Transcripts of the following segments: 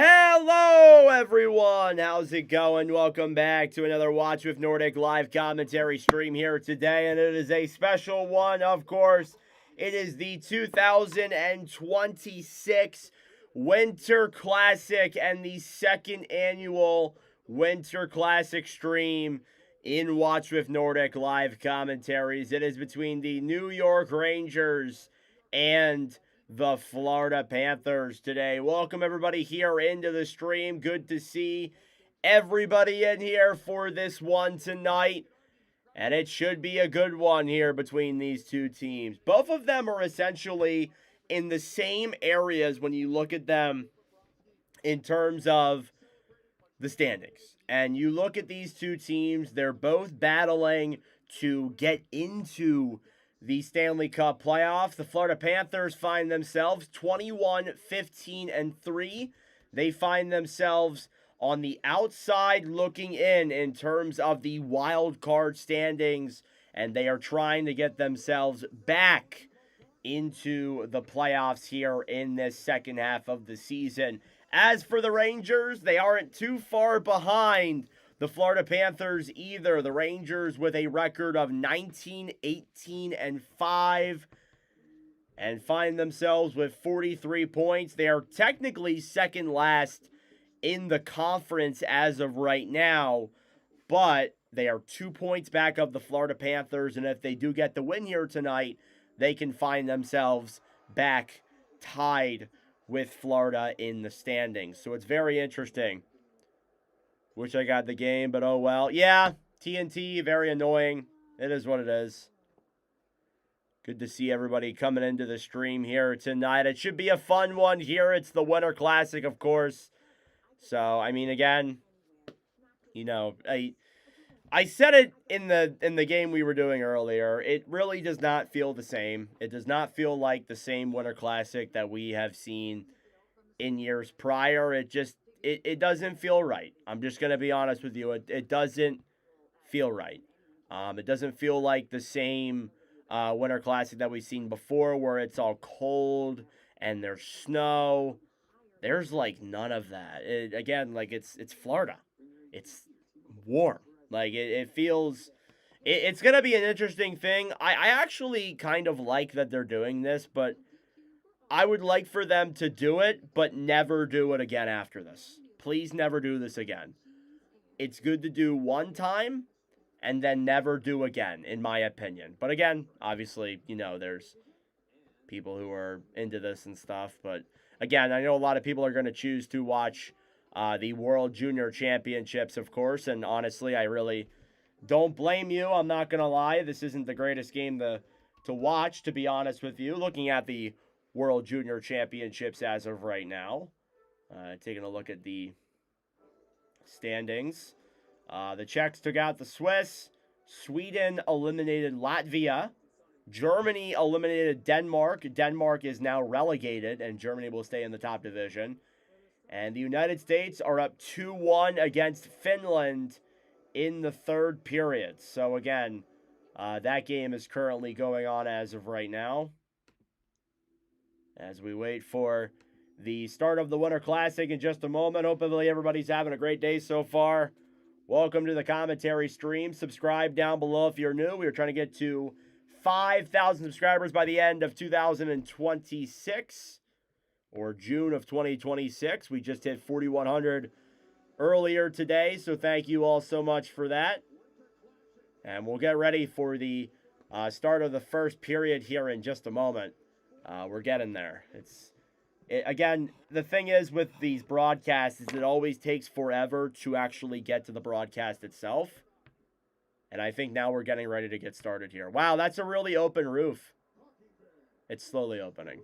Hello, everyone. How's it going? Welcome back to another Watch with Nordic live commentary stream here today, and it is a special one, of course. It is the 2026 Winter Classic and the second annual Winter Classic stream in Watch with Nordic live commentaries. It is between the New York Rangers and the Florida Panthers today. Welcome everybody here into the stream. Good to see everybody in here for this one tonight. And it should be a good one here between these two teams. Both of them are essentially in the same areas when you look at them in terms of the standings. And you look at these two teams, they're both battling to get into the Stanley Cup playoffs. The Florida Panthers find themselves 21-15-3. They find themselves on the outside looking in terms of the wild card standings, and they are trying to get themselves back into the playoffs here in this second half of the season. As for the Rangers, they aren't too far behind the Florida Panthers either. The Rangers with a record of 19-18-5 and find themselves with 43 points. They are technically second last in the conference as of right now, but they are 2 points back of the Florida Panthers, and if they do get the win here tonight, they can find themselves back tied with Florida in the standings. So it's very interesting. Wish I got the game, but oh well. Yeah, TNT, very annoying. It is what it is. Good to see everybody coming into the stream here tonight. It should be a fun one here. It's the Winter Classic, of course. So, I mean, again, you know, I said it in the game we were doing earlier. It really does not feel the same. It does not feel like the same Winter Classic that we have seen in years prior. It doesn't feel right. I'm just going to be honest with you. It doesn't feel right. It doesn't feel like the same Winter Classic that we've seen before where it's all cold and there's snow. There's like none of that. Again, like it's Florida. It's warm. Like it feels... It's going to be an interesting thing. I actually kind of like that they're doing this, but I would like for them to do it, but never do it again after this. Please never do this again. It's good to do one time and then never do again, in my opinion. But again, obviously, you know, there's people who are into this and stuff. But again, I know a lot of people are going to choose to watch the World Junior Championships, of course. And honestly, I really don't blame you. I'm not going to lie. This isn't the greatest game to watch, to be honest with you. Looking at the World Junior Championships as of right now. Taking a look at the standings. The Czechs took out the Swiss. Sweden eliminated Latvia. Germany eliminated Denmark. Denmark is now relegated, and Germany will stay in the top division. And the United States are up 2-1 against Finland in the third period. So again, that game is currently going on as of right now, as we wait for the start of the Winter Classic in just a moment. Hopefully everybody's having a great day so far. Welcome to the commentary stream. Subscribe down below if you're new. We are trying to get to 5,000 subscribers by the end of 2026 or June of 2026. We just hit 4,100 earlier today, so thank you all so much for that. And we'll get ready for the start of the first period here in just a moment. We're getting there. Again, the thing is with these broadcasts is it always takes forever to actually get to the broadcast itself. And I think now we're getting ready to get started here. Wow, that's a really open roof. It's slowly opening.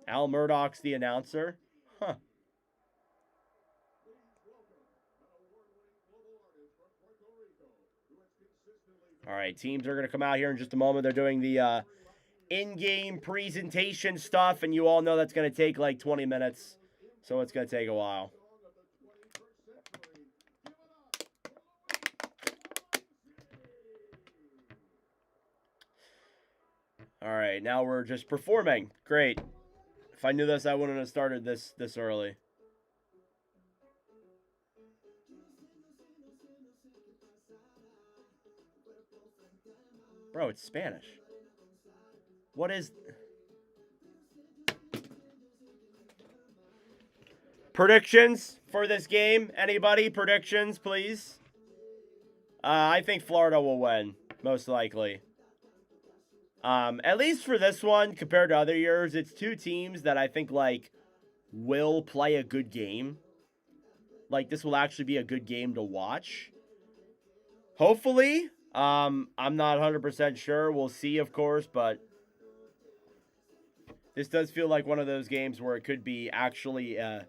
Al Murdoch's the announcer. Huh. All right, teams are going to come out here in just a moment. They're doing the in-game presentation stuff, and you all know that's going to take like 20 minutes, so it's going to take a while. All right, now we're just performing. Great. If I knew this, I wouldn't have started this early. Bro, it's Spanish. What is... Predictions for this game? Anybody? Predictions, please? I think Florida will win, most likely. At least for this one, compared to other years, it's two teams that I think, like, will play a good game. Like, this will actually be a good game to watch. Hopefully. I'm not 100% sure. We'll see, of course, but this does feel like one of those games where it could be actually a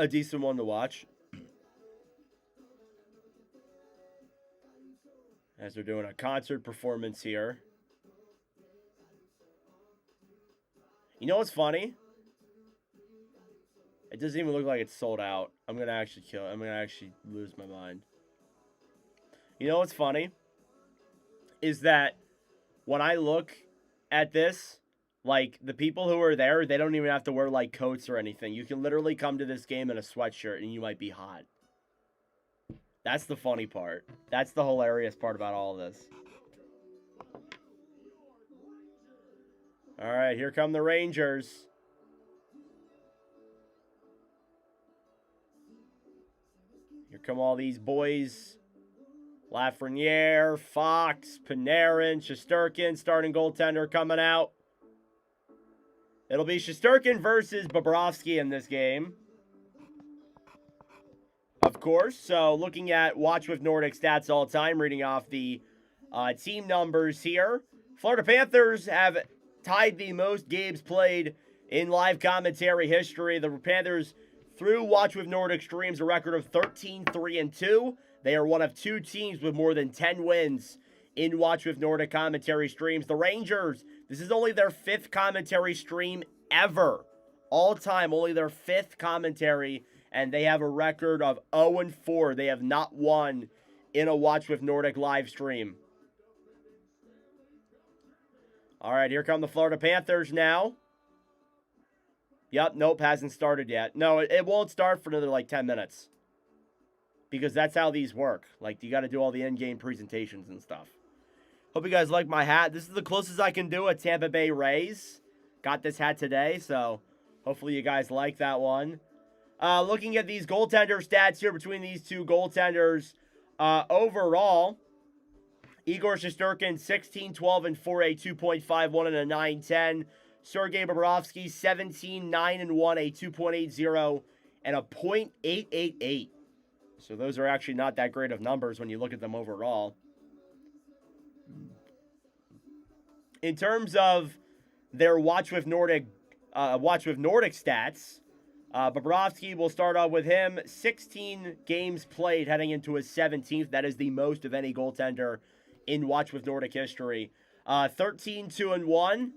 decent one to watch. As they're doing a concert performance here. You know what's funny? It doesn't even look like it's sold out. I'm gonna actually lose my mind. You know what's funny? Is that when I look at this, like, the people who are there, they don't even have to wear, like, coats or anything. You can literally come to this game in a sweatshirt and you might be hot. That's the funny part. That's the hilarious part about all of this. All right, here come the Rangers. Here come all these boys. Lafreniere, Fox, Panarin, Shesterkin, starting goaltender coming out. It'll be Shesterkin versus Bobrovsky in this game. Of course. So looking at Watch with Nordic stats all time, reading off the team numbers here. Florida Panthers have tied the most games played in live commentary history. The Panthers, through Watch with Nordic streams, a record of 13-3-2. They are one of two teams with more than 10 wins in Watch with Nordic commentary streams. The Rangers, this is only their 5th commentary stream ever. All time, only their 5th commentary, and they have a record of 0-4. They have not won in a Watch with Nordic live stream. All right, here come the Florida Panthers now. Yep, nope, hasn't started yet. No, it won't start for another, like, 10 minutes. Because that's how these work. Like, you got to do all the in-game presentations and stuff. Hope you guys like my hat. This is the closest I can do a Tampa Bay Rays. Got this hat today, so hopefully you guys like that one. Looking at these goaltender stats here between these two goaltenders. Overall, Igor Shesterkin, 16-12 and 4, a 2.51 and a 9.10. Sergei Bobrovsky, 17-9 and 1, a 2.80 and a .888. So those are actually not that great of numbers when you look at them overall. In terms of their Watch with Nordic stats, Bobrovsky, will start off with him. 16 games played heading into his 17th. That is the most of any goaltender in Watch with Nordic history. 13-2-1,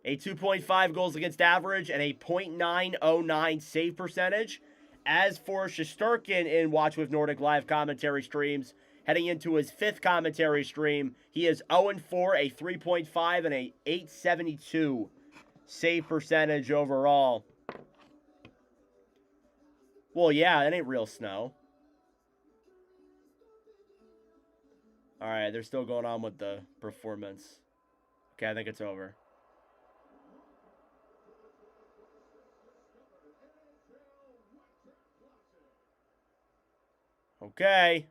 a 2.5 goals against average, and a .909 save percentage. As for Shesterkin in Watch with Nordic live commentary streams, heading into his 5th commentary stream, he is 0-4, a 3.5, and a .872 save percentage overall. Well, yeah, that ain't real snow. All right, they're still going on with the performance. Okay, I think it's over. Okay.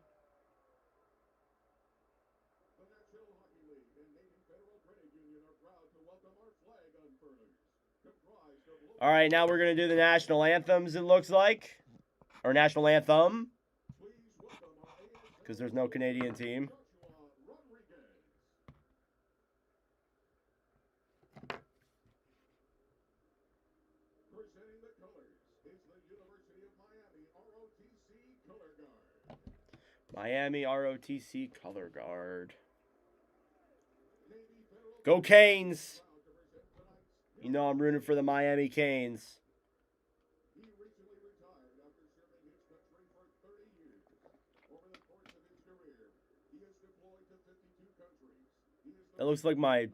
All right, now we're going to do the national anthems, it looks like. Or national anthem. Because there's no Canadian team. Miami ROTC color guard. Go Canes! You know I'm rooting for the Miami Canes. That looks like my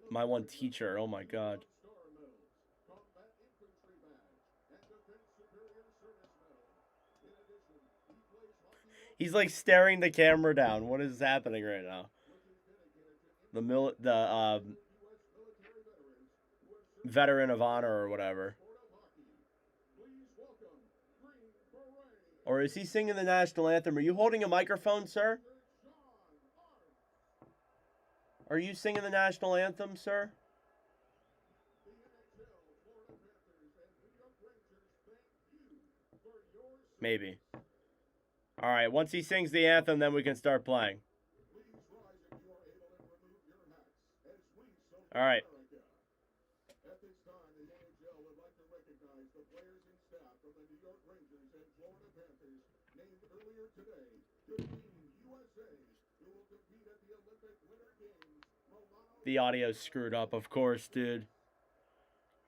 My one teacher. Oh my God. He's like staring the camera down. What is happening right now? The veteran of honor or whatever. Or is he singing the national anthem? Are you holding a microphone, sir? Are you singing the national anthem, sir? Maybe. All right, once he sings the anthem, then we can start playing. All right. At this time, the NHL would like to recognize the players and staff from the New York Rangers and Florida Panthers named earlier today to Team USA, who will compete at the Olympic Winter Games. The audio's screwed up, of course, dude.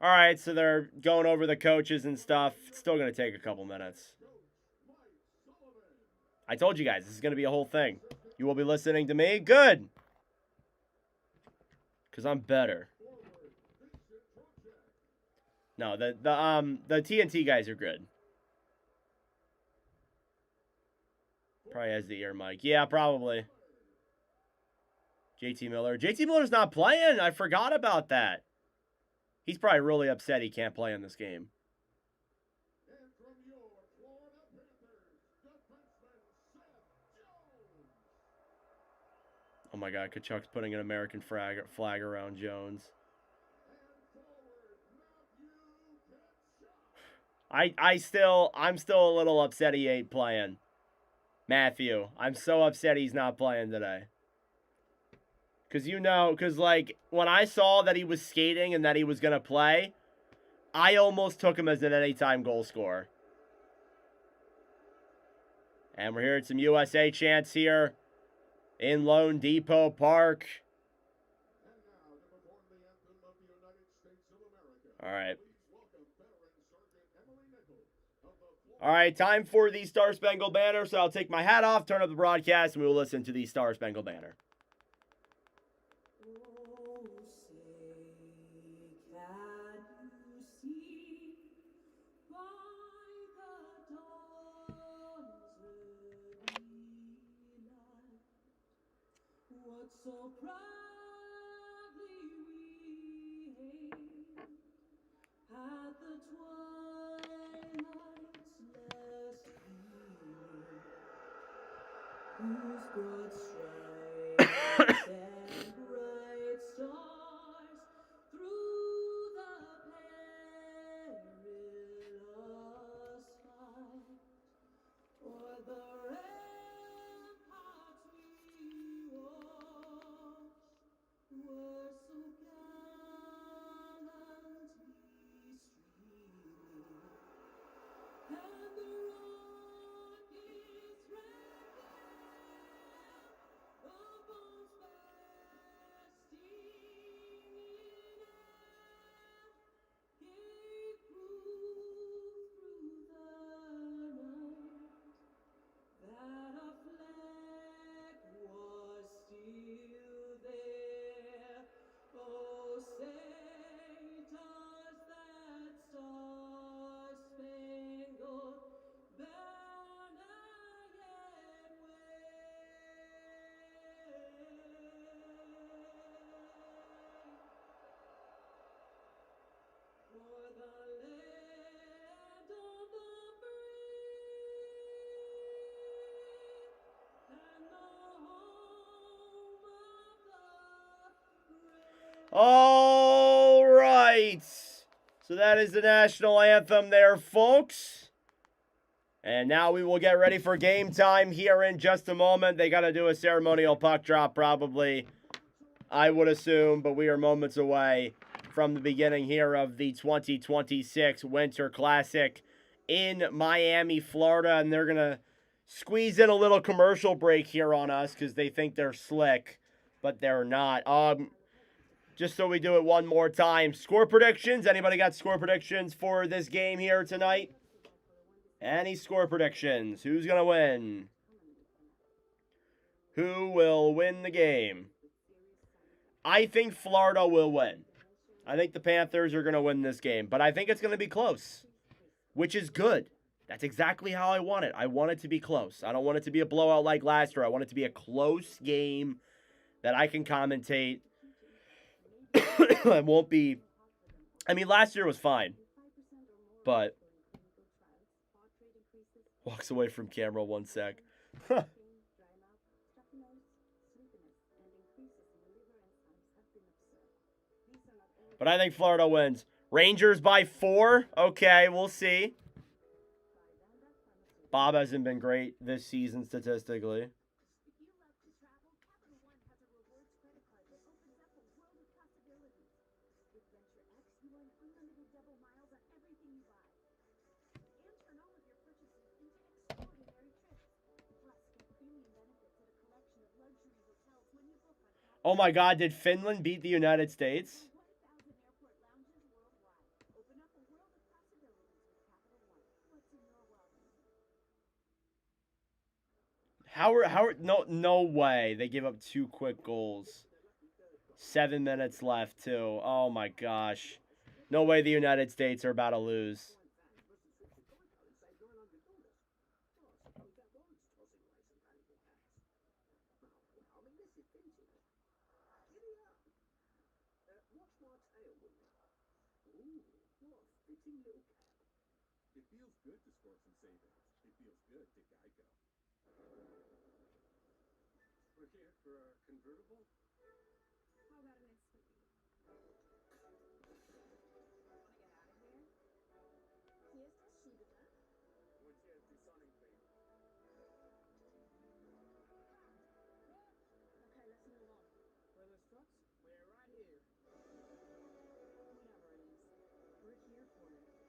All right, so they're going over the coaches and stuff. It's still going to take a couple minutes. I told you guys, this is going to be a whole thing. You will be listening to me? Good. Because I'm better. No, the TNT guys are good. Probably has the ear mic. Yeah, probably. JT Miller. JT Miller's not playing. I forgot about that. He's probably really upset he can't play in this game. Oh my God, Kachuk's putting an American flag around Jones. I'm still a little upset he ain't playing. Matthew, I'm so upset he's not playing today. Because like, when I saw that he was skating and that he was going to play, I almost took him as an anytime goal scorer. And we're hearing some USA chants here in Lone Depot Park. All right. All right, time for the Star Spangled Banner. So I'll take my hat off, turn up the broadcast, and we will listen to the Star Spangled Banner. So proudly we hailed at the twilight's last gleaming, whose broad stripes and bright stars through the perilous fight o'er the ramparts we watched were so gallantly streaming, and the rocket's red glare of bombs bursting in air gave proof through the night that our flag was still there. Oh, say does that star-spangled banner yet wave? For the land of the brave and the home of the brave. All right. So that is the national anthem there, folks. And now we will get ready for game time here in just a moment. They got to do a ceremonial puck drop probably, I would assume, but we are moments away from the beginning here of the 2026 Winter Classic in Miami, Florida. And they're going to squeeze in a little commercial break here on us because they think they're slick, but they're not. Just so we do it one more time. Score predictions. Anybody got score predictions for this game here tonight? Any score predictions? Who's going to win? Who will win the game? I think Florida will win. I think the Panthers are going to win this game, but I think it's going to be close, which is good. That's exactly how I want it. I want it to be close. I don't want it to be a blowout like last year. I want it to be a close game that I can commentate. It won't be... I mean, last year was fine, but... Walks away from camera 1 sec. But I think Florida wins. Rangers by 4. Okay, we'll see. Bob hasn't been great this season statistically. Oh my God, did Finland beat the United States? No way. They give up 2 quick goals. 7 minutes left, too. Oh my gosh. No way the United States are about to lose.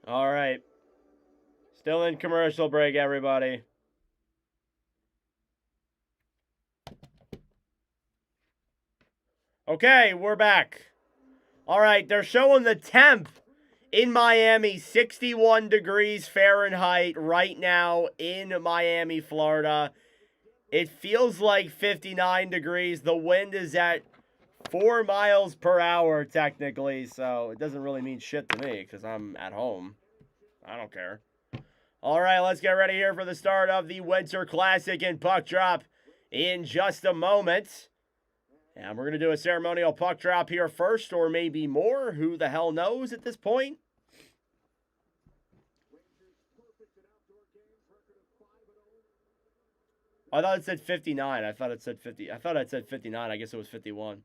All right. Still in commercial break, everybody. Okay, we're back. All right, they're showing the temp in Miami, 61 degrees Fahrenheit right now in Miami, Florida. It feels like 59 degrees. The wind is at 4 miles per hour, technically, so it doesn't really mean shit to me because I'm at home. I don't care. All right, let's get ready here for the start of the Winter Classic and puck drop in just a moment. And we're going to do a ceremonial puck drop here first, or maybe more. Who the hell knows at this point? I thought it said 59. I thought it said 50. I thought it said 59. I guess it was 51.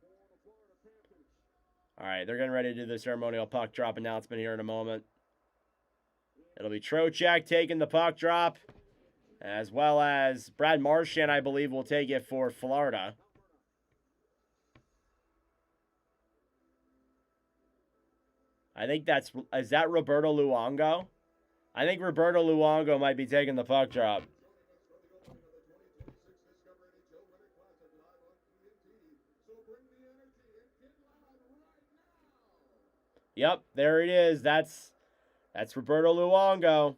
All right, they're getting ready to do the ceremonial puck drop announcement here in a moment. It'll be Trocheck taking the puck drop, as well as Brad Marchand, I believe, will take it for Florida. I think is that Roberto Luongo? I think Roberto Luongo might be taking the puck drop. Yep, there it is. That's Roberto Luongo.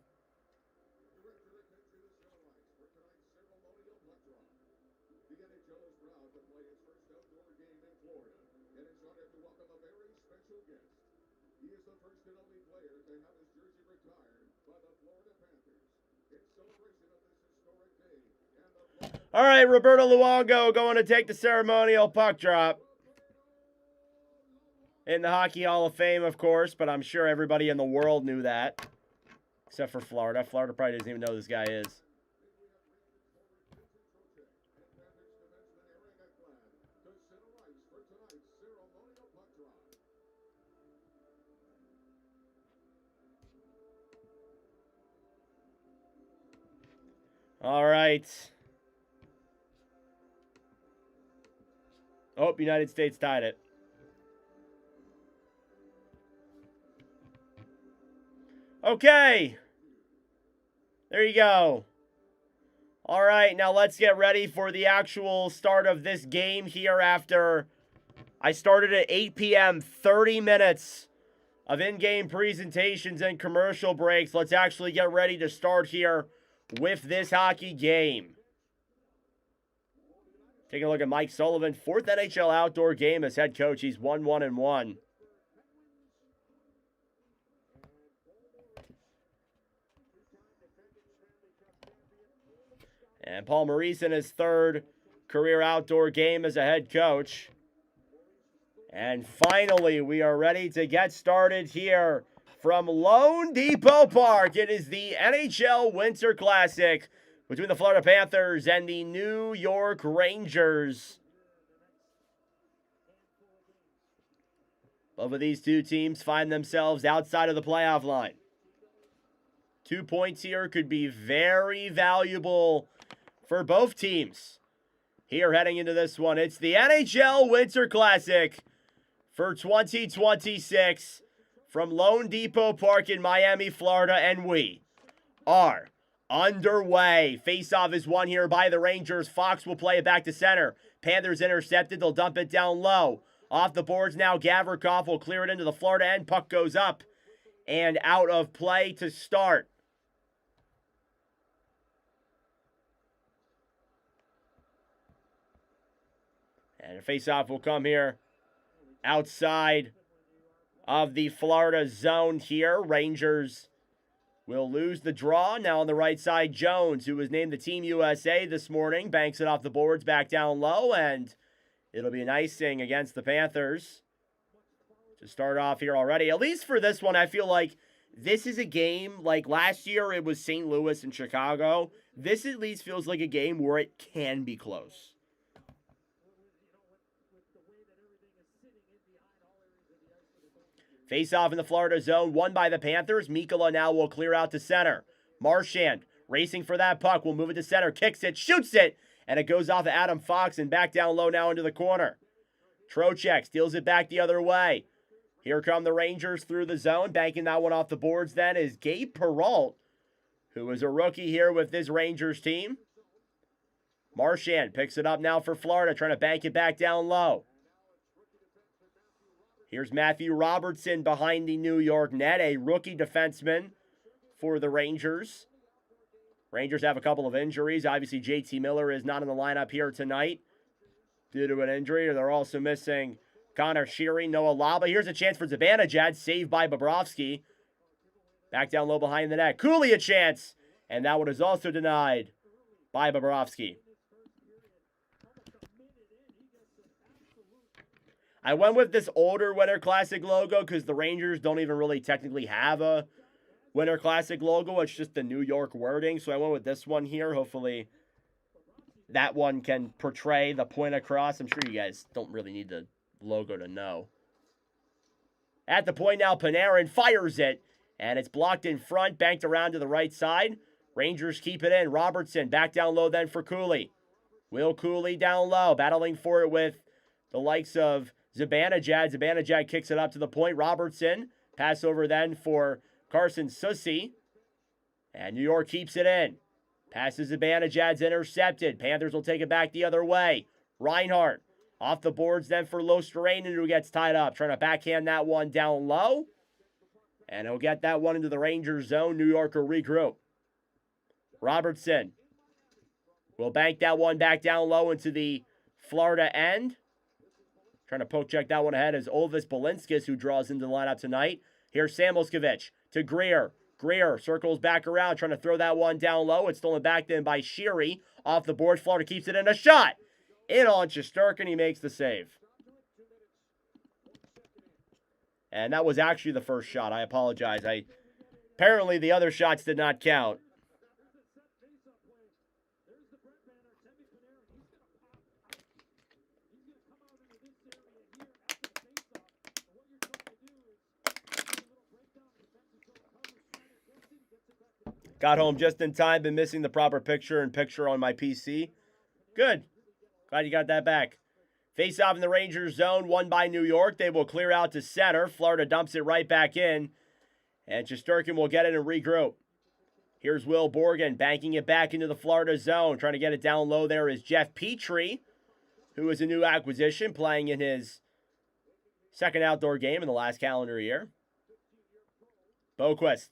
He is the first and only player to have his jersey retired by the Florida Panthers. In celebration of this historic day. All right, Roberto Luongo going to take the ceremonial puck drop. In the Hockey Hall of Fame, of course, but I'm sure everybody in the world knew that. Except for Florida. Florida probably doesn't even know who this guy is. All right. Oh, United States tied it. Okay. There you go. All right, now let's get ready for the actual start of this game here after I started at 8 p.m., 30 minutes of in-game presentations and commercial breaks. Let's actually get ready to start here with this hockey game. Taking a look at Mike Sullivan, 4th NHL outdoor game as head coach. He's 1-1-1. And Paul Maurice in his 3rd career outdoor game as a head coach. And finally, we are ready to get started here from Lone Depot Park. It is the NHL Winter Classic between the Florida Panthers and the New York Rangers. Both of these two teams find themselves outside of the playoff line. 2 points here could be very valuable for both teams. Here heading into this one, it's the NHL Winter Classic for 2026 from Lone Depot Park in Miami, Florida, and we are underway. Face-off is won here by the Rangers. Fox will play it back to center. Panthers intercepted. They'll dump it down low. Off the boards now, Gavrikov will clear it into the Florida end. Puck goes up and out of play to start. And a face-off will come here outside of the Florida zone here. Rangers will lose the draw. Now on the right side, Jones, who was named the Team USA this morning, banks it off the boards back down low, and it'll be an icing against the Panthers to start off here already. At least for this one, I feel like this is a game, like last year it was St. Louis and Chicago. This at least feels like a game where it can be close. Face-off in the Florida zone, won by the Panthers. Mikkola now will clear out to center. Marchand racing for that puck, will move it to center, kicks it, shoots it, and it goes off of Adam Fox and back down low now into the corner. Trocheck steals it back the other way. Here come the Rangers through the zone. Banking that one off the boards then is Gabe Perreault, who is a rookie here with this Rangers team. Marchand picks it up now for Florida, trying to bank it back down low. Here's Matthew Robertson behind the New York net, a rookie defenseman for the Rangers. Rangers have a couple of injuries. Obviously, JT Miller is not in the lineup here tonight due to an injury. They're also missing Connor Sheary, Noah Laba. Here's a chance for Zibanejad, saved by Bobrovsky. Back down low behind the net. Cooley a chance, and that one is also denied by Bobrovsky. I went with this older Winter Classic logo because the Rangers don't even really technically have a Winter Classic logo. It's just the New York wording. So I went with this one here. Hopefully that one can portray the point across. I'm sure you guys don't really need the logo to know. At the point now, Panarin fires it. And it's blocked in front, banked around to the right side. Rangers keep it in. Robertson back down low then for Cooley. Will Cooley down low, battling for it with the likes of Zibanejad. Zibanejad kicks it up to the point. Robertson, pass over then for Carson Soucy. And New York keeps it in. Passes Zibanejad's intercepted. Panthers will take it back the other way. Reinhart off the boards then for Losterrainen, who gets tied up. Trying to backhand that one down low. And he'll get that one into the Rangers zone. New York will regroup. Robertson will bank that one back down low into the Florida end. Trying to poke check that one ahead as Olvis Balinskis, who draws into the lineup tonight. Here's Samoskevich to Greer. Greer circles back around, trying to throw that one down low. It's stolen back then by Sheary. Off the board, Florida keeps it in. A shot! In on Shesterkin, he makes the save. And that was actually the first shot. I apologize. Apparently the other shots did not count. Got home just in time. Been missing the proper picture on my PC. Good. Glad you got that back. Face off in the Rangers zone. Won by New York. They will clear out to center. Florida dumps it right back in. And Shesterkin will get it and regroup. Here's Will Borgen banking it back into the Florida zone. Trying to get it down low there is Jeff Petrie, who is a new acquisition, playing in his second outdoor game in the last calendar year. Boquist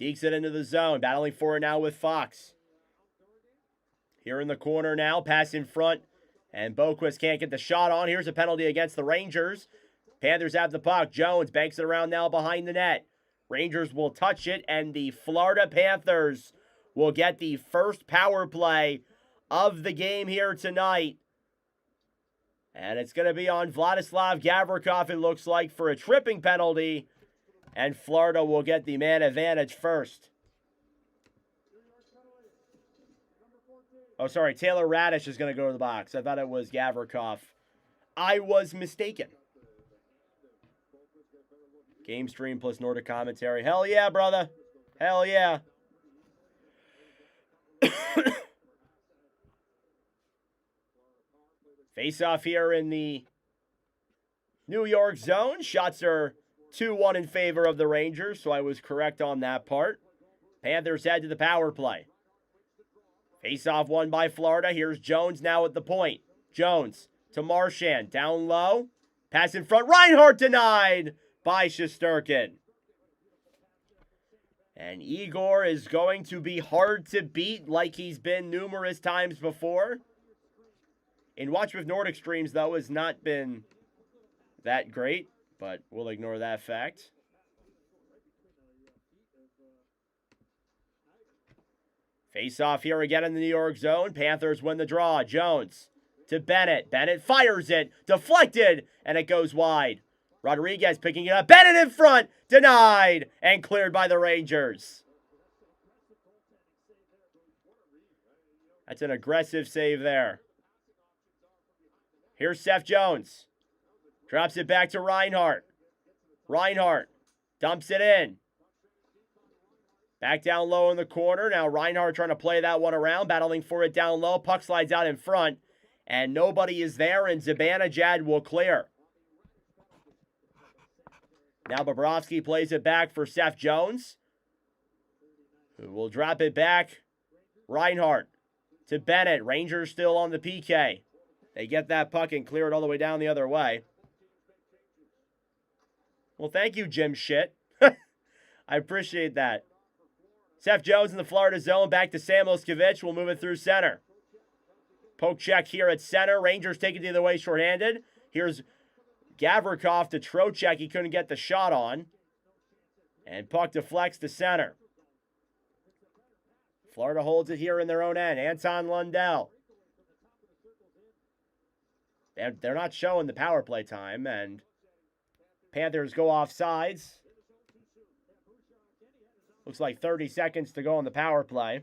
dekes it into the zone, battling for it now with Fox. Here in the corner now, pass in front And Boquist can't get the shot on. Here's a penalty against the Rangers. Panthers have the puck. Jones banks it around now behind the net. Rangers will touch it, and the Florida Panthers will get the first power play of the game here tonight. And it's going to be on Vladislav Gavrikov, it looks like, for a tripping penalty. And Florida will get the man advantage first. Oh, sorry, Taylor Radish is going to go to the box. I thought it was Gavrikov. I was mistaken. Game stream plus Nordic commentary. Hell yeah, brother. Hell yeah. Face off here in the New York zone. Shots are 2-1 in favor of the Rangers, so I was correct on that part. Panthers head to the power play. Face off won by Florida. Here's Jones now at the point. Jones to Marchand. Down low. Pass in front. Reinhart denied by Shesterkin. And Igor is going to be hard to beat like he's been numerous times before. In Watch with Nordic streams, though, has not been that great, but we'll ignore that fact. Face off here again in the New York zone. Panthers win the draw. Jones to Bennett. Bennett fires it. Deflected, and it goes wide. Rodriguez picking it up. Bennett in front. Denied and cleared by the Rangers. That's an aggressive save there. Here's Seth Jones. Drops it back to Reinhart. Reinhart dumps it in. Back down low in the corner. Now Reinhart trying to play that one around. Battling for it down low. Puck slides out in front. And nobody is there. And Zibanejad will clear. Now Bobrovsky plays it back for Seth Jones, who will drop it back. Reinhart to Bennett. Rangers still on the PK. They get that puck and clear it all the way down the other way. Well, thank you, Jim Shit. I appreciate that. Seth Jones in the Florida zone. Back to Sam Moskowitz. We'll move it through center. Poke check here at center. Rangers take it the other way shorthanded. Here's Gavrikov to Trocheck. He couldn't get the shot on. And puck deflects to center. Florida holds it here in their own end. Anton Lundell. They're not showing the power play time. And Panthers go off sides. Looks like 30 seconds to go on the power play.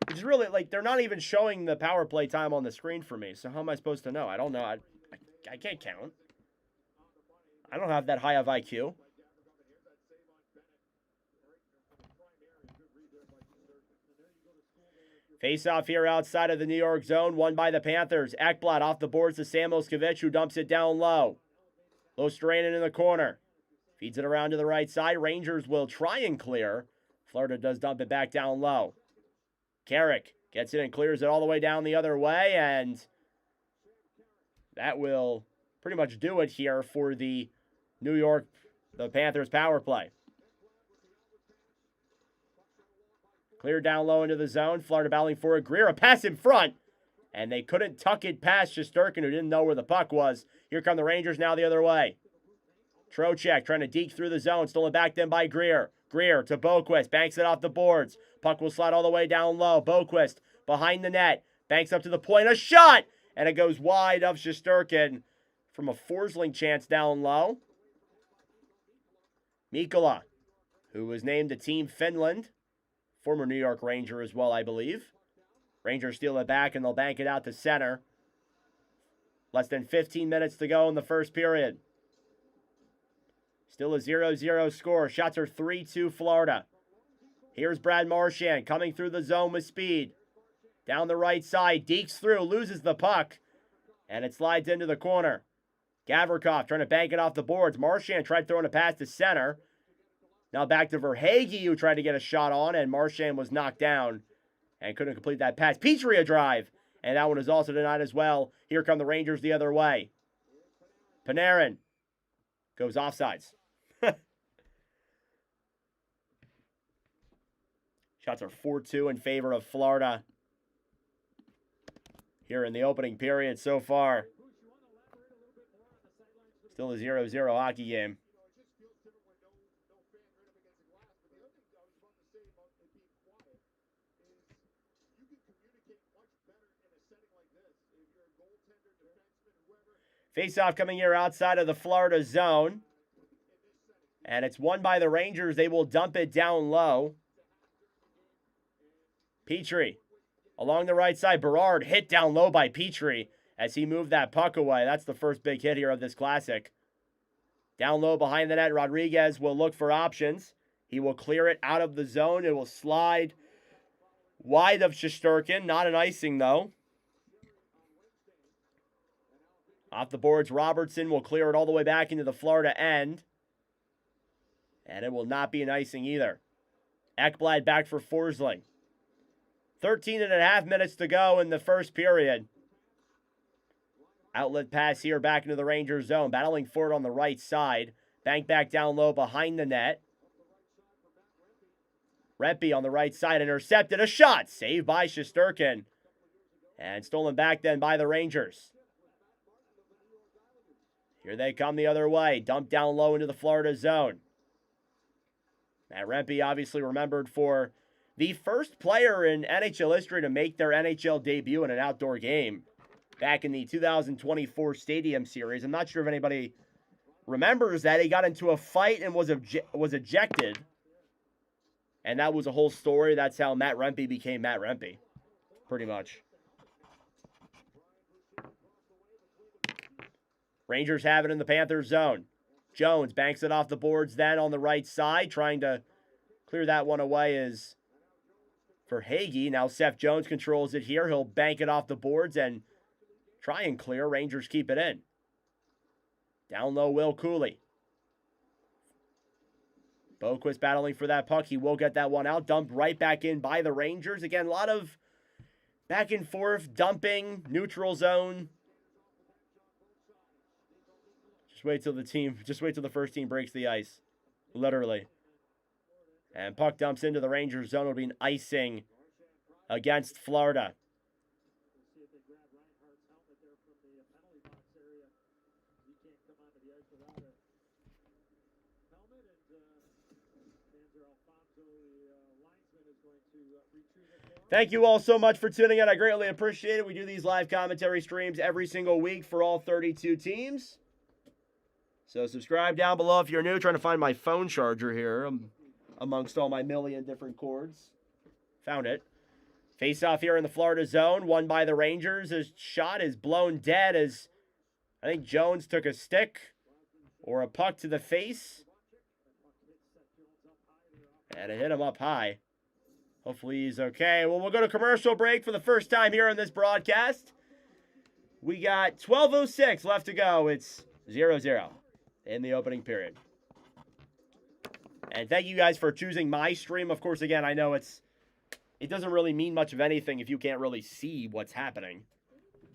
Which is really, like, they're not even showing the power play time on the screen for me. So how am I supposed to know? I don't know. I can't count. I don't have that high of IQ. Face off here outside of the New York zone. Won by the Panthers. Ekblad off the boards to Sam Moskowitz, who dumps it down low. Lostrainen in the corner. Feeds it around to the right side. Rangers will try and clear. Florida does dump it back down low. Carrick gets it and clears it all the way down the other way, and that will pretty much do it here for the Panthers power play. Cleared down low into the zone. Florida battling for it. Greer, a pass in front, and they couldn't tuck it past Shesterkin, who didn't know where the puck was. Here come the Rangers now the other way. Trocheck trying to deke through the zone. Stolen back then by Greer. Greer to Boquist. Banks it off the boards. Puck will slide all the way down low. Boquist behind the net. Banks up to the point. A shot! And it goes wide of Shesterkin from a Forsling chance down low. Mikkola, who was named to Team Finland. Former New York Ranger as well, I believe. Rangers steal it back, and they'll bank it out to center. Less than 15 minutes to go in the first period. Still a 0-0 score. Shots are 3-2 Florida. Here's Brad Marchand coming through the zone with speed. Down the right side. Dekes through. Loses the puck. And it slides into the corner. Gavrikov trying to bank it off the boards. Marchand tried throwing a pass to center. Now back to Verhaeghe, who tried to get a shot on. And Marchand was knocked down. And couldn't complete that pass. Petrie a drive. And that one is also denied as well. Here come the Rangers the other way. Panarin goes offsides. Shots are 4-2 in favor of Florida. here in the opening period so far. Still a 0-0 hockey game. Face-off coming here outside of the Florida zone. And it's won by the Rangers. They will dump it down low. Petrie along the right side. Berard hit down low by Petrie as he moved that puck away. That's the first big hit here of this classic. Down low behind the net, Rodriguez will look for options. He will clear it out of the zone. It will slide wide of Shesterkin. Not an icing, though. Off the boards, Robertson will clear it all the way back into the Florida end. And it will not be an icing either. Ekblad back for Forsling. 13.5 minutes to go in the first period. Outlet pass here back into the Rangers zone. Battling for it on the right side. Bank back down low behind the net. Rempe on the right side. Intercepted. A shot. Saved by Shesterkin. And stolen back then by the Rangers. Here they come the other way. Dumped down low into the Florida zone. Matt Rempe obviously remembered for the first player in NHL history to make their NHL debut in an outdoor game back in the 2024 Stadium Series. I'm not sure if anybody remembers that. He got into a fight and was ejected. And that was a whole story. That's how Matt Rempe became Matt Rempe, pretty much. Rangers have it in the Panthers zone. Jones banks it off the boards then on the right side. Trying to clear that one away is for Hagee. Now Seth Jones controls it here. He'll bank it off the boards and try and clear. Rangers keep it in. Down low, Will Cooley. Boquist battling for that puck. He will get that one out. Dumped right back in by the Rangers. Again, a lot of back and forth, dumping, neutral zone. Just wait till the first team breaks the ice. Literally. And puck dumps into the Rangers zone. It'll be an icing against Florida. Thank you all so much for tuning in. I greatly appreciate it. We do these live commentary streams every single week for all 32 teams. So subscribe down below if you're new. Trying to find my phone charger here amongst all my million different cords. Found it. Face off here in the Florida zone. Won by the Rangers. His shot is blown dead as I think Jones took a stick or a puck to the face. And it hit him up high. Hopefully he's okay. Well, we'll go to commercial break for the first time here on this broadcast. We got 12:06 left to go. It's 0-0 in the opening period. And thank you guys for choosing my stream. Of course, again, I know it doesn't really mean much of anything if you can't really see what's happening.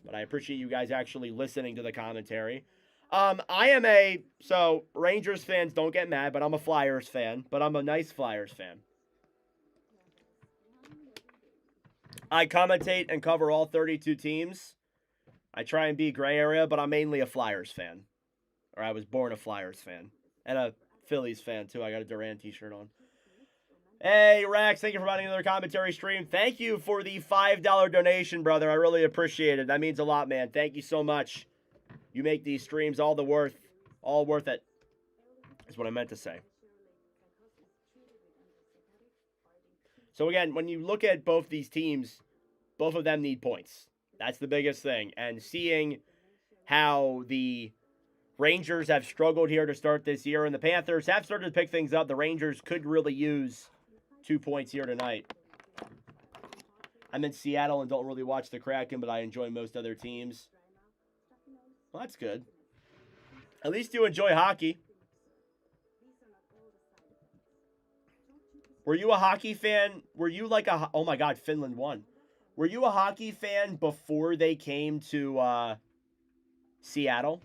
But I appreciate you guys actually listening to the commentary. So Rangers fans don't get mad, but I'm a Flyers fan. But I'm a nice Flyers fan. I commentate and cover all 32 teams. I try and be gray area, but I'm mainly a Flyers fan. Or I was born a Flyers fan. And a Phillies fan, too. I got a Durant t-shirt on. Hey, Rex, thank you for finding another commentary stream. Thank you for the $5 donation, brother. I really appreciate it. That means a lot, man. Thank you so much. You make these streams all worth it. Is what I meant to say. So again, when you look at both these teams, both of them need points. That's the biggest thing. And seeing how the Rangers have struggled here to start this year, and the Panthers have started to pick things up. The Rangers could really use 2 points here tonight. I'm in Seattle and don't really watch the Kraken, but I enjoy most other teams. Well, that's good. At least you enjoy hockey. Were you a hockey fan? Were you like a... Oh my God, Finland won. Were you a hockey fan before they came to Seattle?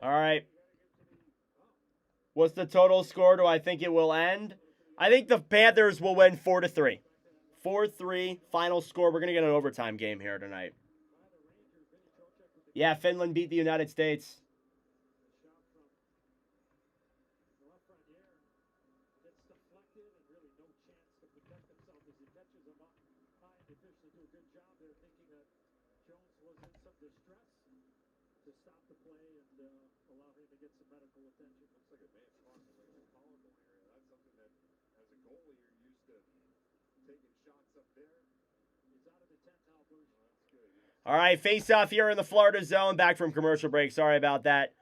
All right. What's the total score? Do I think it will end? I think the Panthers will win 4-3. 4-3 final score. We're going to get an overtime game here tonight. Yeah, Finland beat the United States. All right, face-off here in the Florida zone. Back from commercial break. Sorry about that.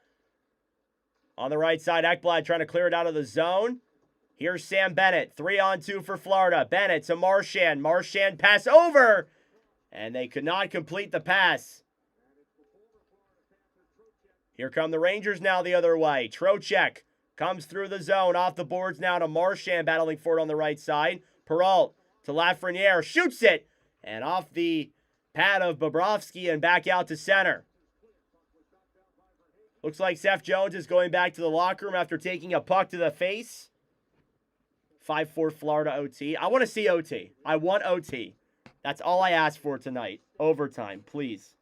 On the right side, Ekblad trying to clear it out of the zone. Here's Sam Bennett. 3-on-2 for Florida. Bennett to Marchand. Marchand pass over. And they could not complete the pass. Here come the Rangers now the other way. Trocheck comes through the zone. Off the boards now to Marchand battling for it on the right side. Perrault to Lafreniere. Shoots it. And off the pad of Bobrovsky and back out to center. Looks like Seth Jones is going back to the locker room after taking a puck to the face. 5-4 Florida OT. I want to see OT. I want OT. That's all I ask for tonight. Overtime, please.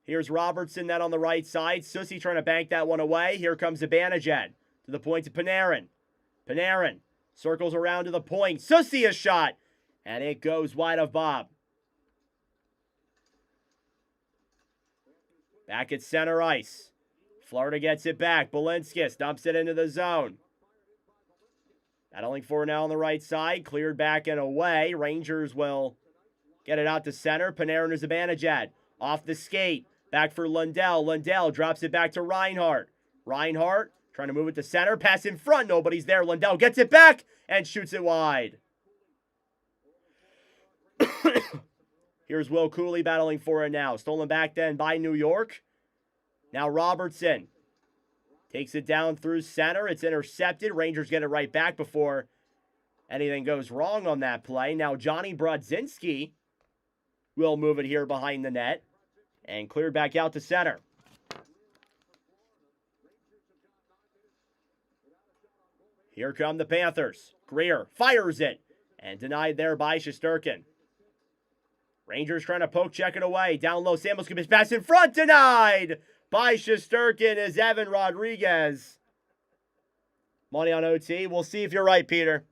Here's Robertson then on the right side. Susi trying to bank that one away. Here comes Zibanejad to the point to Panarin. Panarin circles around to the point. Susi a shot. And it goes wide of Bob. Back at center ice. Florida gets it back. Balinskis dumps it into the zone. Battling for now on the right side. Cleared back and away. Rangers will get it out to center. Panarin to Zibanejad. Off the skate. Back for Lundell. Lundell drops it back to Reinhart. Reinhart trying to move it to center. Pass in front. Nobody's there. Lundell gets it back and shoots it wide. Here's Will Cooley battling for it now. Stolen back then by New York. Now Robertson takes it down through center. It's intercepted. Rangers get it right back before anything goes wrong on that play. Now Johnny Brodzinski will move it here behind the net and cleared back out to center. Here come the Panthers. Greer fires it and denied there by Shesterkin. Rangers trying to poke check it away. Down low, Samuels can pass in front. Denied by Shesterkin is Evan Rodriguez. Money on OT. We'll see if you're right, Peter.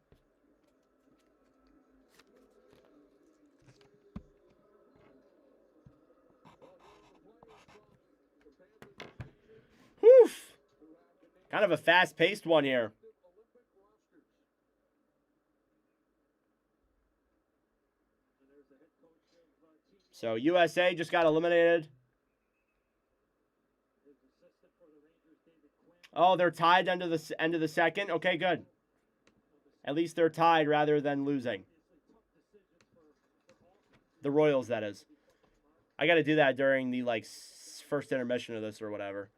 Whew. Kind of a fast-paced one here. So USA just got eliminated. Oh, they're tied under the end of the second. Okay, good. At least they're tied rather than losing. The Royals, that is. I got to do that during the first intermission of this or whatever.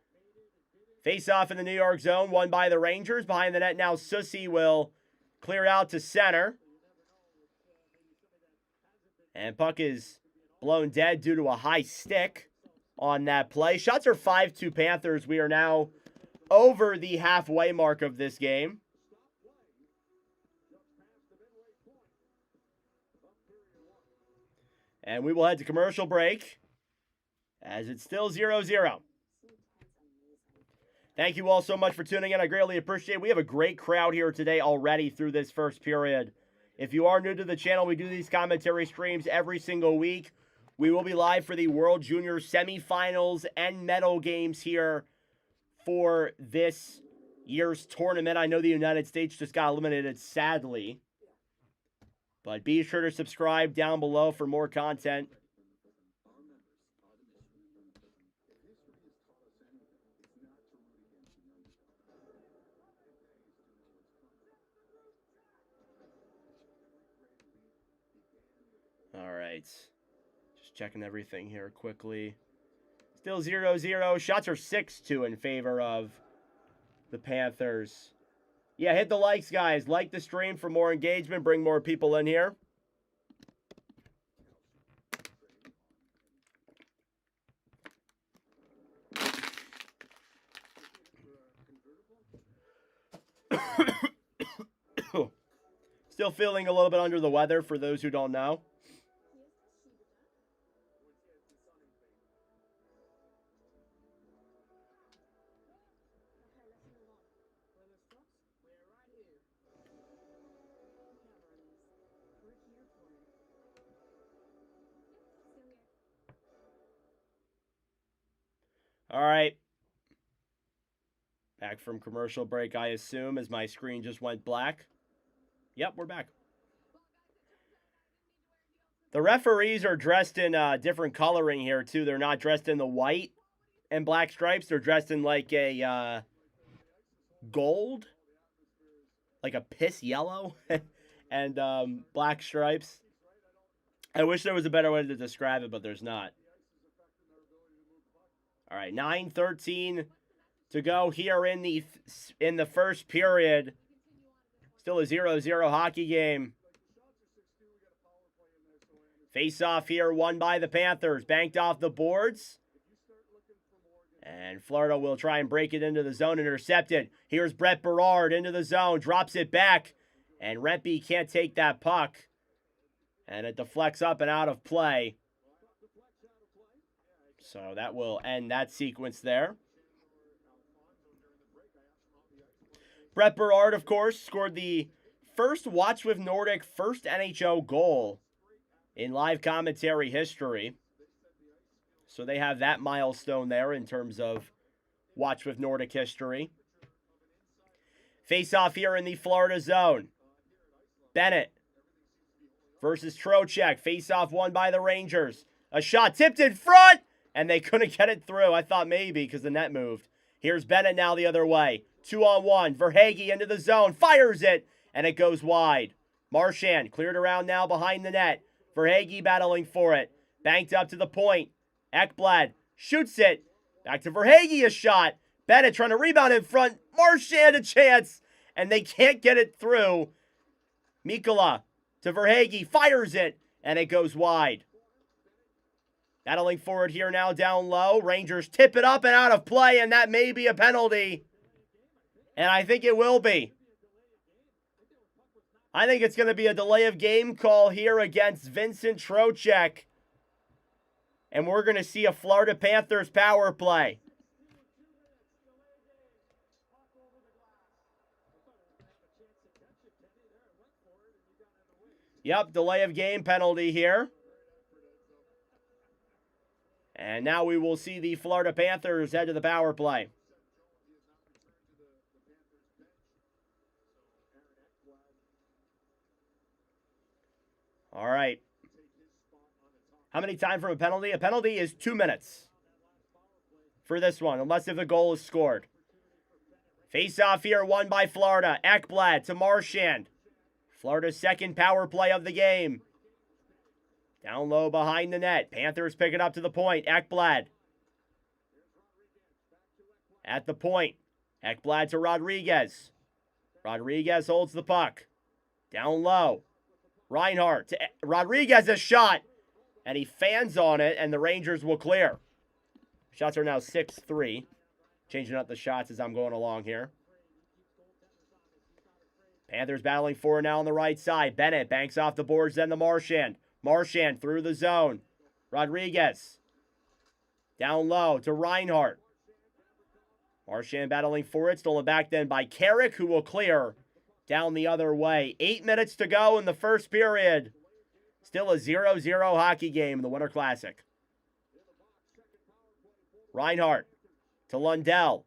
Face off in the New York zone, won by the Rangers. Behind the net now, Susi will clear out to center. And puck is blown dead due to a high stick on that play. Shots are 5-2 Panthers. We are now over the halfway mark of this game. And we will head to commercial break as it's still 0-0. Thank you all so much for tuning in. I greatly appreciate it. We have a great crowd here today already through this first period. If you are new to the channel, we do these commentary streams every single week. We will be live for the World Junior semifinals and medal games here for this year's tournament. I know the United States just got eliminated, sadly. But be sure to subscribe down below for more content. All right. Just checking everything here quickly. Still 0-0. Shots are 6-2 in favor of the Panthers. Yeah, hit the likes, guys. Like the stream for more engagement. Bring more people in here. Still feeling a little bit under the weather for those who don't know. All right. Back from commercial break, I assume, as my screen just went black. Yep, we're back. The referees are dressed in different coloring here, too. They're not dressed in the white and black stripes. They're dressed in like a gold, like a piss yellow, and black stripes. I wish there was a better way to describe it, but there's not. All right, 9:13 to go here in the first period. Still a 0-0 hockey game. Face-off here, won by the Panthers. Banked off the boards. And Florida will try and break it into the zone. Intercepted. Here's Brett Berard into the zone. Drops it back. And Rempe can't take that puck. And it deflects up and out of play. So that will end that sequence there. Brett Berard, of course, scored the first Watch with Nordic first NHL goal in live commentary history. So they have that milestone there in terms of Watch with Nordic history. Face-off here in the Florida zone. Bennett versus Trocheck. Face-off won by the Rangers. A shot tipped in front, and they couldn't get it through. I thought maybe because the net moved. Here's Bennett now the other way. 2-on-1. Verhaeghe into the zone. Fires it, and it goes wide. Marchand cleared around now behind the net. Verhaeghe battling for it. Banked up to the point. Ekblad shoots it. Back to Verhaeghe, a shot. Bennett trying to rebound in front. Marchand a chance, and they can't get it through. Mikkola to Verhaeghe. Fires it, and it goes wide. Battling forward here now down low. Rangers tip it up and out of play, and that may be a penalty. And I think it will be. I think it's going to be a delay of game call here against Vincent Trocheck. And we're going to see a Florida Panthers power play. Yep, delay of game penalty here. And now we will see the Florida Panthers head to the power play. All right. How many time from a penalty? A penalty is 2 minutes for this one, unless if the goal is scored. Face-off here, won by Florida. Ekblad to Marchand. Florida's second power play of the game. Down low behind the net. Panthers pick it up to the point. Ekblad. At the point. Ekblad to Rodriguez. Rodriguez holds the puck. Down low. Reinhart to Rodriguez, a shot. And he fans on it, and the Rangers will clear. Shots are now 6-3. Changing up the shots as I'm going along here. Panthers battling for now on the right side. Bennett banks off the boards, then the Marchand. Marchand through the zone. Rodriguez. Down low to Reinhart. Marchand battling for it. Stolen back then by Carrick, who will clear down the other way. 8 minutes to go in the first period. Still a 0-0 hockey game in the Winter Classic. Reinhart to Lundell.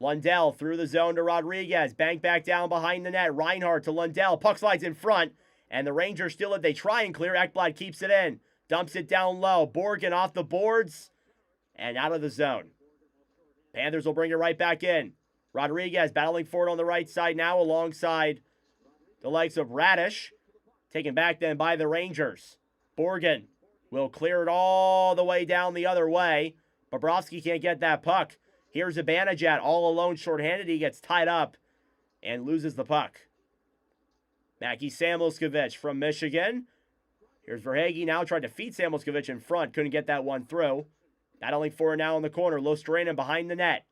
Lundell through the zone to Rodriguez. Bank back down behind the net. Reinhart to Lundell. Puck slides in front. And the Rangers steal it. They try and clear. Ekblad keeps it in. Dumps it down low. Borgen off the boards. And out of the zone. Panthers will bring it right back in. Rodriguez battling for it on the right side now alongside the likes of Radish. Taken back then by the Rangers. Borgen will clear it all the way down the other way. Bobrovsky can't get that puck. Here's Zibanejad all alone, shorthanded. He gets tied up and loses the puck. Mackie Samuelskevich from Michigan. Here's Verhaeghe now trying to feed Samuelskevich in front. Couldn't get that one through. Battling for it now in the corner. Lostrainen behind the net.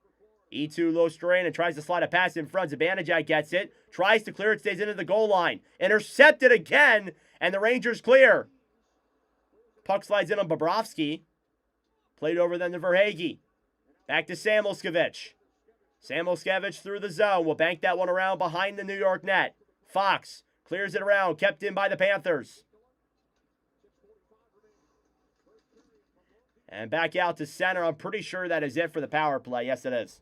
E2 low strain and tries to slide a pass in front. Zibanejad gets it. Tries to clear it, stays into the goal line. Intercepted again, and the Rangers clear. Puck slides in on Bobrovsky. Played over then to Verhaeghe. Back to Samoskevich. Samoskevich through the zone. Will bank that one around behind the New York net. Fox clears it around. Kept in by the Panthers. And back out to center. I'm pretty sure that is it for the power play. Yes, it is.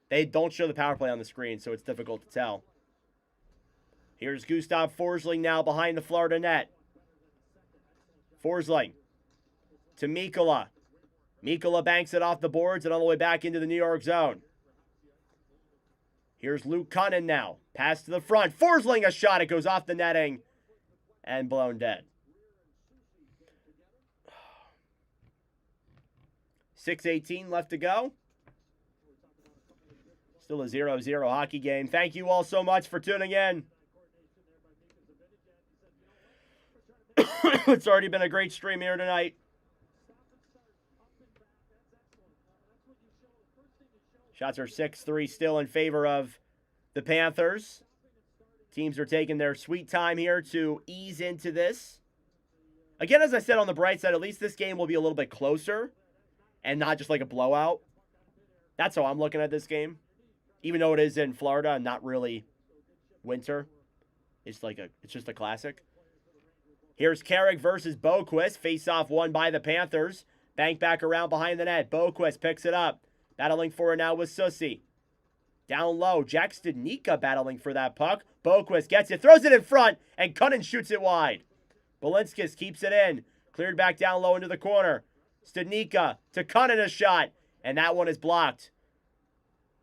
They don't show the power play on the screen, so it's difficult to tell. Here's Gustav Forsling now behind the Florida net. Forsling to Mikkola. Mikkola banks it off the boards and all the way back into the New York zone. Here's Luke Cunnin now. Pass to the front. Forsling a shot. It goes off the netting and blown dead. 6:18 left to go. Still a 0-0 hockey game. Thank you all so much for tuning in. It's already been a great stream here tonight. Shots are 6-3 still in favor of the Panthers. Teams are taking their sweet time here to ease into this. Again, as I said on the bright side, at least this game will be a little bit closer and not just like a blowout. That's how I'm looking at this game. Even though it is in Florida and not really winter. It's just a classic. Here's Carrick versus Boquist. Face-off won by the Panthers. Bank back around behind the net. Boquist picks it up. Battling for it now with Sussy. Down low. Jack Studnicka battling for that puck. Boquist gets it. Throws it in front. And Cunnin shoots it wide. Balinskis keeps it in. Cleared back down low into the corner. Studnicka to Cunnin a shot. And that one is blocked.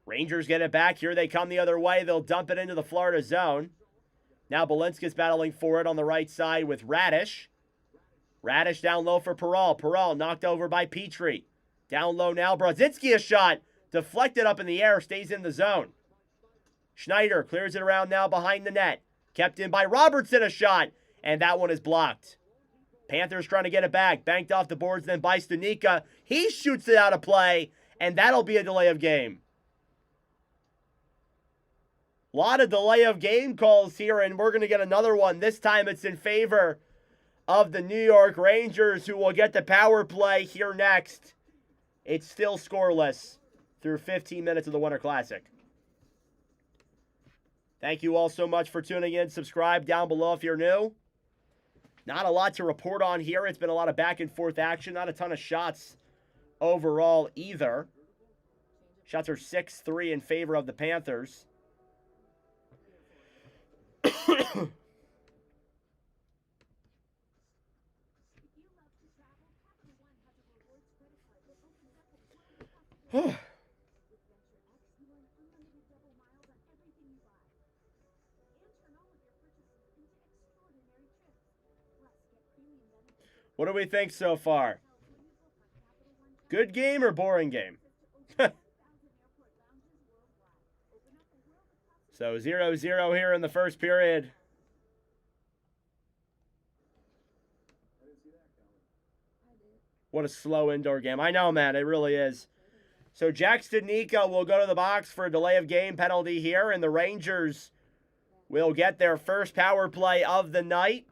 Rangers get it back. Here they come the other way. They'll dump it into the Florida zone. Now Balinskis battling for it on the right side with Radish. Radish down low for Perral. Perral knocked over by Petrie. Down low now. Brodzinski a shot. Deflected up in the air. Stays in the zone. Schneider clears it around now behind the net. Kept in by Robertson a shot. And that one is blocked. Panthers trying to get it back. Banked off the boards then by Studnicka. He shoots it out of play. And that'll be a delay of game. A lot of delay of game calls here, and we're going to get another one. This time it's in favor of the New York Rangers, who will get the power play here next. It's still scoreless through 15 minutes of the Winter Classic. Thank you all so much for tuning in. Subscribe down below if you're new. Not a lot to report on here. It's been a lot of back and forth action. Not a ton of shots overall either. Shots are 6-3 in favor of the Panthers. What do we think so far? Good game or boring game? So 0-0 here in the first period. What a slow indoor game. I know, man. It really is. So Jack Studnicka will go to the box for a delay of game penalty here, and the Rangers will get their first power play of the night.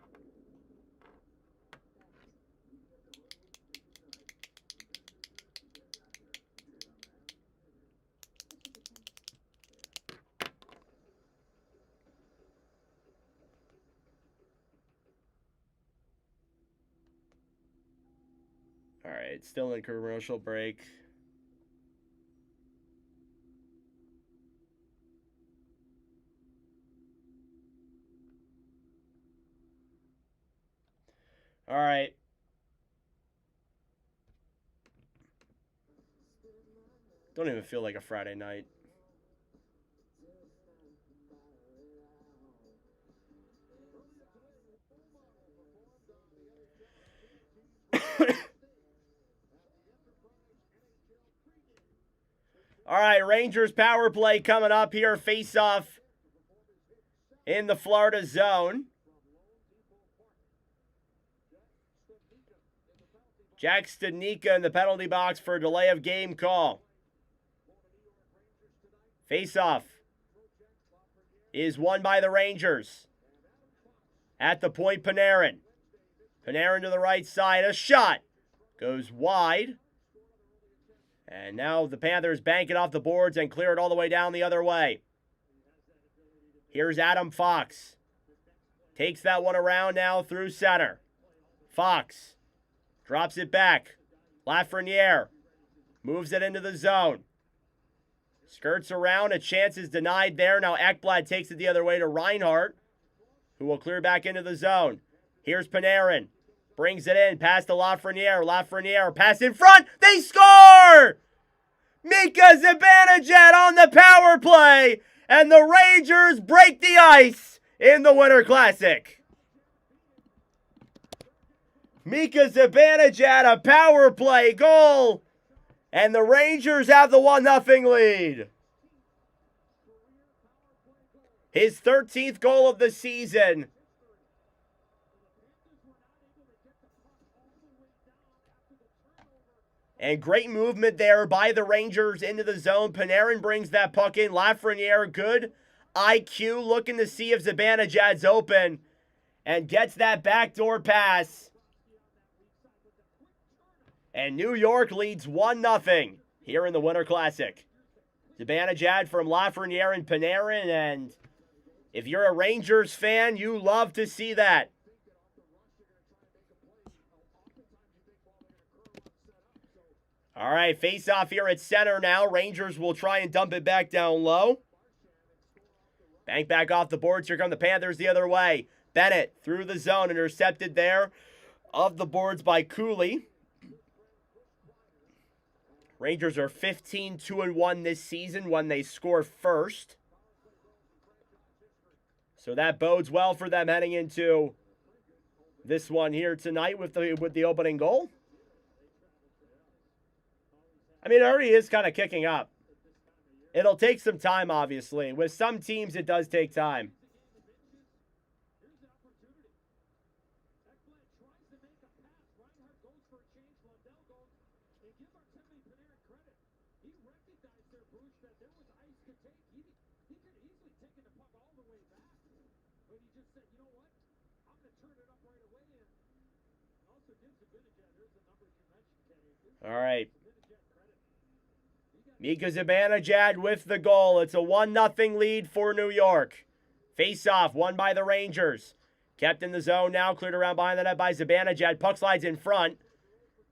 All right, still in commercial break. All right. Don't even feel like a Friday night. All right, Rangers power play coming up here. Face-off in the Florida zone. Jack Studnicka in the penalty box for a delay of game call. Face-off is won by the Rangers. At the point, Panarin. Panarin to the right side. A shot. Goes wide. And now the Panthers bank it off the boards and clear it all the way down the other way. Here's Adam Fox. Takes that one around now through center. Fox drops it back. Lafreniere moves it into the zone. Skirts around. A chance is denied there. Now Ekblad takes it the other way to Reinhart, who will clear back into the zone. Here's Panarin. Brings it in. Pass to Lafreniere. Lafreniere. Pass in front. They score! Mika Zibanejad on the power play. And the Rangers break the ice in the Winter Classic. Mika Zibanejad, a power play goal. And the Rangers have the 1-0 lead. His 13th goal of the season. And great movement there by the Rangers into the zone. Panarin brings that puck in. Lafreniere, good IQ, looking to see if Zibanejad's open. And gets that backdoor pass. And New York leads 1-0 here in the Winter Classic. Zibanejad from Lafreniere and Panarin. And if you're a Rangers fan, you love to see that. All right, face-off here at center now. Rangers will try and dump it back down low. Bank back off the boards. Here come the Panthers the other way. Bennett through the zone, intercepted there of the boards by Cooley. Rangers are 15-2-1 this season when they score first. So that bodes well for them heading into this one here tonight with the opening goal. I mean, it already is kind of kicking up. It'll take some time, obviously. With some teams, it does take time. All right. Mika Zibanejad with the goal. It's a 1-0 lead for New York. Face-off, won by the Rangers. Kept in the zone now, cleared around behind the net by Zibanejad. Puck slides in front.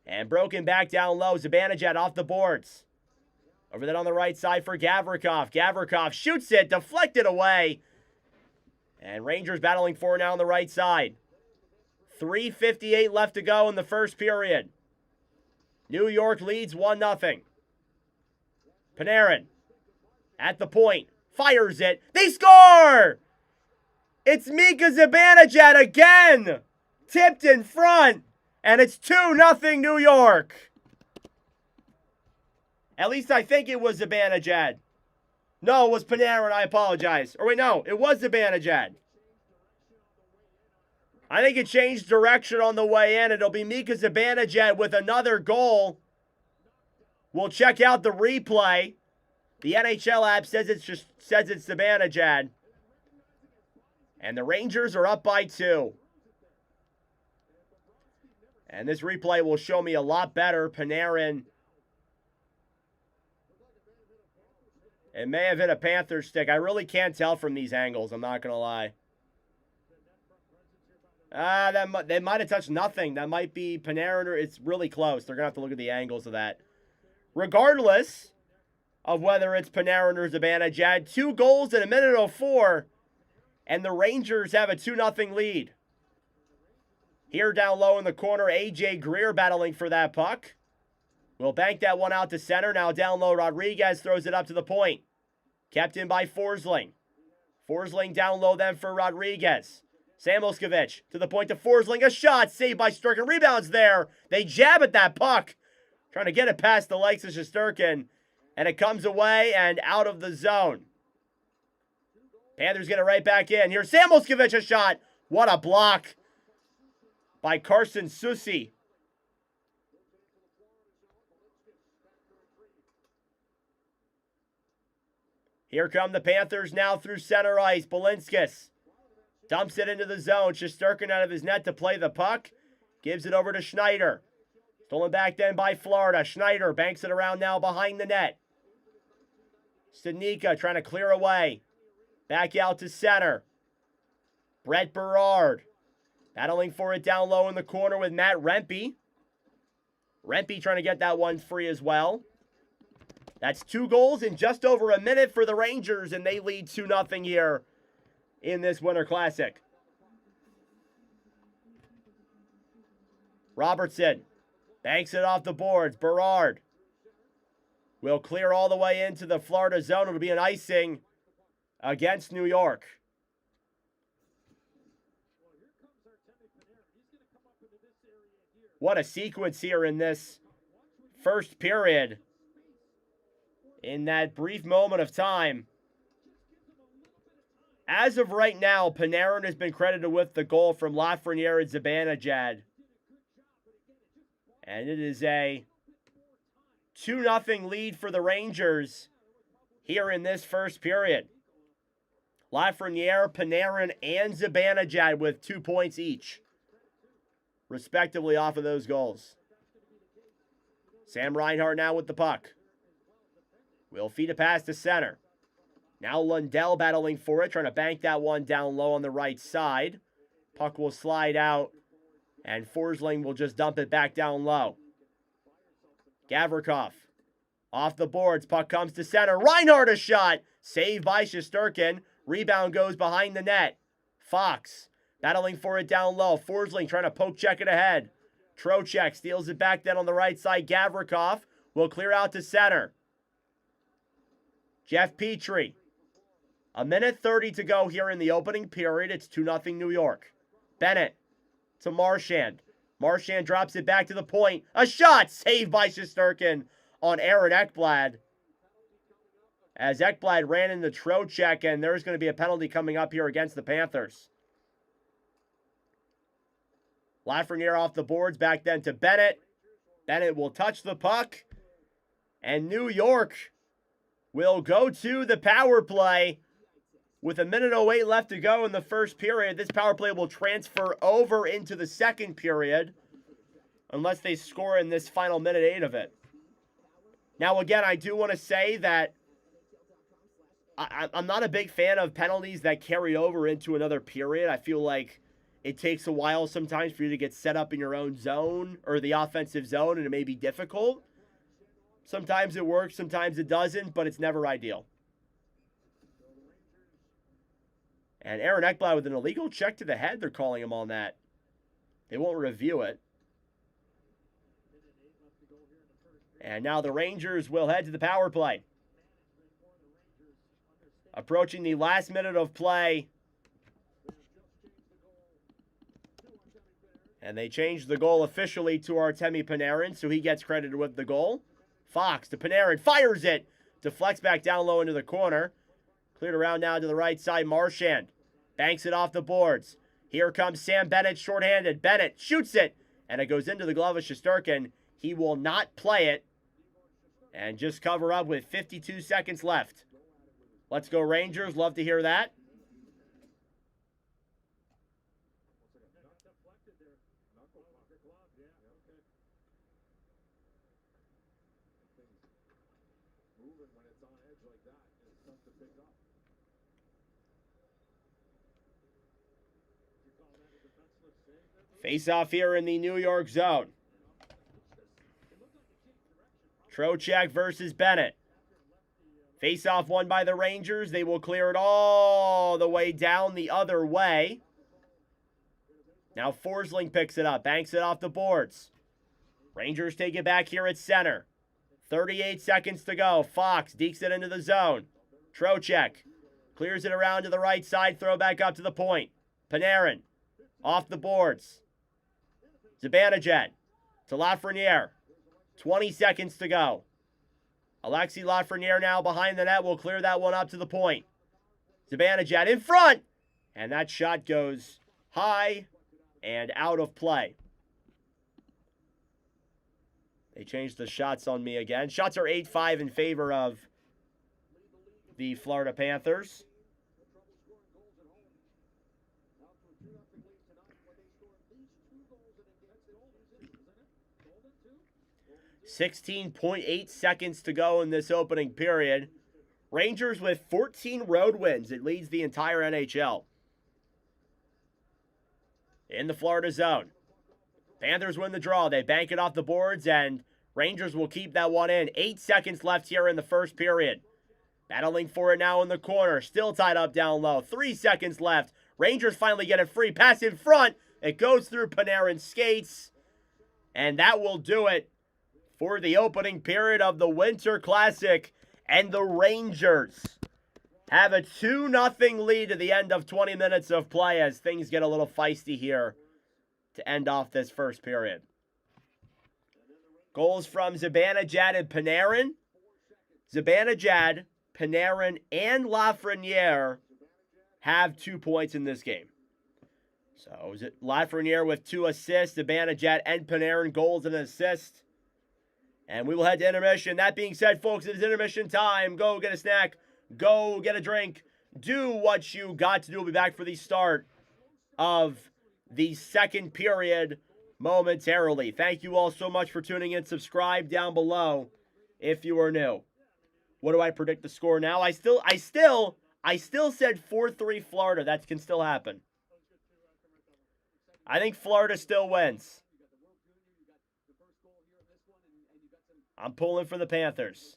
And broken back down low. Zibanejad off the boards. Over then on the right side for Gavrikov. Gavrikov shoots it, deflected away. And Rangers battling for now on the right side. 3:58 left to go in the first period. New York leads 1-0. Panarin at the point. Fires it. They score! It's Mika Zibanejad again. Tipped in front. And it's 2-0 New York. At least I think it was Zibanejad. No, it was Panarin. I apologize. Or wait, no. It was Zibanejad. I think it changed direction on the way in. It'll be Mika Zibanejad with another goal. We'll check out the replay. The NHL app says it's Zibanejad. And the Rangers are up by 2. And this replay will show me a lot better. Panarin. It may have hit a Panther stick. I really can't tell from these angles. I'm not going to lie. They might have touched nothing. That might be Panarin, or it's really close. They're going to have to look at the angles of that. Regardless of whether it's Panarin or Zibanejad, 2 goals in a minute 04, and the Rangers have a 2-0 lead. Here down low in the corner, A.J. Greer battling for that puck. We'll bank that one out to center. Now down low, Rodriguez throws it up to the point. Kept in by Forsling. Forsling down low then for Rodriguez. Samoskevich to the point to Forsling. A shot saved by Shesterkin. Rebounds there. They jab at that puck. Trying to get it past the legs of Shesterkin. And it comes away and out of the zone. Panthers get it right back in. Here's Samoskevich, a shot. What a block by Carson Soucy. Here come the Panthers now through center ice. Balinskis dumps it into the zone. Shesterkin out of his net to play the puck. Gives it over to Schneider. Stolen back then by Florida. Schneider banks it around now behind the net. Studnicka trying to clear away. Back out to center. Brett Berard battling for it down low in the corner with Matt Rempe. Rempe trying to get that one free as well. That's 2 goals in just over a minute for the Rangers, and they lead 2-0 here in this Winter Classic. Robertson banks it off the boards. Berard will clear all the way into the Florida zone. It'll be an icing against New York. What a sequence here in this first period. In that brief moment of time. As of right now, Panarin has been credited with the goal from Lafreniere and Zibanejad. And it is a 2-0 lead for the Rangers here in this first period. Lafreniere, Panarin, and Zibanejad with 2 points each, respectively, off of those goals. Sam Reinhart now with the puck. Will feed a pass to center. Now Lundell battling for it, trying to bank that one down low on the right side. Puck will slide out, and Forsling will just dump it back down low. Gavrikov off the boards. Puck comes to center. Reinhart a shot. Saved by Shesterkin. Rebound goes behind the net. Fox battling for it down low. Forsling trying to poke check it ahead. Trocheck steals it back then on the right side. Gavrikov will clear out to center. Jeff Petrie. 1:30 to go here in the opening period. It's 2-0 New York. Bennett to Marchand. Marchand drops it back to the point. A shot saved by Shesterkin on Aaron Ekblad. As Ekblad ran into Trocheck, and there's going to be a penalty coming up here against the Panthers. Lafreniere off the boards, back then to Bennett. Bennett will touch the puck. And New York will go to the power play with 1:08 left to go in the first period. This power play will transfer over into the second period unless they score in this final 1:08 of it. Now, again, I do want to say that I'm not a big fan of penalties that carry over into another period. I feel like it takes a while sometimes for you to get set up in your own zone or the offensive zone, and it may be difficult. Sometimes it works, sometimes it doesn't, but it's never ideal. And Aaron Ekblad with an illegal check to the head, they're calling him on that. They won't review it. And now the Rangers will head to the power play. Approaching the last minute of play. And they changed the goal officially to Artemi Panarin, so he gets credited with the goal. Fox to Panarin, fires it. Deflects back down low into the corner. Cleared around now to the right side. Marchand banks it off the boards. Here comes Sam Bennett shorthanded. Bennett shoots it, and it goes into the glove of Shesterkin. He will not play it and just cover up with 52 seconds left. Let's go Rangers. Love to hear that. Face off here in the New York zone. Trocheck versus Bennett. Face off won by the Rangers. They will clear it all the way down the other way. Now Forsling picks it up. Banks it off the boards. Rangers take it back here at center. 38 seconds to go. Fox dekes it into the zone. Trocheck clears it around to the right side. Throw back up to the point. Panarin off the boards. Zibanejad to Lafreniere. 20 seconds to go. Alexis Lafreniere now behind the net will clear that one up to the point. Zibanejad in front. And that shot goes high and out of play. They changed the shots on me again. Shots are 8-5 in favor of the Florida Panthers. .8 seconds to go in this opening period. Rangers with 14 road wins. It leads the entire NHL. In the Florida zone. Panthers win the draw. They bank it off the boards, and Rangers will keep that one in. 8 seconds left here in the first period. Battling for it now in the corner. Still tied up down low. 3 seconds left. Rangers finally get it free. Pass in front. It goes through Panarin's skates. And that will do it for the opening period of the Winter Classic. And the Rangers have a 2-0 lead at the end of 20 minutes of play as things get a little feisty here to end off this first period. Goals from Zibanejad and Panarin. Zibanejad, Panarin, and Lafreniere have 2 points in this game. So Lafreniere with 2 assists, Zibanejad and Panarin goals and an assist. And we will head to intermission. That being said, folks, it is intermission time. Go get a snack. Go get a drink. Do what you got to do. We'll be back for the start of the second period momentarily. Thank you all so much for tuning in. Subscribe down below if you are new. What do I predict the score now? I still said 4-3 Florida. That can still happen. I think Florida still wins. I'm pulling for the Panthers.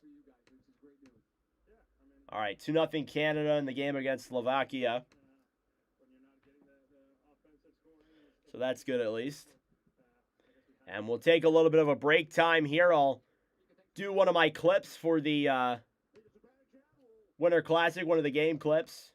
All right, 2-0 Canada in the game against Slovakia. So that's good at least. And we'll take a little bit of a break time here. I'll do one of my clips for the Winter Classic, one of the game clips.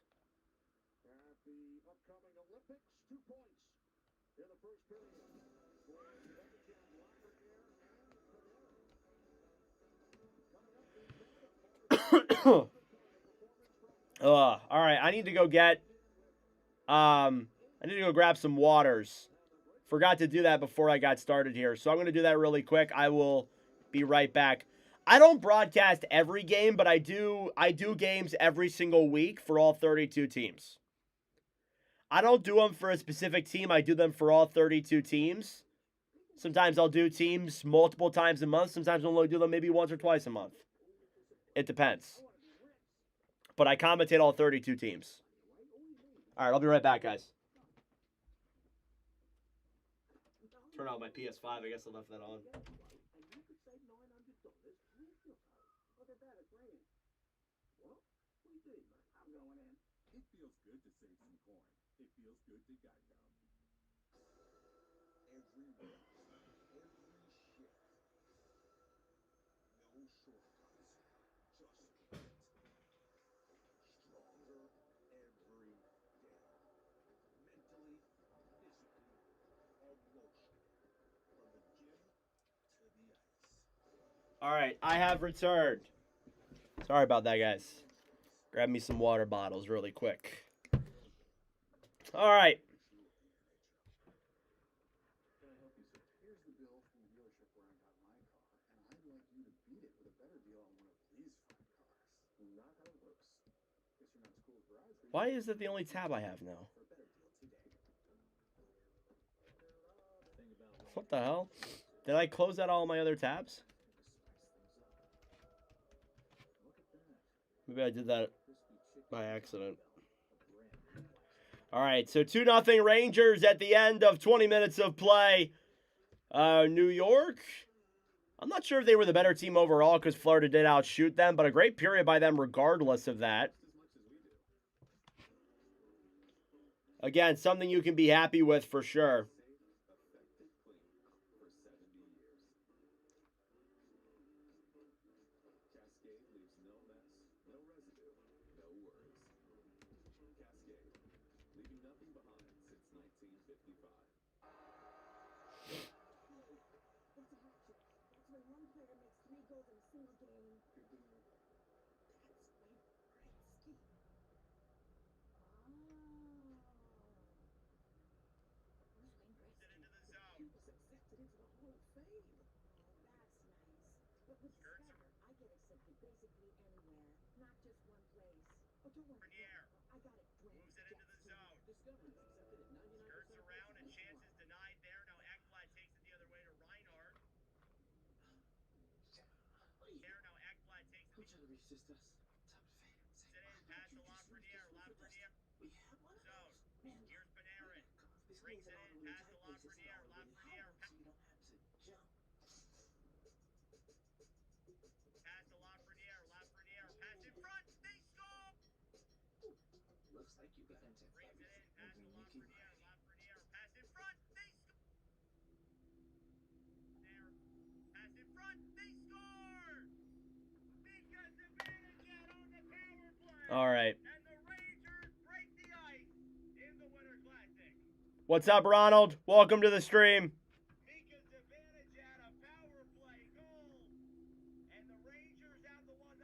All right, I need to go get, I need to go grab some waters. Forgot to do that before I got started here, so I'm going to do that really quick. I will be right back. I don't broadcast every game, but I do games every single week for all 32 teams. I don't do them for a specific team. I do them for all 32 teams. Sometimes I'll do teams multiple times a month. Sometimes I'll only do them maybe once or twice a month. It depends. But I commentate all 32 teams. All right, I'll be right back, guys. Turn on my PS5. I guess I left that on. It feels good to save some coin. It feels good to guide them. Every rep, every shift. No shortcuts. Just grit. Stronger every day. Mentally, physically, emotionally. From the gym to the ice. All right, I have returned. Sorry about that, guys. Grab me some water bottles really quick. All right. Can I help you, sir? Here's the bill from the dealership where I got my car, and I'd like you to beat it with a better deal on one of these fine cars. Not how it works. Guess you're not as cool as Verizon. Why is that the only tab I have now? For a better deal today. What the hell? Did I close out all my other tabs? Maybe I did that by accident. All right, so 2-0 Rangers at the end of 20 minutes of play. New York, I'm not sure if they were the better team overall because Florida did outshoot them, but a great period by them regardless of that. Again, something you can be happy with for sure. Bernier moves it into the zone. Skirts around and chances denied there. Now Ekblad takes it the other way to Reinhardt. There now Ekblad takes it. Sit in, pass to Lafreniere. Lafreniere. Zone. Here's Panarin. Brings it in, pass to Lafreniere. Lafreniere. Pass to Lafreniere. Lafreniere. Pass in front. They score! Looks like you got into Brings it in, pass to Lafreniere. Lafreniere. Pass in front. They score! There. Pass in front. They score! Because the Vanagett on the power play. All right. And the Rangers break the ice in the Winter Classic. What's up, Ronald? Welcome to the stream. Because the Vanagett a power play goal. And the Rangers have the 1-0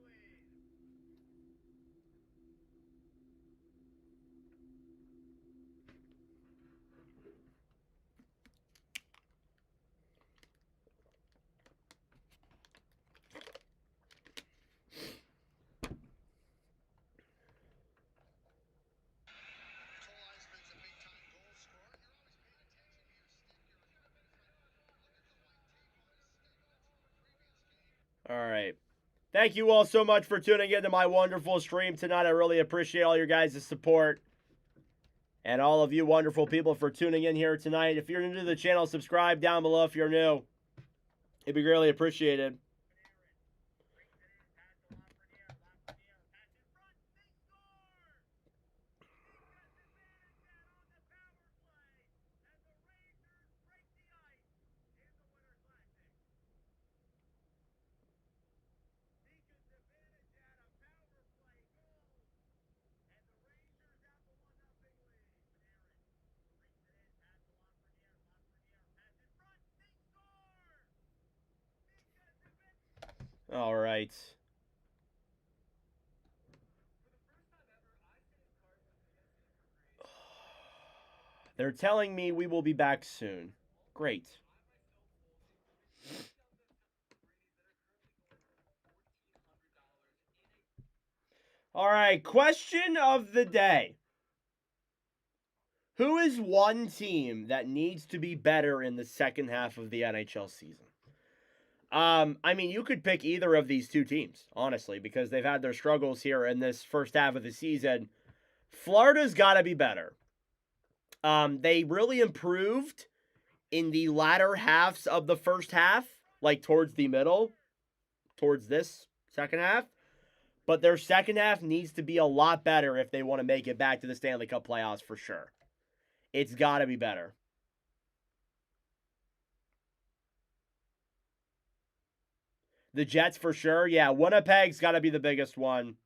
lead. All right. Thank you all so much for tuning into my wonderful stream tonight. I really appreciate all your guys' support. And all of you wonderful people for tuning in here tonight. If you're new to the channel, subscribe down below if you're new. It'd be greatly appreciated. All right. They're telling me we will be back soon. Great. All right, question of the day. Who is one team that needs to be better in the second half of the NHL season? I mean, you could pick either of these two teams, honestly, because they've had their struggles here in this first half of the season. Florida's got to be better. They really improved in the latter halves of the first half, like towards the middle, towards this second half. But their second half needs to be a lot better if they want to make it back to the Stanley Cup playoffs for sure. It's got to be better. The Jets for sure. Yeah, Winnipeg's got to be the biggest one.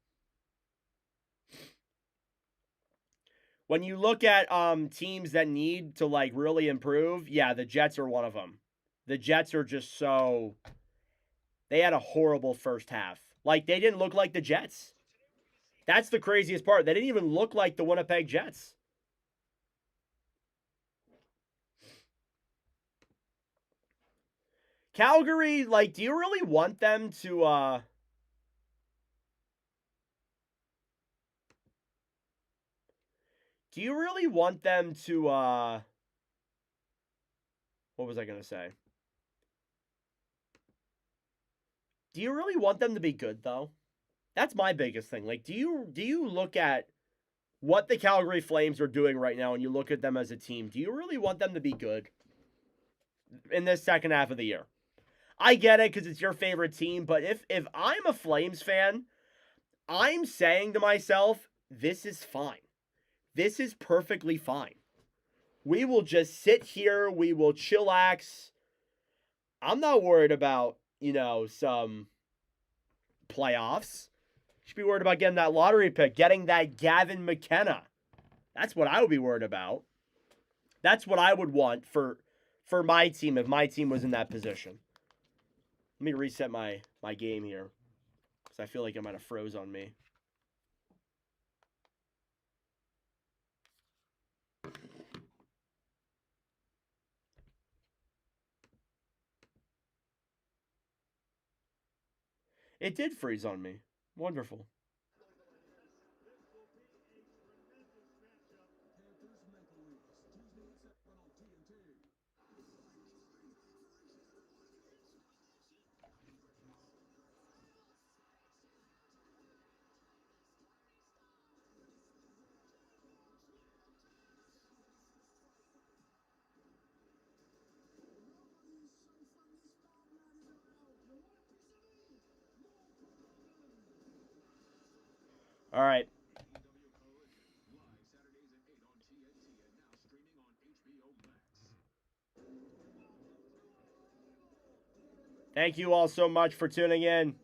When you look at teams that need to like really improve, yeah, the Jets are one of them. The Jets are just so... They had a horrible first half. Like, they didn't look like the Jets. That's the craziest part. They didn't even look like the Winnipeg Jets. Calgary, like, do you really want them to, do you really want them to, what was I going to say? Do you really want them to be good, though? That's my biggest thing. Like, do you look at what the Calgary Flames are doing right now and you look at them as a team? Do you really want them to be good in this second half of the year? I get it because it's your favorite team, but if I'm a Flames fan, I'm saying to myself, this is fine. This is perfectly fine. We will just sit here. We will chillax. I'm not worried about, some playoffs. Should be worried about getting that lottery pick, getting that Gavin McKenna. That's what I would be worried about. That's what I would want for my team if my team was in that position. Let me reset my game here because I feel like it might have froze on me. It did freeze on me. Wonderful. All right. Thank you all so much for tuning in.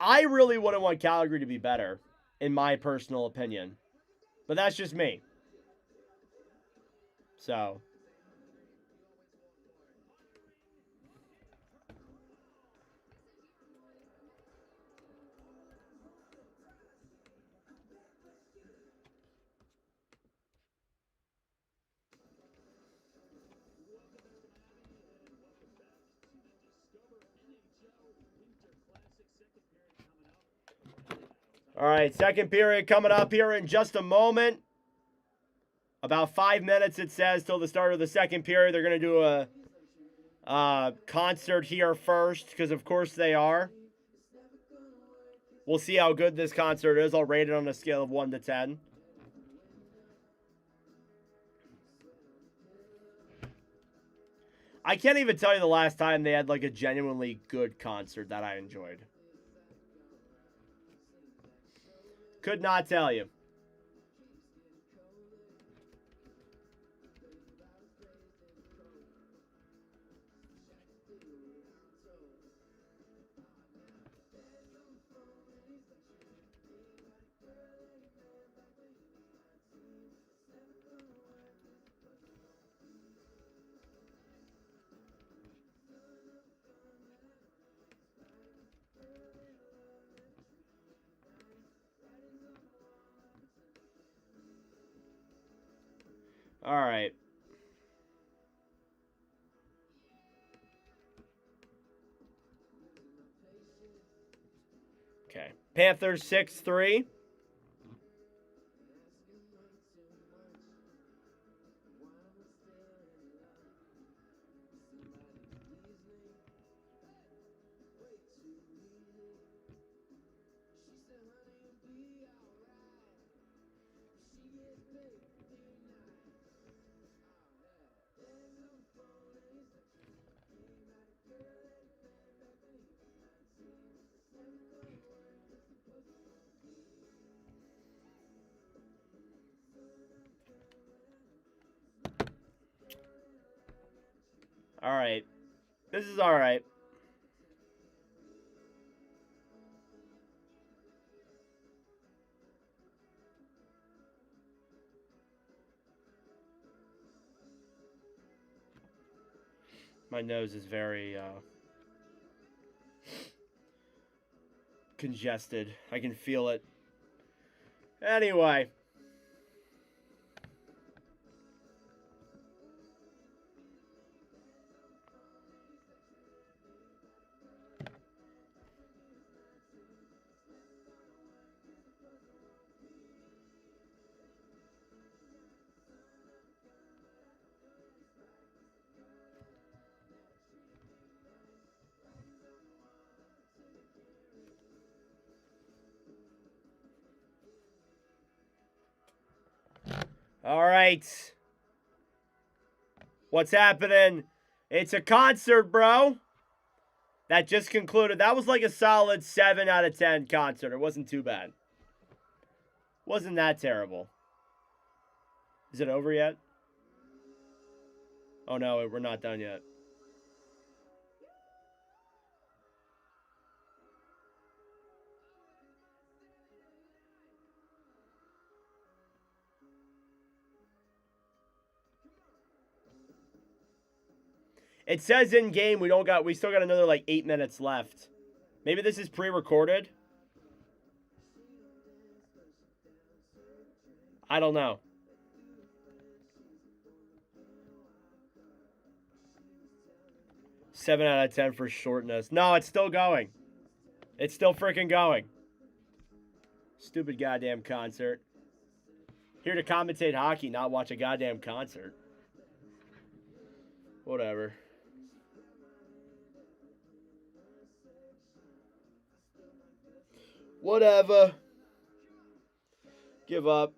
I really wouldn't want Calgary to be better, in my personal opinion. But that's just me. So. All right, second period coming up here in just a moment. About 5 minutes, it says, till the start of the second period. They're going to do a concert here first, because of course they are. We'll see how good this concert is. I'll rate it on a scale of 1 to 10. I can't even tell you the last time they had like a genuinely good concert that I enjoyed. Could not tell you. All right. Okay. Panthers 6-3. All right. This is all right. My nose is very congested. I can feel it. Anyway. All right. What's happening? It's a concert, bro. That just concluded. That was like a solid 7 out of 10 concert. It wasn't too bad. Wasn't that terrible. Is it over yet? Oh no, we're not done yet. It says in game we still got another like 8 minutes left. Maybe this is pre-recorded. I don't know. 7 out of 10 for shortness. No, it's still going. It's still freaking going. Stupid goddamn concert. Here to commentate hockey, not watch a goddamn concert. Whatever. Whatever. Give up.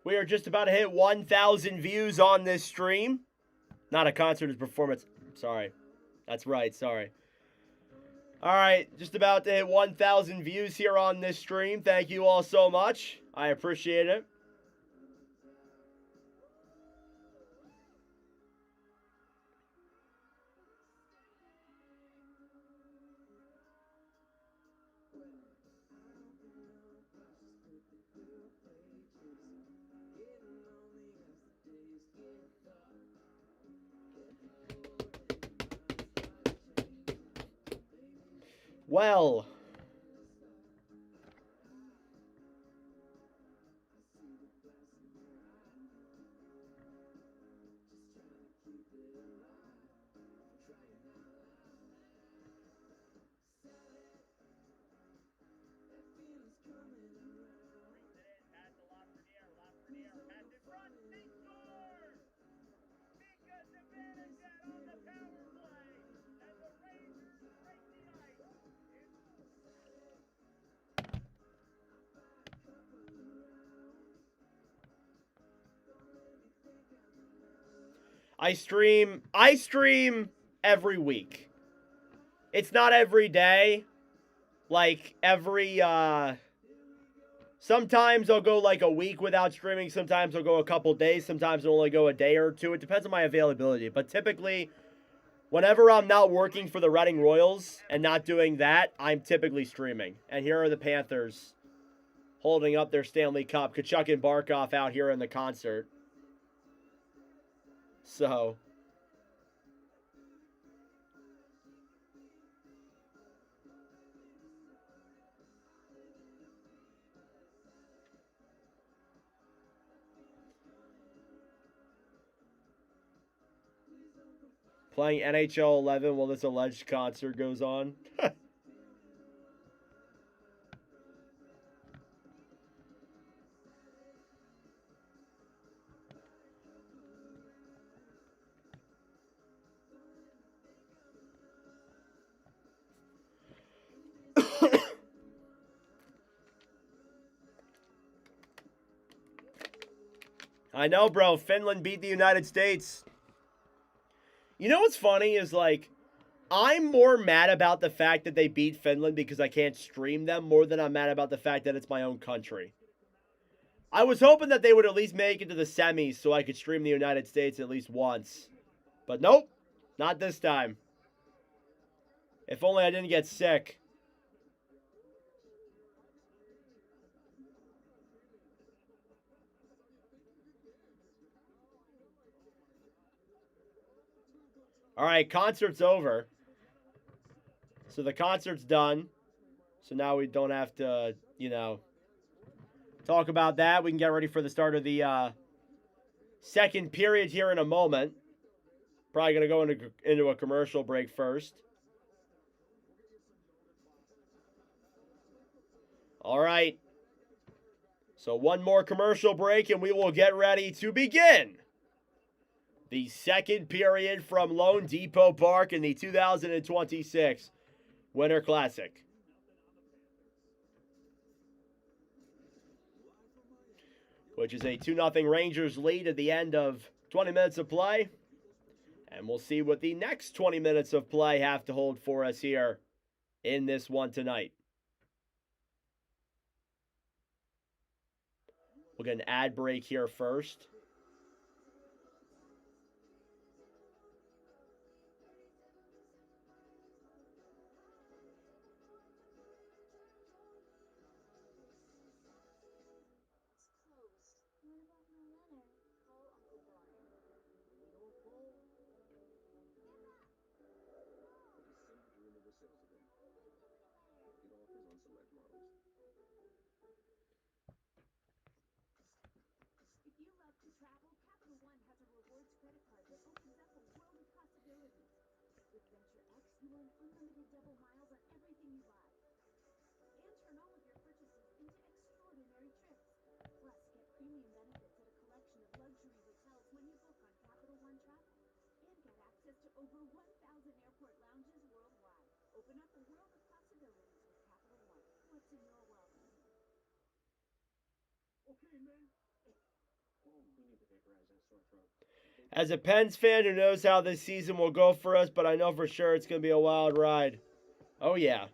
We are just about to hit 1,000 views on this stream. Not a concert, it's performance. Sorry. That's right, sorry. All right, just about to hit 1,000 views here on this stream. Thank you all so much. I appreciate it. Well, I stream every week. It's not every day. Like every sometimes I'll go like a week without streaming, sometimes I'll go a couple days, sometimes I'll only go a day or two. It depends on my availability. But typically, whenever I'm not working for the Reading Royals and not doing that, I'm typically streaming. And here are the Panthers holding up their Stanley Cup. Kachuk and Barkov out here in the concert. So, playing NHL 11 while this alleged concert goes on. I know, bro. Finland beat the United States. You know what's funny is, like, I'm more mad about the fact that they beat Finland because I can't stream them more than I'm mad about the fact that it's my own country. I was hoping that they would at least make it to the semis so I could stream the United States at least once. But nope, not this time. If only I didn't get sick. All right, concert's over. So the concert's done. So now we don't have to, talk about that. We can get ready for the start of the second period here in a moment. Probably going to go into a commercial break first. All right. So one more commercial break and we will get ready to begin the second period from Lone Depot Park in the 2026 Winter Classic. Which is a 2-0 Rangers lead at the end of 20 minutes of play. And we'll see what the next 20 minutes of play have to hold for us here in this one tonight. We'll get an ad break here first. You earn unlimited double miles on everything you buy. And turn all of your purchases into extraordinary trips. Plus, get premium benefits at a collection of luxury hotels when you book on Capital One Travel. And get access to over 1,000 airport lounges worldwide. Open up a world of possibilities with Capital One. What's in your world? Okay, man. Oh, we need to vaporize that sore throat. As a Pens fan who knows how this season will go for us, but I know for sure it's going to be a wild ride. Oh, yeah.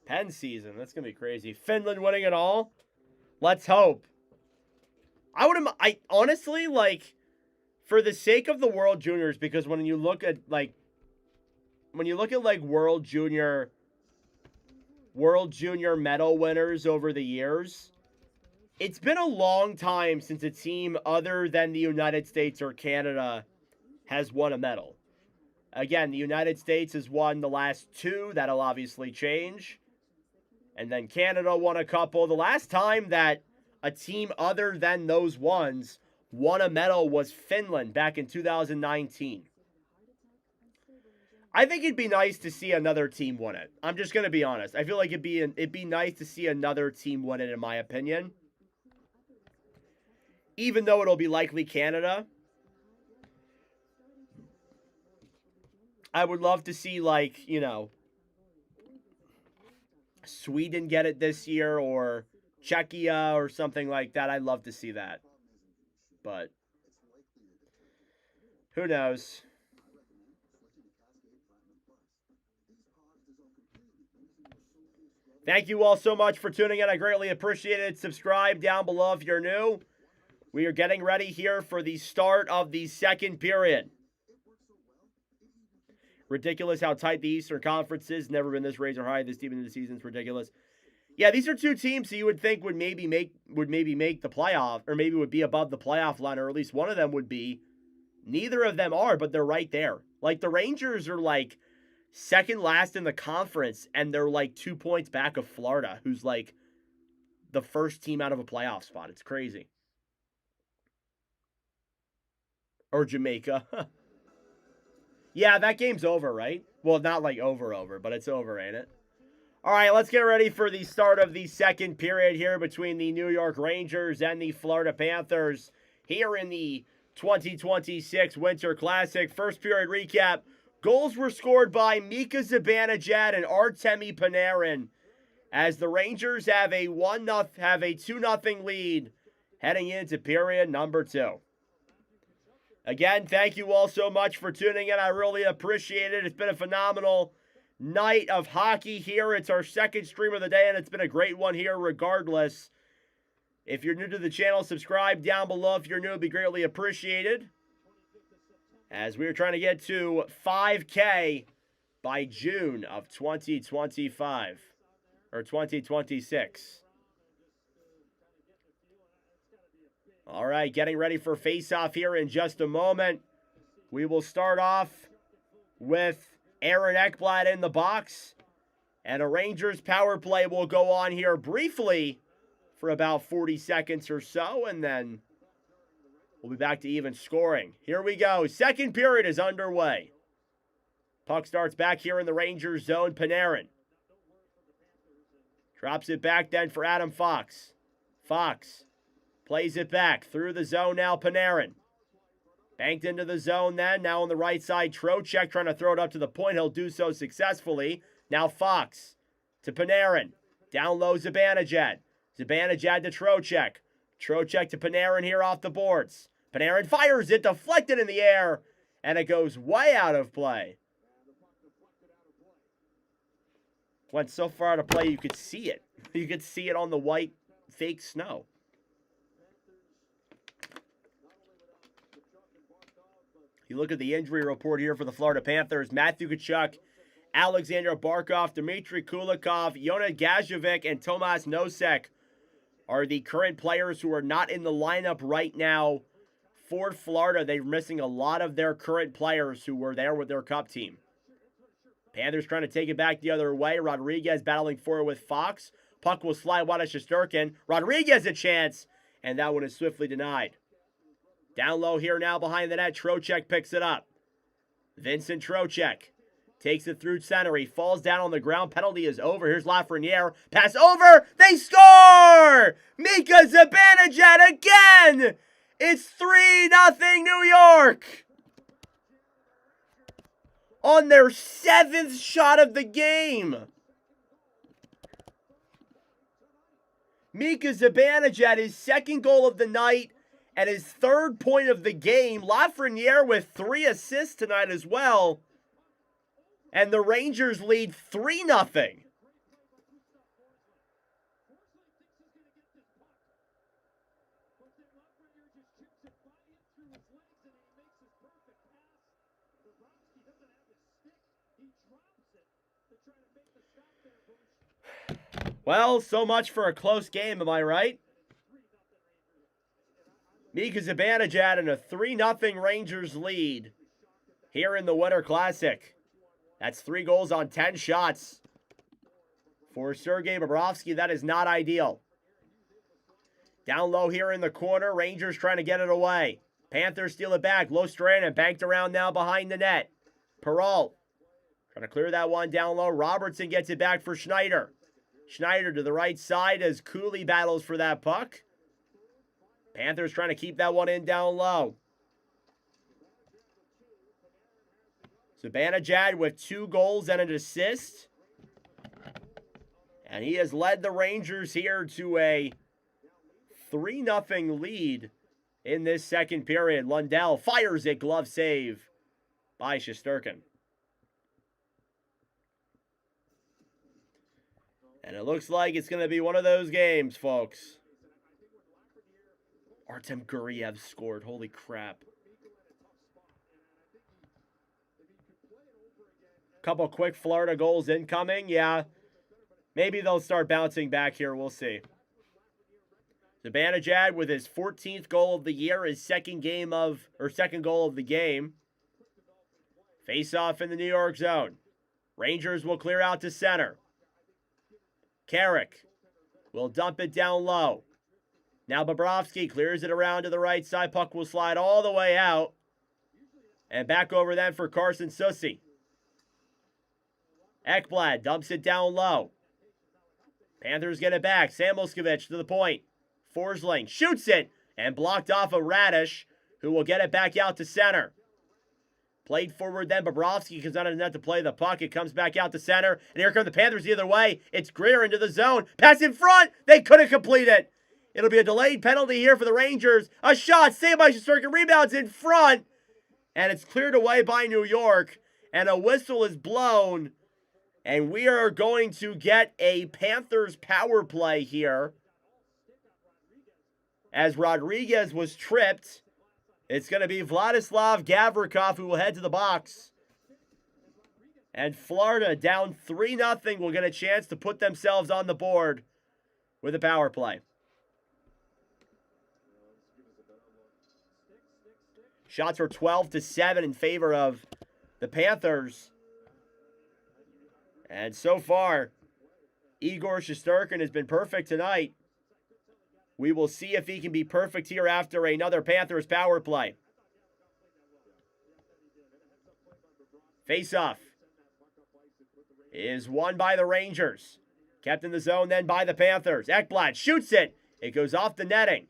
Pens season. That's going to be crazy. Finland winning it all? Let's hope. I honestly, like, for the sake of the World Juniors, because when you look at, like, World Junior medal winners over the years, it's been a long time since a team other than the United States or Canada has won a medal. Again, the United States has won the last two. That'll obviously change. And then Canada won a couple. The last time that a team other than those ones won a medal was Finland back in 2019. I think it'd be nice to see another team win it. I'm just going to be honest. I feel like it'd be nice to see another team win it, in my opinion. Even though it'll be likely Canada. I would love to see, like, you know, Sweden get it this year, or Czechia or something like that. I'd love to see that. But who knows? Thank you all so much for tuning in. I greatly appreciate it. Subscribe down below if you're new. We are getting ready here for the start of the second period. Ridiculous how tight the Eastern Conference is. Never been this razor high this deep into the season. It's ridiculous. Yeah, these are two teams that you would think would maybe make the playoff, or maybe would be above the playoff line, or at least one of them would be. Neither of them are, but they're right there. Like, the Rangers are like second last in the conference, and they're like 2 points back of Florida, who's like the first team out of a playoff spot. It's crazy. Or Jamaica. Yeah, that game's over, right? Well, not like over, but it's over, ain't it? All right, let's get ready for the start of the second period here between the New York Rangers and the Florida Panthers here in the 2026 Winter Classic. First period recap. Goals were scored by Mika Zibanejad and Artemi Panarin as the Rangers have a 2-0 lead heading into period number 2. Again, thank you all so much for tuning in. I really appreciate it. It's been a phenomenal night of hockey here. It's our second stream of the day, and it's been a great one here regardless. If you're new to the channel, subscribe down below. If you're new, it'd be greatly appreciated. As we are trying to get to 5K by June of 2025 or 2026. All right, getting ready for face-off here in just a moment. We will start off with Aaron Ekblad in the box. And a Rangers power play will go on here briefly for about 40 seconds or so. And then we'll be back to even scoring. Here we go. Second period is underway. Puck starts back here in the Rangers zone. Panarin drops it back then for Adam Fox. Fox plays it back through the zone now. Panarin banked into the zone then. Now on the right side, Trocheck trying to throw it up to the point. He'll do so successfully. Now Fox to Panarin. Down low, Zibanejad. Zibanejad to Trocheck. Trocheck to Panarin here off the boards. Panarin fires it, deflected in the air, and it goes way out of play. Went so far out of play you could see it. You could see it on the white fake snow. You look at the injury report here for the Florida Panthers. Matthew Tkachuk, Alexander Barkov, Dmitry Kulikov, Yona Gajovic, and Tomas Nosek are the current players who are not in the lineup right now for Florida. They're missing a lot of their current players who were there with their cup team. Panthers trying to take it back the other way. Rodriguez battling for it with Fox. Puck will slide wide at Shesterkin. Rodriguez a chance, and that one is swiftly denied. Down low here now behind the net. Trocheck picks it up. Vincent Trocheck takes it through center. He falls down on the ground. Penalty is over. Here's Lafreniere. Pass over. They score! Mika Zibanejad again! It's 3-0 New York! On their 7th shot of the game. Mika Zibanejad, his 2nd goal of the night and his 3rd point of the game. Lafreniere with 3 assists tonight as well. And the Rangers lead 3-0. Well, so much for a close game, am I right? Mika Zibanejad in a 3-0 Rangers lead here in the Winter Classic. That's 3 goals on 10 shots. For Sergei Bobrovsky, that is not ideal. Down low here in the corner, Rangers trying to get it away. Panthers steal it back. Lostrana banked around now behind the net. Peralt trying to clear that one down low. Robertson gets it back for Schneider. Schneider to the right side as Cooley battles for that puck. Panthers trying to keep that one in down low. Zibanejad with 2 goals and an assist. And he has led the Rangers here to a 3-0 lead in this second period. Lundell fires it, glove save by Shesterkin. And it looks like it's going to be one of those games, folks. Artem Guriev scored. Holy crap. Couple quick Florida goals incoming. Yeah. Maybe they'll start bouncing back here. We'll see. Zibanejad with his 14th goal of the year, his second goal of the game. Face off in the New York zone. Rangers will clear out to center. Carrick will dump it down low. Now Bobrovsky clears it around to the right side. Puck will slide all the way out. And back over then for Carson Soucy. Ekblad dumps it down low. Panthers get it back. Samoskevich to the point. Forsling shoots it and blocked off of Radish, who will get it back out to center. Played forward then. Bobrovsky comes out of the net to play the puck. It comes back out to center. And here come the Panthers the other way. It's Greer into the zone. Pass in front. They couldn't complete it. It'll be a delayed penalty here for the Rangers. A shot saved by Shesterkin. Rebounds in front. And it's cleared away by New York. And a whistle is blown. And we are going to get a Panthers power play here. As Rodriguez was tripped. It's going to be Vladislav Gavrikov who will head to the box. And Florida down 3-0 will get a chance to put themselves on the board with a power play. Shots were 12-7 in favor of the Panthers. And so far, Igor Shesterkin has been perfect tonight. We will see if he can be perfect here after another Panthers power play. Face-off is won by the Rangers. Kept in the zone then by the Panthers. Ekblad shoots it. It goes off the netting.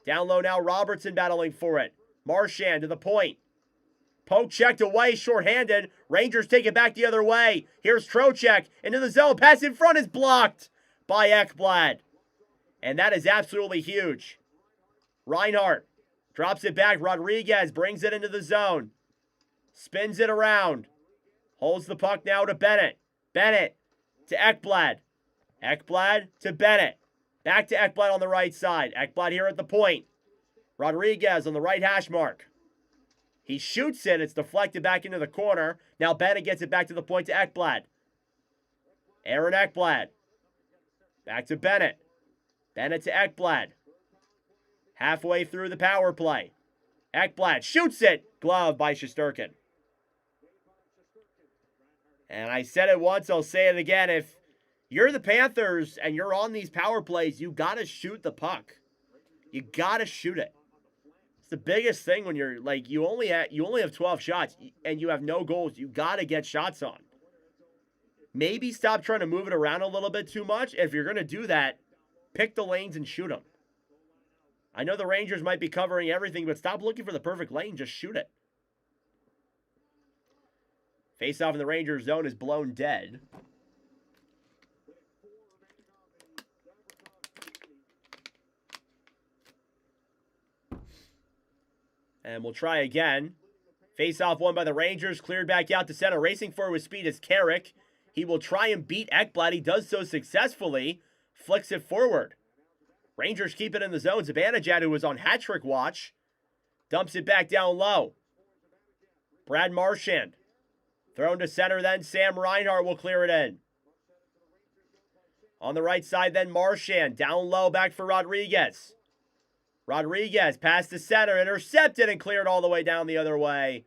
Down low now, Robertson battling for it. Marchand to the point. Poke checked away, shorthanded. Rangers take it back the other way. Here's Trocheck into the zone. Pass in front is blocked by Ekblad. And that is absolutely huge. Reinhart drops it back. Rodriguez brings it into the zone. Spins it around. Holds the puck now to Bennett. Bennett to Ekblad. Ekblad to Bennett. Back to Ekblad on the right side. Ekblad here at the point. Rodriguez on the right hash mark. He shoots it. It's deflected back into the corner. Now Bennett gets it back to the point to Ekblad. Aaron Ekblad. Back to Bennett. Bennett to Ekblad. Halfway through the power play. Ekblad shoots it. Glove by Shesterkin. And I said it once, I'll say it again. If you're the Panthers and you're on these power plays, you got to shoot the puck. You got to shoot it. It's the biggest thing when you're like you only have 12 shots and you have no goals. You got to get shots on. Maybe stop trying to move it around a little bit too much. If you're going to do that, pick the lanes and shoot them. I know the Rangers might be covering everything, but stop looking for the perfect lane. Just shoot it. Face-off in the Rangers zone is blown dead. And we'll try again. Face-off won by the Rangers. Cleared back out to center. Racing forward with speed is Carrick. He will try and beat Ekblad. He does so successfully. Flicks it forward. Rangers keep it in the zone. Zibanejad, who was on hat-trick watch, dumps it back down low. Brad Marchand. Thrown to center, then Sam Reinhart will clear it in. On the right side, then Marchand. Down low, back for Rodriguez. Rodriguez past the center, intercepted and cleared all the way down the other way.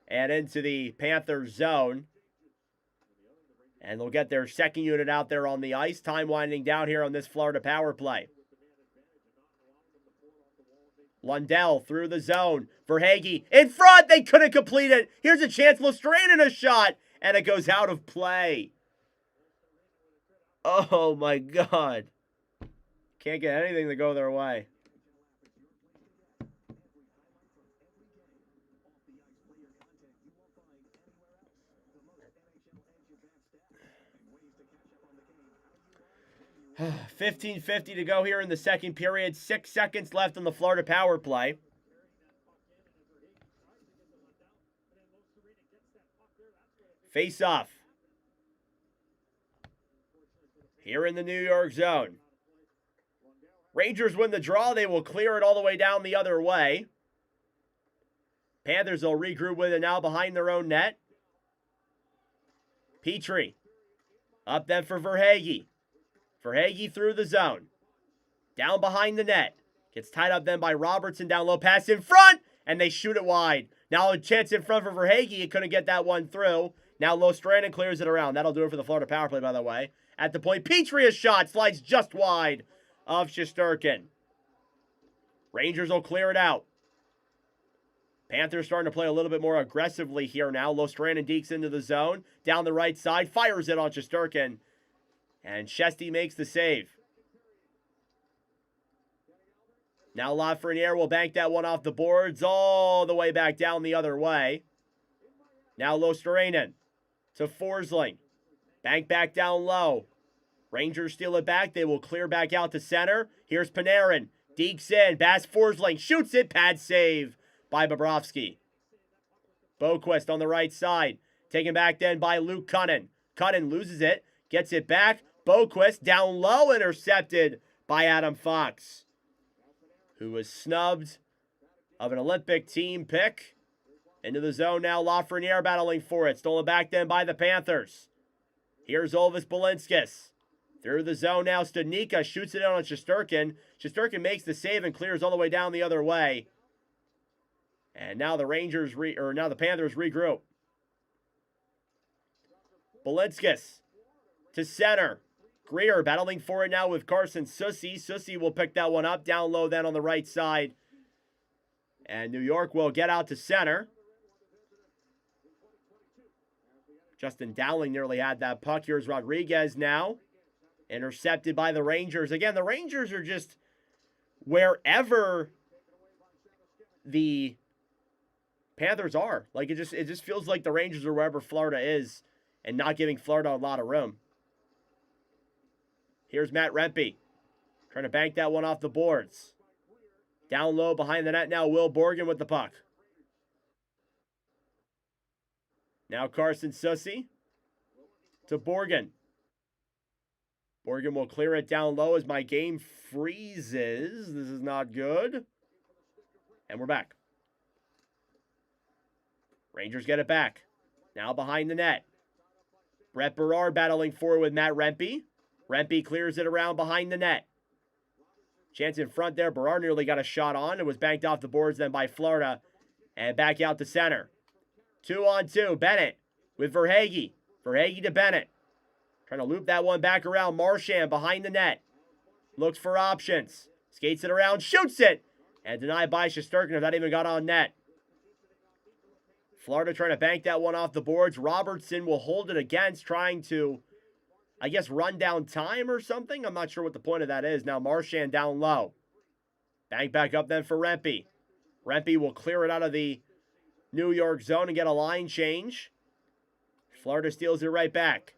And into the Panthers zone. And they'll get their second unit out there on the ice. Time winding down here on this Florida power play. Lundell through the zone. Verhaeghe in front. They couldn't complete it. Here's a chance. Lustranen a shot. And it goes out of play. Oh, my God. Can't get anything to go their way. $15:50 to go here in the second period. 6 seconds left on the Florida power play. Face off. Here in the New York zone. Rangers win the draw. They will clear it all the way down the other way. Panthers will regroup with it now behind their own net. Petrie. Up then for Verhaeghe. Verhaeghe through the zone. Down behind the net. Gets tied up then by Robertson. Down low, pass in front. And they shoot it wide. Now a chance in front for Verhaeghe. He couldn't get that one through. Now Lustranen clears it around. That'll do it for the Florida power play, by the way. At the point, Petrie, a shot. Slides just wide of Shesterkin. Rangers will clear it out. Panthers starting to play a little bit more aggressively here now. Lustranen dekes into the zone. Down the right side. Fires it on Shesterkin. And Shesty makes the save. Now Lafreniere will bank that one off the boards all the way back down the other way. Now Lustranen to Forsling. Bank back down low. Rangers steal it back. They will clear back out to center. Here's Panarin. Dekes in. Bas Forsling shoots it. Pad save by Bobrovsky. Boquist on the right side. Taken back then by Luke Cunnin. Cunnin loses it. Gets it back. Boquist down low. Intercepted by Adam Fox, who was snubbed of an Olympic team pick. Into the zone now. Lafreniere battling for it. Stolen back then by the Panthers. Here's Olvis Balinskis. Through the zone now. Studnicka shoots it out on Shesterkin. Shesterkin makes the save and clears all the way down the other way. And now the the Panthers regroup. Balinskis to center. Greer battling for it now with Carson Soucy. Soucy will pick that one up. Down low then on the right side. And New York will get out to center. Justin Dowling nearly had that puck. Here's Rodriguez now. Intercepted by the Rangers. Again, the Rangers are just wherever the Panthers are. Like it just feels like the Rangers are wherever Florida is and not giving Florida a lot of room. Here's Matt Rempe. Trying to bank that one off the boards. Down low behind the net now, Will Borgen with the puck. Now Carson Soucy to Borgen. Borgen will clear it down low as my game freezes. This is not good. And we're back. Rangers get it back. Now behind the net. Brett Berard battling forward with Matt Rempe. Rempe clears it around behind the net. Chance in front there. Berard nearly got a shot on. It was banked off the boards then by Florida. And back out to center. 2-on-2. Bennett with Verhaeghe. Verhaeghe to Bennett. Trying to loop that one back around. Marchand behind the net. Looks for options. Skates it around. Shoots it. And denied by Shesterkin if that even got on net. Florida trying to bank that one off the boards. Robertson will hold it against, trying to, I guess, run down time or something. I'm not sure what the point of that is. Now Marchand down low. Bank back up then for Rempe. Rempe will clear it out of the New York zone and get a line change. Florida steals it right back.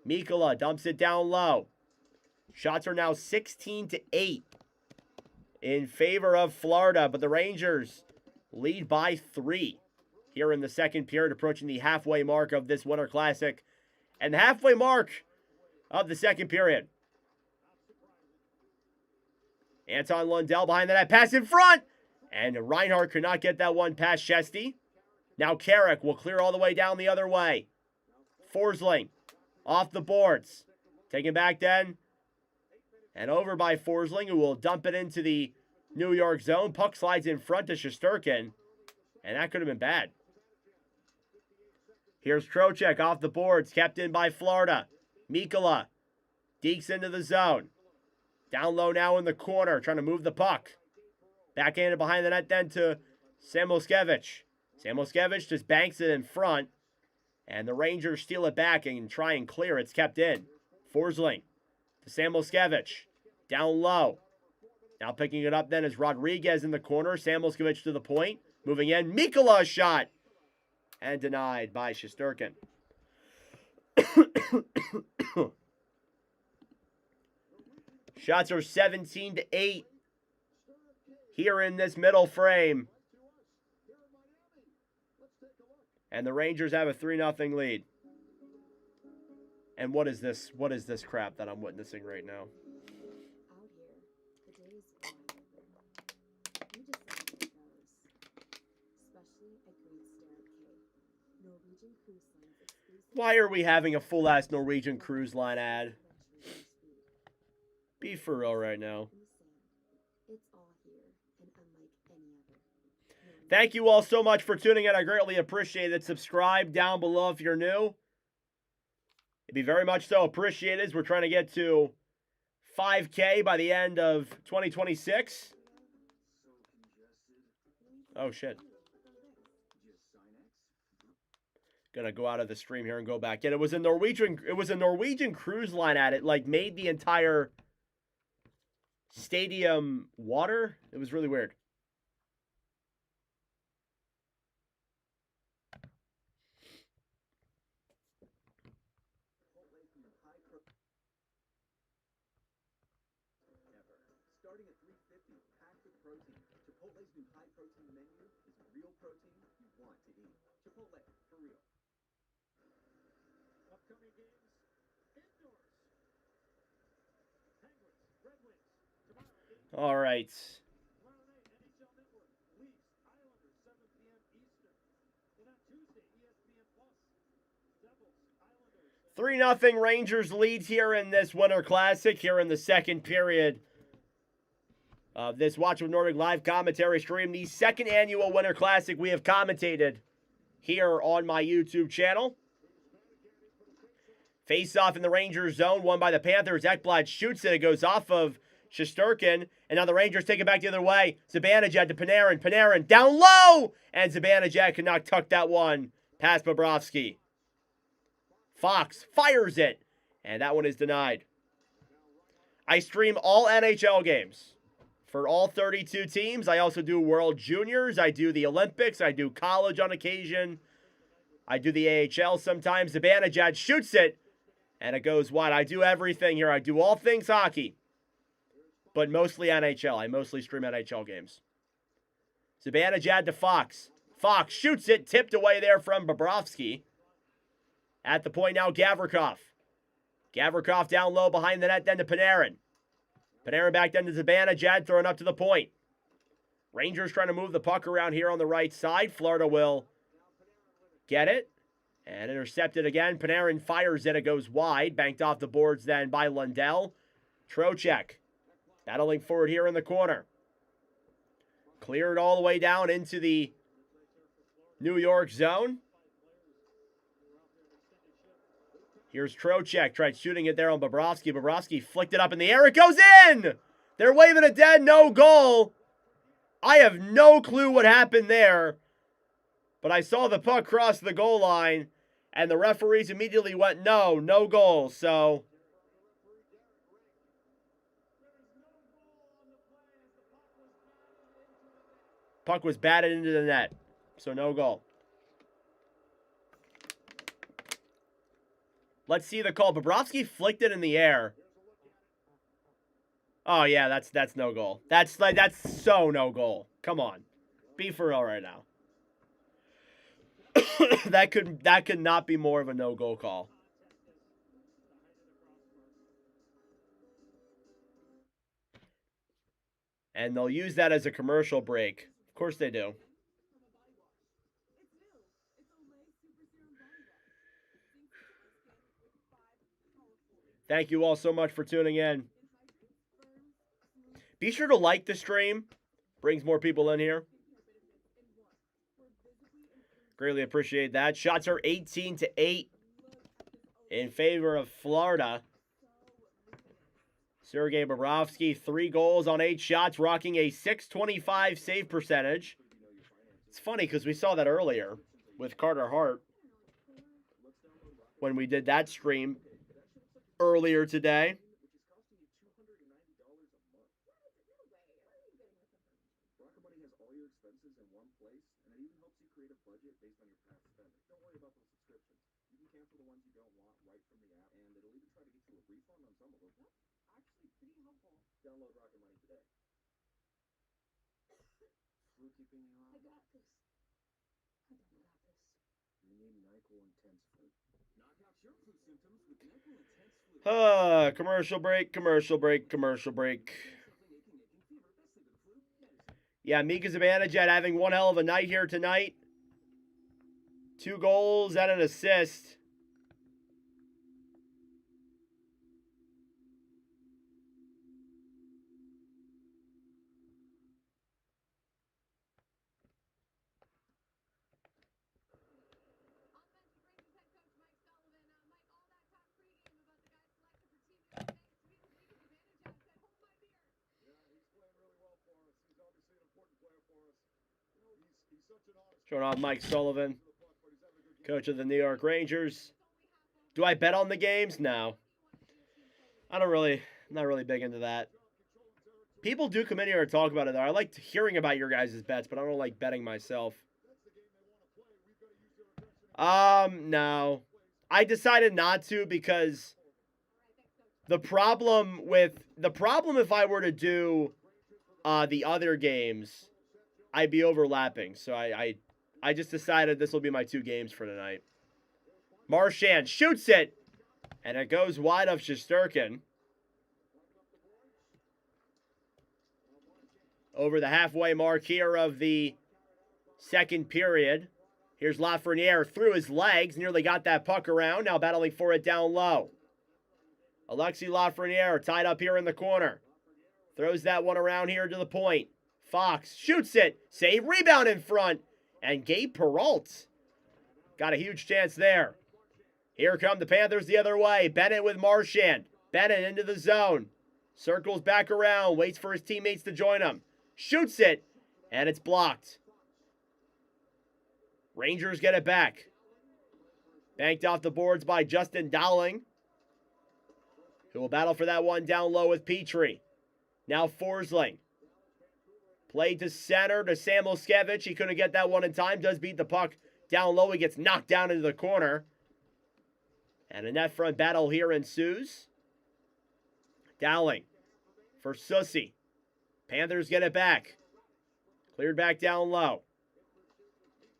Mikkola dumps it down low. Shots are now 16-8 in favor of Florida, but the Rangers lead by 3 here in the second period, approaching the halfway mark of this Winter Classic and the halfway mark of the second period. Anton Lundell behind the net, pass in front, and Reinhart could not get that one past Shesty. Now Carrick will clear all the way down the other way. Forsling off the boards. Taken back then. And over by Forsling, who will dump it into the New York zone. Puck slides in front to Shesterkin. And that could have been bad. Here's Trocheck off the boards. Kept in by Florida. Mikkola dekes into the zone. Down low now in the corner. Trying to move the puck. Backhanded behind the net then to Samoskevich. Samoskevich just banks it in front. And the Rangers steal it back and try and clear. It's kept in. Forsling to Samoskevich. Down low. Now picking it up then is Rodriguez in the corner. Samoskevich to the point. Moving in. Mikkola shot. And denied by Shesterkin. Shots are 17-8 here in this middle frame. And the Rangers have a 3-0 lead. And what is this? What is this crap that I'm witnessing right now? Out here, the day is wide open. You decide what goes. Especially at Great Stirrup Cay. Norwegian Cruise Line's exclusive. Why are we having a full-ass Norwegian Cruise Line ad? Be for real right now. It's all here and unlike any other. Thank you all so much for tuning in. I greatly appreciate it. Subscribe down below if you're new. It'd be very much so appreciated as we're trying to get to 5K by the end of 2026. Oh, shit. Gonna go out of the stream here and go back in. It was a Norwegian Cruise Line ad. It like made the entire stadium water. It was really weird. Starting at $3.50, packed with protein. Chipotle's new high-protein menu is real protein you want to eat. Chipotle, for real. Upcoming games, indoors. Penguins, Red Wings, tomorrow. All right. Tomorrow night, NHL Network, Leafs, Islanders, 7 p.m. Eastern. Then on Tuesday, ESPN Plus, Devils, Islanders. 3-0 Rangers lead here in this Winter Classic, here in the second period of this Watch with Nordic live commentary stream. The second annual Winter Classic we have commentated here on my YouTube channel. Face-off in the Rangers zone, won by the Panthers. Ekblad shoots it. It goes off of Shesterkin. And now the Rangers take it back the other way. Zibanejad to Panarin. Panarin down low! And Zibanejad could not tuck that one past Bobrovsky. Fox fires it. And that one is denied. I stream all NHL games for all 32 teams. I also do World Juniors. I do the Olympics. I do college on occasion. I do the AHL sometimes. Zibanejad shoots it, and it goes wide. I do everything here. I do all things hockey, but mostly NHL. I mostly stream NHL games. Zibanejad to Fox. Fox shoots it, tipped away there from Bobrovsky. At the point now, Gavrikov. Gavrikov down low behind the net, then to Panarin. Panarin back then to Zibanejad, throwing up to the point. Rangers trying to move the puck around here on the right side. Florida will get it. And intercepted again. Panarin fires it. It goes wide. Banked off the boards then by Lundell. Trocheck battling forward here in the corner. Cleared all the way down into the New York zone. Here's Trocheck. Tried shooting it there on Bobrovsky. Bobrovsky flicked it up in the air. It goes in! They're waving it dead. No goal. I have no clue what happened there, but I saw the puck cross the goal line, and the referees immediately went, no goal. So puck was batted into the net, so no goal. Let's see the call. Bobrovsky flicked it in the air. Oh yeah, that's no goal. That's so no goal. Come on, be for real right now. that could not be more of a no goal call. And they'll use that as a commercial break. Of course they do. Thank you all so much for tuning in. Be sure to like the stream. Brings more people in here. Greatly appreciate that. Shots are 18-8 in favor of Florida. Sergei Bobrovsky, 3 goals on 8 shots, rocking a .625 save percentage. It's funny because we saw that earlier with Carter Hart when we did that stream earlier today. Download Rocket Money today. Flu keeping you on? I got this. I don't got this. You need NyQuil Intense Flu. Knock out your flu symptoms with NyQuil Intense Flu. Commercial break. Yeah, Mika Zibanejad having one hell of a night here tonight. 2 goals and an assist. Showing off Mike Sullivan, coach of the New York Rangers. Do I bet on the games? No. I'm not really big into that. People do come in here and talk about it, though. I like hearing about your guys' bets, but I don't like betting myself. No. I decided not to because the problem if I were to do the other games, I'd be overlapping. So I just decided this will be my 2 games for tonight. Marchand shoots it, and it goes wide of Shesterkin. Over the halfway mark here of the second period. Here's Lafreniere through his legs, nearly got that puck around, now battling for it down low. Alexis Lafreniere tied up here in the corner. Throws that one around here to the point. Fox shoots it, save, rebound in front, and Gabe Peralt got a huge chance there. Here come the Panthers the other way. Bennett with Marchand. Bennett into the zone. Circles back around, waits for his teammates to join him. Shoots it, and it's blocked. Rangers get it back. Banked off the boards by Justin Dowling, who will battle for that one down low with Petrie. Now Forsling. Played to center to Sam Moskevich. He couldn't get that one in time. Does beat the puck down low. He gets knocked down into the corner. And a net front battle here ensues. Dowling for Sussy. Panthers get it back. Cleared back down low.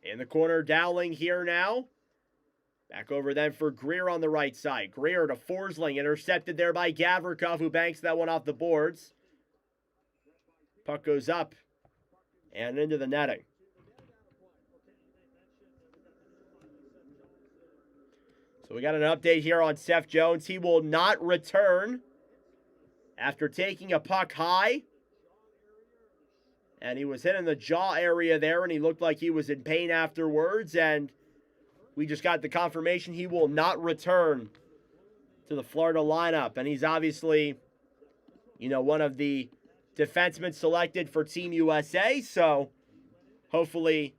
In the corner, Dowling here now. Back over then for Greer on the right side. Greer to Forsling. Intercepted there by Gavrikov, who banks that one off the boards. Puck goes up and into the netting. So we got an update here on Seth Jones. He will not return after taking a puck high. And he was hit in the jaw area there, and he looked like he was in pain afterwards. And we just got the confirmation he will not return to the Florida lineup. And he's obviously, one of the defenseman selected for Team USA, so hopefully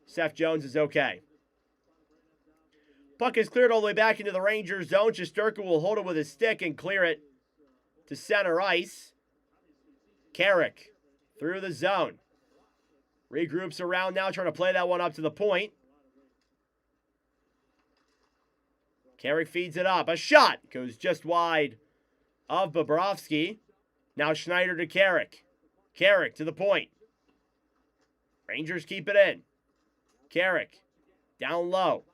Seth Jones is okay. Puck is cleared all the way back into the Rangers zone. Shesterkin will hold it with his stick and clear it to center ice. Carrick through the zone. Regroups around now, trying to play that one up to the point. Carrick feeds it up. A shot goes just wide of Bobrovsky. Now Schneider to Carrick. Carrick to the point. Rangers keep it in. Carrick down low.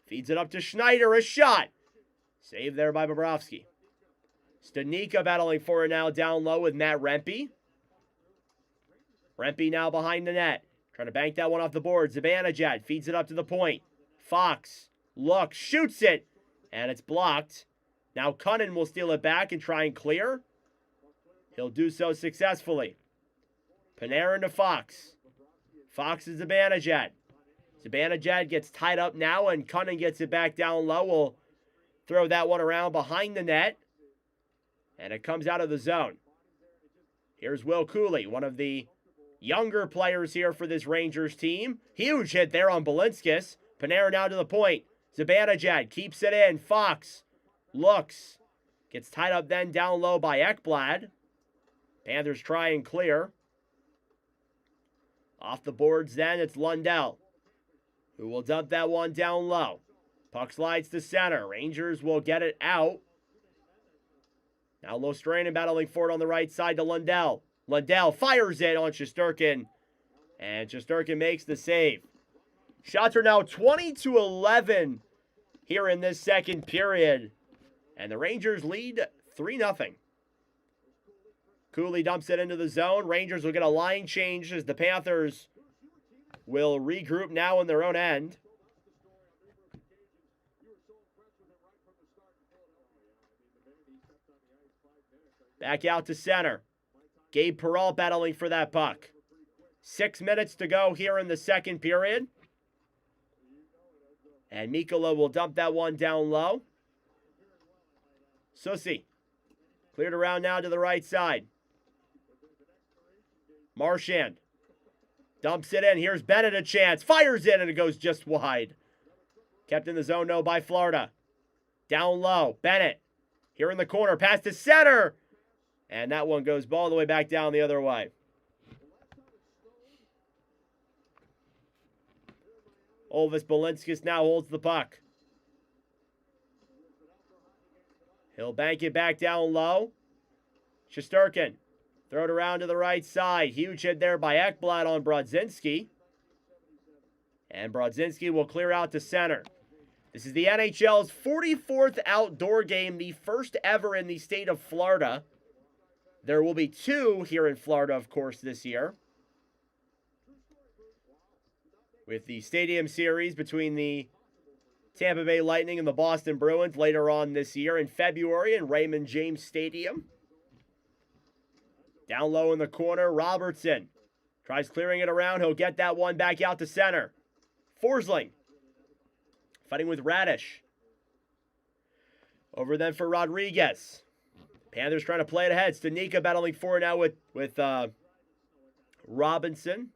Feeds it up to Schneider. A shot. Saved there by Bobrovsky. Stanika battling for it now down low with Matt Rempe. Rempe now behind the net. Trying to bank that one off the board. Zibanejad feeds it up to the point. Fox looks, shoots it, and it's blocked. Now Cunnin will steal it back and try and clear. He'll do so successfully. Panarin to Fox. Fox is Zibanejad. Zibanejad gets tied up now, and Cunnin gets it back down low. Will throw that one around behind the net. And it comes out of the zone. Here's Will Cooley, one of the younger players here for this Rangers team. Huge hit there on Balinskis. Panarin now to the point. Zibanejad keeps it in. Fox looks. Gets tied up then down low by Ekblad. Panthers try and clear. Off the boards then, it's Lundell, who will dump that one down low. Puck slides to center. Rangers will get it out. Now Lostrainen battling for it on the right side to Lundell. Lundell fires it on Shesterkin, and Shesterkin makes the save. Shots are now 20-11 here in this second period, and the Rangers lead 3-0. Cooley dumps it into the zone. Rangers will get a line change as the Panthers will regroup now in their own end. Back out to center. Gabe Perreault battling for that puck. 6 minutes to go here in the second period. And Mikkola will dump that one down low. Susi cleared around now to the right side. Marchand dumps it in. Here's Bennett, a chance. Fires it, and it goes just wide. Kept in the zone, no, by Florida. Down low. Bennett here in the corner. Pass to center. And that one goes all the way back down the other way. Olvis Balinskis now holds the puck. He'll bank it back down low. Shesterkin. Throw it around to the right side. Huge hit there by Ekblad on Brodzinski. And Brodzinski will clear out to center. This is the NHL's 44th outdoor game, the first ever in the state of Florida. There will be 2 here in Florida, of course, this year. With the Stadium Series between the Tampa Bay Lightning and the Boston Bruins later on this year in February in Raymond James Stadium. Down low in the corner, Robertson tries clearing it around. He'll get that one back out to center. Forsling fighting with Radish. Over then for Rodriguez. Panthers trying to play it ahead. Stanika battling for it now with Robinson.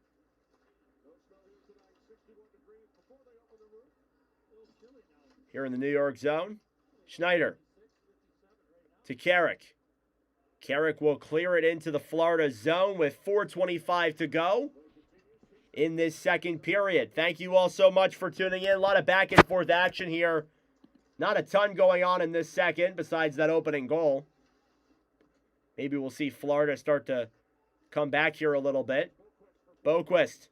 Here in the New York zone. Schneider to Carrick. Carrick will clear it into the Florida zone with 4:25 to go in this second period. Thank you all so much for tuning in. A lot of back and forth action here. Not a ton going on in this second besides that opening goal. Maybe we'll see Florida start to come back here a little bit. Boquist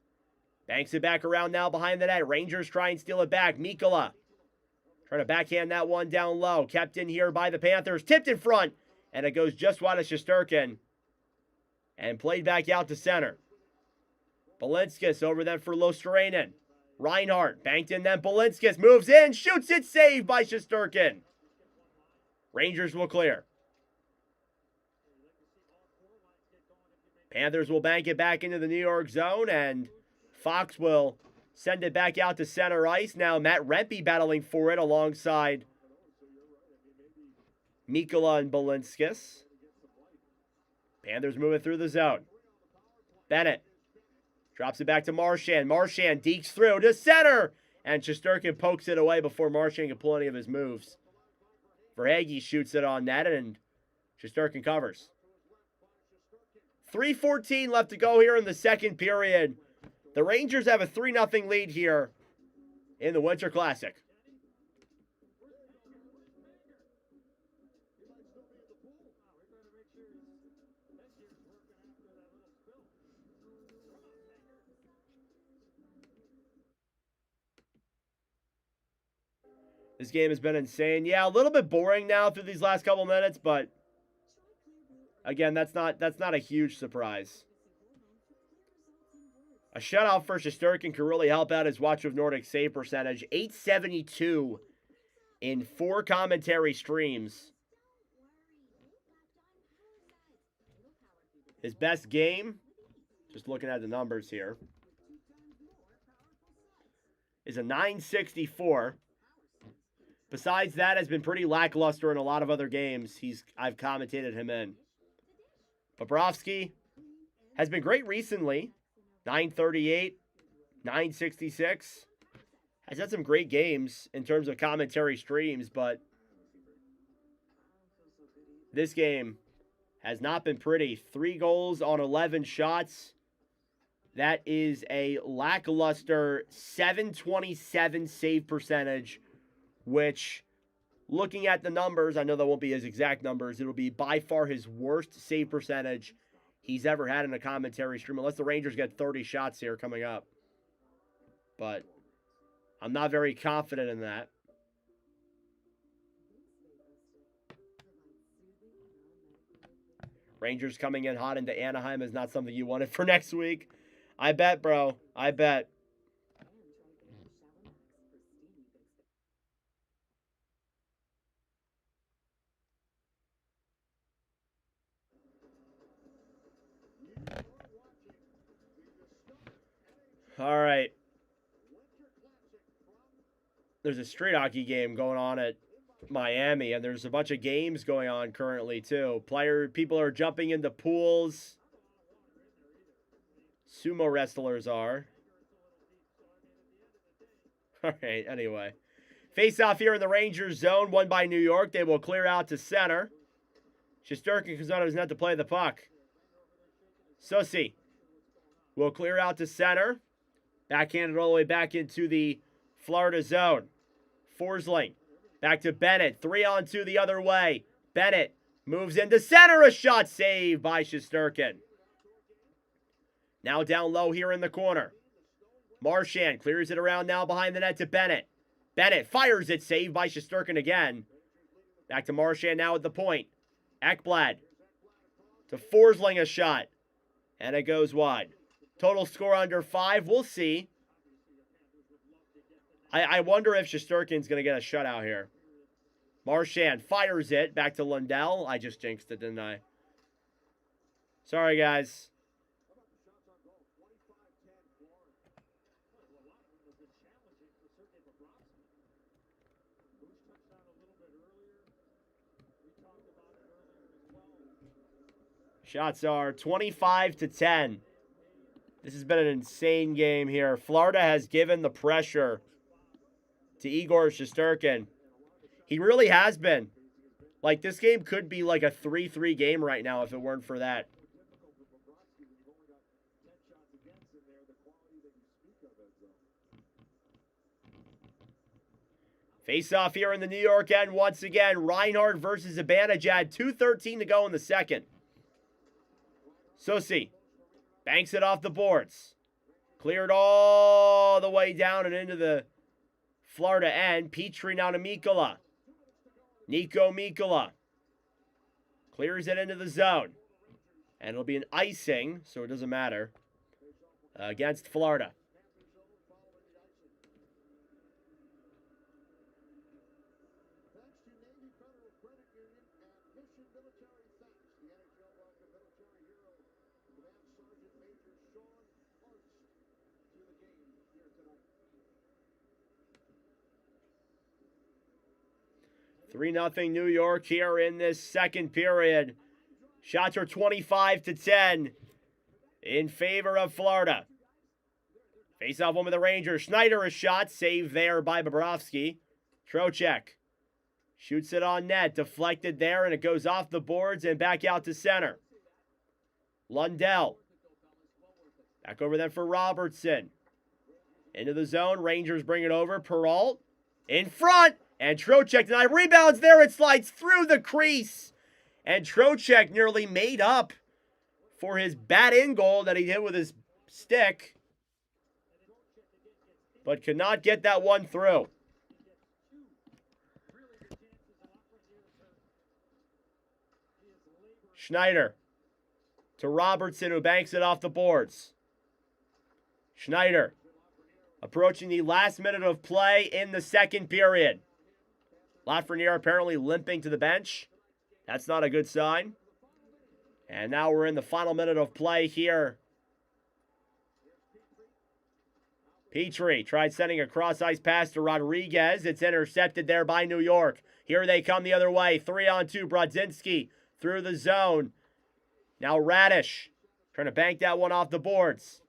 banks it back around now behind the net. Rangers try and steal it back. Mikkola trying to backhand that one down low. Kept in here by the Panthers. Tipped in front. And it goes just wide of Shesterkin. And played back out to center. Balinskis over then for Lostrainen. Reinhardt banked in then. Balinskis moves in. Shoots it. Saved by Shesterkin. Rangers will clear. Panthers will bank it back into the New York zone. And Fox will send it back out to center ice. Now Matt Rempe battling for it alongside Mikkola and Balinskis. Panthers moving through the zone. Bennett drops it back to Marchand. Marchand dekes through to center. And Shesterkin pokes it away before Marchand can pull any of his moves. Verhaeghe shoots it on net, and Shesterkin covers. 3:14 left to go here in the second period. The Rangers have a 3-0 lead here in the Winter Classic. This game has been insane. Yeah, a little bit boring now through these last couple minutes, but again, that's not a huge surprise. A shutout for Shesterkin could really help out his Watch of Nordic save percentage. 872 in 4 commentary streams. His best game, just looking at the numbers here, is a 964. Besides that, has been pretty lackluster in a lot of other games I've commentated him in. Bobrovsky has been great recently. 938, 966. Has had some great games in terms of commentary streams, but this game has not been pretty. 3 goals on 11 shots. That is a lackluster 727 save percentage, which, looking at the numbers, I know that won't be his exact numbers. It'll be by far his worst save percentage he's ever had in a commentary stream, unless the Rangers get 30 shots here coming up. But I'm not very confident in that. Rangers coming in hot into Anaheim is not something you wanted for next week. I bet, bro. I bet. All right. There's a street hockey game going on at Miami, and there's a bunch of games going on currently too. People are jumping into pools. Sumo wrestlers are. All right, anyway. Face off here in the Rangers zone, won by New York. They will clear out to center. Shesterkin comes out of his net to play the puck. Susi will clear out to center. Backhanded all the way back into the Florida zone. Forsling back to Bennett. 3-on-2 the other way. Bennett moves into center. A shot saved by Shesterkin. Now down low here in the corner. Marchand clears it around now behind the net to Bennett. Bennett fires it. Saved by Shesterkin again. Back to Marchand now at the point. Ekblad to Forsling, a shot. And it goes wide. Total score under 5. We'll see. I wonder if Shesterkin's going to get a shutout here. Marchand fires it back to Lundell. I just jinxed it, didn't I? Sorry, guys. Shots are 25-10. This has been an insane game here. Florida has given the pressure to Igor Shesterkin. He really has been. Like, this game could be like a 3-3 game right now if it weren't for that. Face off here in the New York end once again. Reinhart versus Zibanejad. 2:13 to go in the second. Susi banks it off the boards. Cleared all the way down and into the Florida end. Petrie now to Mikkola. Nico Mikkola clears it into the zone. And it'll be an icing, so it doesn't matter, against Florida. Three 3-0 New York here in this second period. Shots are 25-10 in favor of Florida. Face-off one with the Rangers. Schneider, a shot. Saved there by Bobrovsky. Trocheck shoots it on net. Deflected there, and it goes off the boards and back out to center. Lundell. Back over then for Robertson. Into the zone. Rangers bring it over. Peralt in front. And Trocheck denied. Rebounds there. It slides through the crease. And Trocheck nearly made up for his bat-in goal that he hit with his stick, but could not get that one through. Schneider to Robertson, who banks it off the boards. Schneider approaching the last minute of play in the second period. Lafreniere apparently limping to the bench. That's not a good sign. And now we're in the final minute of play here. Petrie tried sending a cross-ice pass to Rodriguez. It's intercepted there by New York. Here they come the other way. 3-on-2. Brodzinski through the zone. Now Radish trying to bank that one off the boards.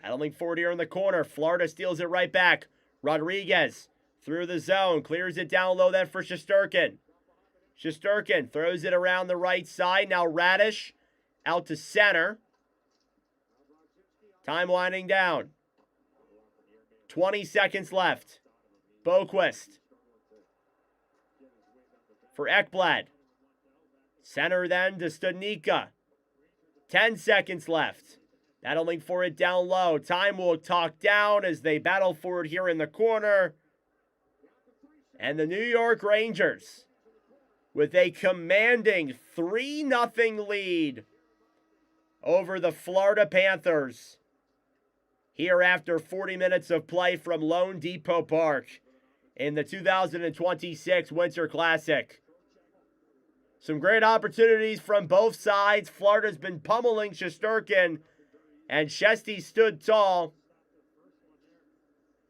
Battling forward here in the corner. Florida steals it right back. Rodriguez through the zone. Clears it down low then for Shesterkin. Shesterkin throws it around the right side. Now Radish out to center. Time winding down. 20 seconds left. Boquist for Ekblad. Center then to Studnicka. 10 seconds left. Battling for it down low. Time will talk down as they battle for it here in the corner. And the New York Rangers, with a commanding 3-0 lead over the Florida Panthers, here after 40 minutes of play from Lone Depot Park in the 2026 Winter Classic. Some great opportunities from both sides. Florida's been pummeling Shesterkin, and Shesty stood tall.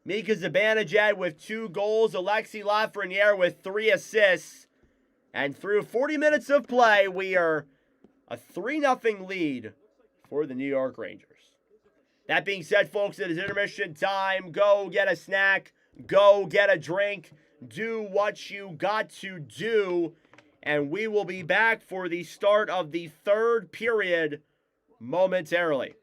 Mika Zibanejad with 2 goals. Alexis Lafreniere with 3 assists. And through 40 minutes of play, we are a 3-0 lead for the New York Rangers. That being said, folks, it is intermission time. Go get a snack. Go get a drink. Do what you got to do. And we will be back for the start of the third period momentarily.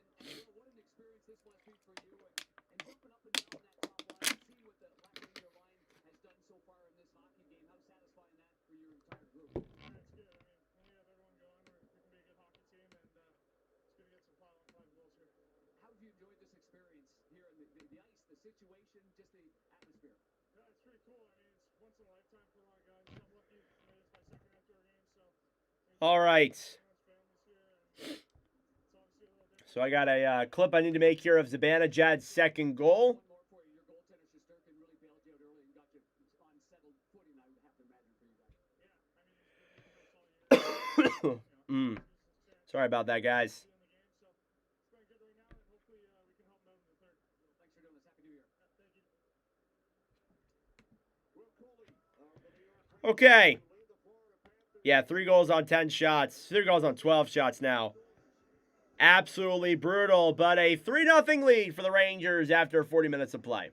All right. So I got a clip I need to make here of Zibanejad's second goal. Sorry about that, guys. Okay. Yeah, 3 goals on 10 shots. 3 goals on 12 shots now. Absolutely brutal, but a 3-0 lead for the Rangers after 40 minutes of play.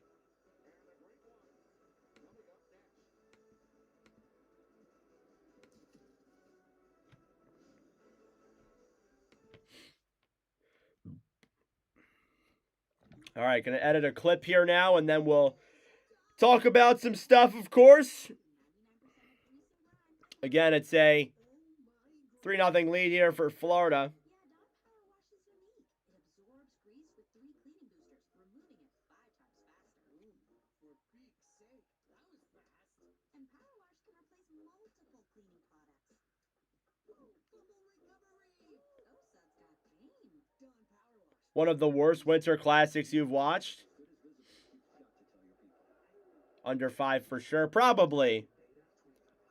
All right, going to edit a clip here now, and then we'll talk about some stuff, of course. Again, it's a 3-0 lead here for Florida. One of the worst winter classics you've watched? Under 5 for sure, probably.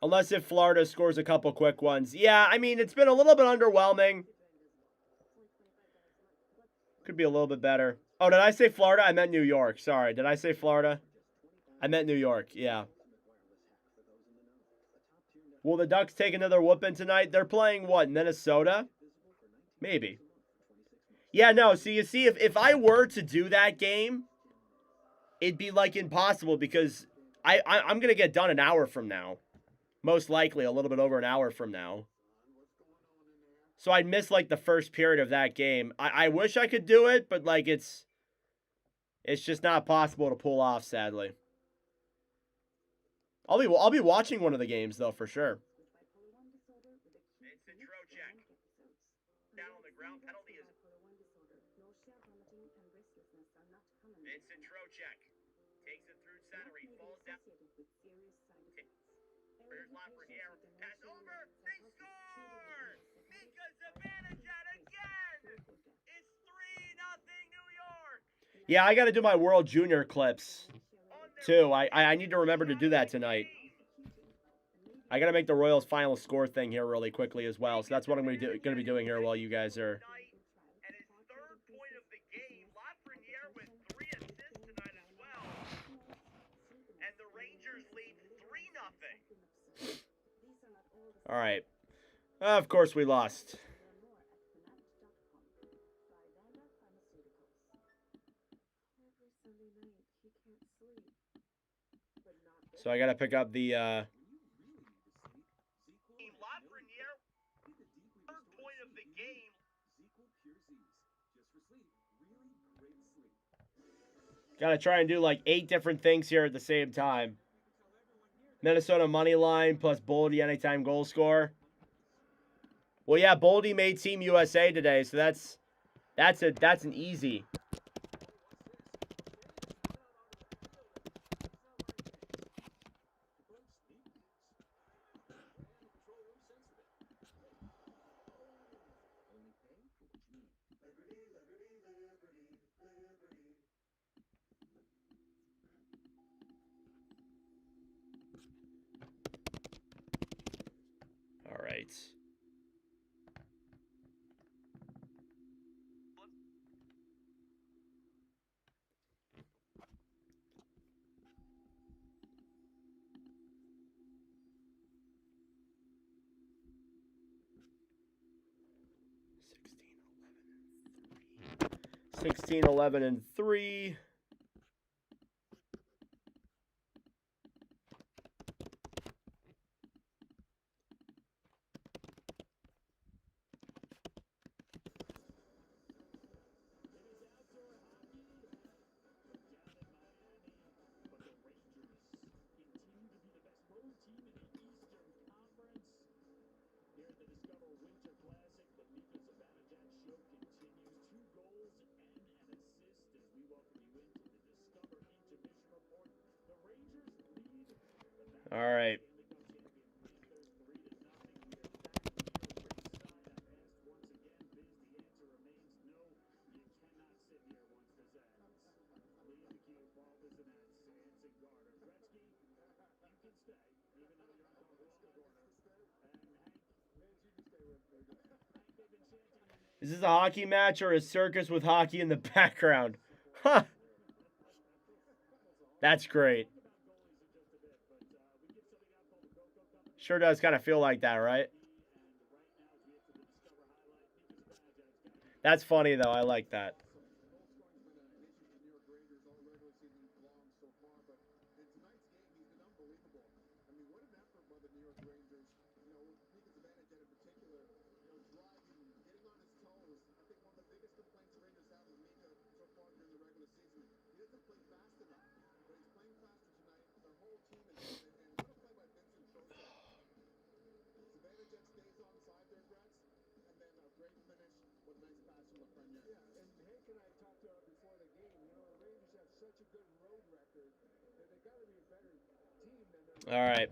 Unless if Florida scores a couple quick ones. Yeah, I mean, it's been a little bit underwhelming. Could be a little bit better. Oh, did I say Florida? I meant New York. Sorry, did I say Florida? I meant New York, yeah. Will the Ducks take another whooping tonight? They're playing what, Minnesota? Maybe. Yeah, no, so you see, if I were to do that game, it'd be like impossible because I'm going to get done an hour from now. Most likely a little bit over an hour from now. So I'd miss like the first period of that game. I wish I could do it, but like it's just not possible to pull off, sadly. I'll be watching one of the games though for sure. Vincent Trocheck down on the ground. Penalty is Vincent Trocheck takes it through center. He falls down. Here's Lafreniere. Pass over. They score! Mika Zibanejad again! It's 3-0 New York! Yeah, I got to do my World Junior clips too. I need to remember to do that tonight. I got to make the Royals final score thing here really quickly as well. So that's what I'm going to be doing here while you guys are. And his third point of the game, Lafreniere with 3 assists tonight as well. And the Rangers lead 3-0. All right. Of course we lost. So I got to pick up the Lafreniere, third point of the game. Got to try and do like 8 different things here at the same time. Minnesota money line plus Boldy anytime goal score. Well, yeah, Boldy made Team USA today, so that's an easy. All right. $16, $11, and 3. All right. Is this a hockey match or a circus with hockey in the background? Huh. That's great. Sure does kind of feel like that, right? That's funny, though. I like that. All right.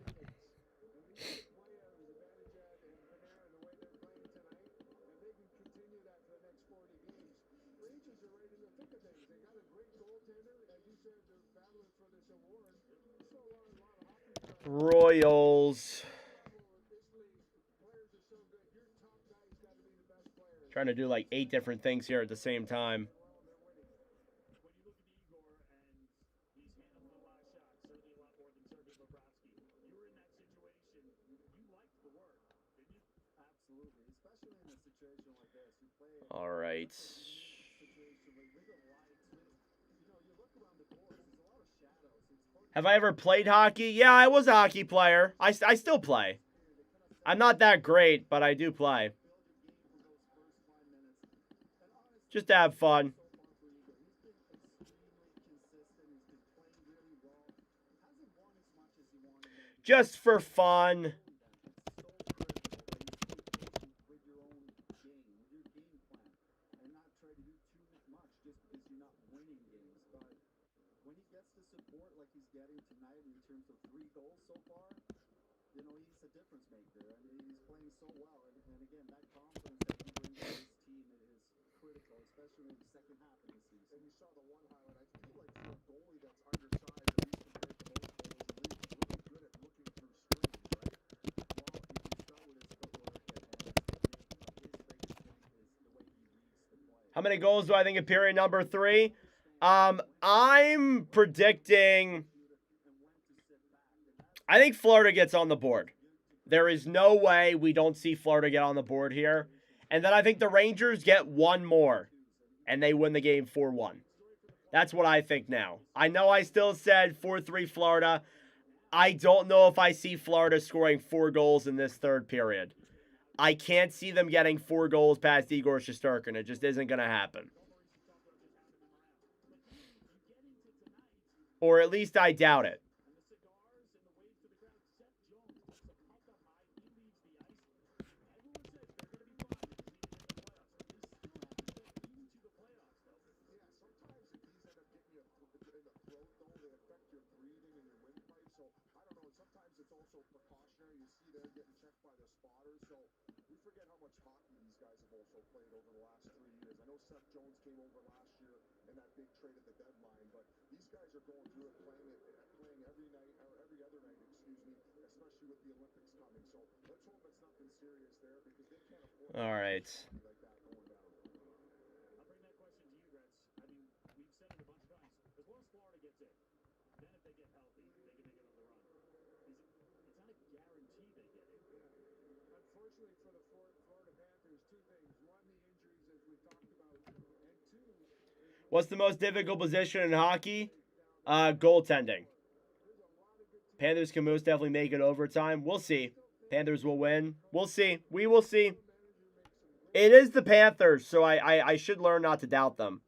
Royals. Trying to do like 8 different things here at the same time. Absolutely, especially in a situation like this. You play All right. situation with the lights. You know, you look around the course. There's a lot of shadows. It's hard Have I ever played hockey? Yeah, I was a hockey player. I still play. I'm not that great, but I do play. to build your game from those first 5 minutes. And honestly, Just to have fun. so far for Igor, he's been extremely consistent. He's been playing really well. Hasn't won as much as he wanted maybe. Just for fun. With your own game, with your game plan, and not try to do too much just because you're not winning games. But when he gets the support like he's getting tonight in terms of 3 goals so far, you know, he's a difference maker. I mean, he's playing so well. And again, that confidence that he brings to his team is critical, especially in the second half of the season. And you saw the one highlight. I feel like for a goalie that's undersized, at least compared to most goalies, he's really good at looking through screens, right? Well, you can start with his footwork, and his biggest thing is the way he reads the play. How many goals do I think in period number 3? I'm predicting. I think Florida gets on the board. There is no way we don't see Florida get on the board here. And then I think the Rangers get one more. And they win the game 4-1. That's what I think now. I know I still said 4-3 Florida. I don't know if I see Florida scoring 4 goals in this third period. I can't see them getting 4 goals past Igor Shesterkin. It just isn't going to happen. Or at least I doubt it. Also precautionary. You see they're getting checked by the spotters. So we forget how much hockey these guys have also played over the last 3 years. I know Seth Jones came over last year in that big trade at the deadline, but these guys are going through it, playing every night or every other night, especially with the Olympics coming. So let's hope it's nothing serious there because they can't afford All right. like that going down. I'll bring that question to you, Reds. I mean, we've said it a bunch of times. As long as Florida gets in, then if they get healthy, they can make another run. It's not a guarantee they get in. Unfortunately for the Florida Panthers, 2 things. 1, the injuries, as we talked about, and 2, What's the most difficult position in hockey? Goaltending. Panthers can most definitely make it overtime. We'll see. Panthers will win. We'll see. We will see. It is the Panthers, so I should learn not to doubt them.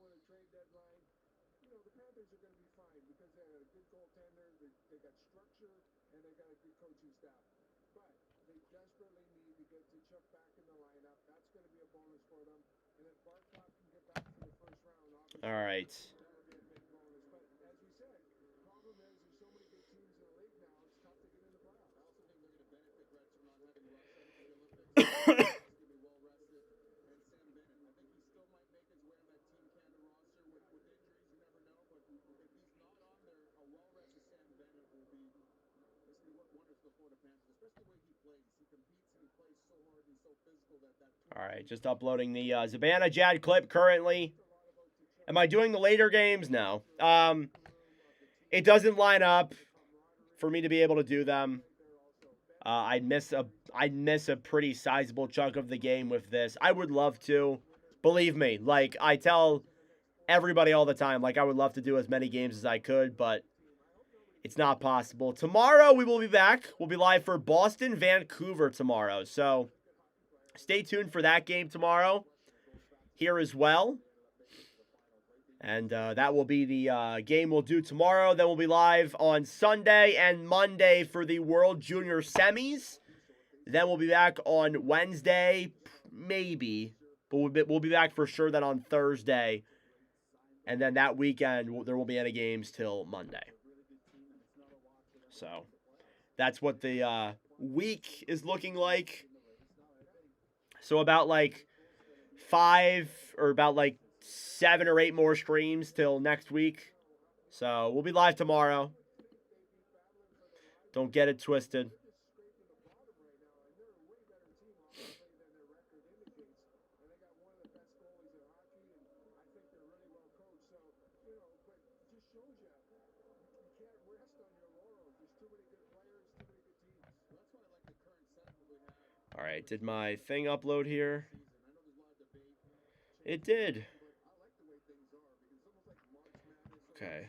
the Panthers are going to be fine because they got a good goaltender, they got structure, and they got a good coaching staff. But they desperately need to get Chuck back in the lineup. That's going to be a bonus for them. And if Barkov can get back to the first round, obviously, All right. that'll be a big bonus. But as we said, the problem is there's so many good teams in the league now, it's tough to get in the playoffs. I also think they're going to benefit Reds from not having Russia at the Olympics. He's going to be well rested. And Sam Bennett, I think he still might make his way on that Team Canada roster with injuries. You never know. But if he's not on there, a well-rested Sam Bennett will be work wonders for the Florida Panthers, especially the way he plays. He competes and he plays so hard and so physical that. All right, just uploading the Zabana Jad clip currently. Am I doing the later games? No. It doesn't line up for me to be able to do them. I'd miss a pretty sizable chunk of the game with this. I would love to. Believe me, like I tell everybody all the time, like I would love to do as many games as I could, but it's not possible. Tomorrow we will be back. We'll be live for Boston, Vancouver tomorrow. So stay tuned for that game tomorrow here as well. And that will be the game we'll do tomorrow. Then we'll be live on Sunday and Monday for the World Junior Semis. Then we'll be back on Wednesday, maybe. But we'll be back for sure then on Thursday. And then that weekend, there won't be any games till Monday. So that's what the week is looking like. So about like 7 or 8 more streams till next week. So we'll be live tomorrow. Don't get it twisted. All right, did my thing upload here? It did. Okay.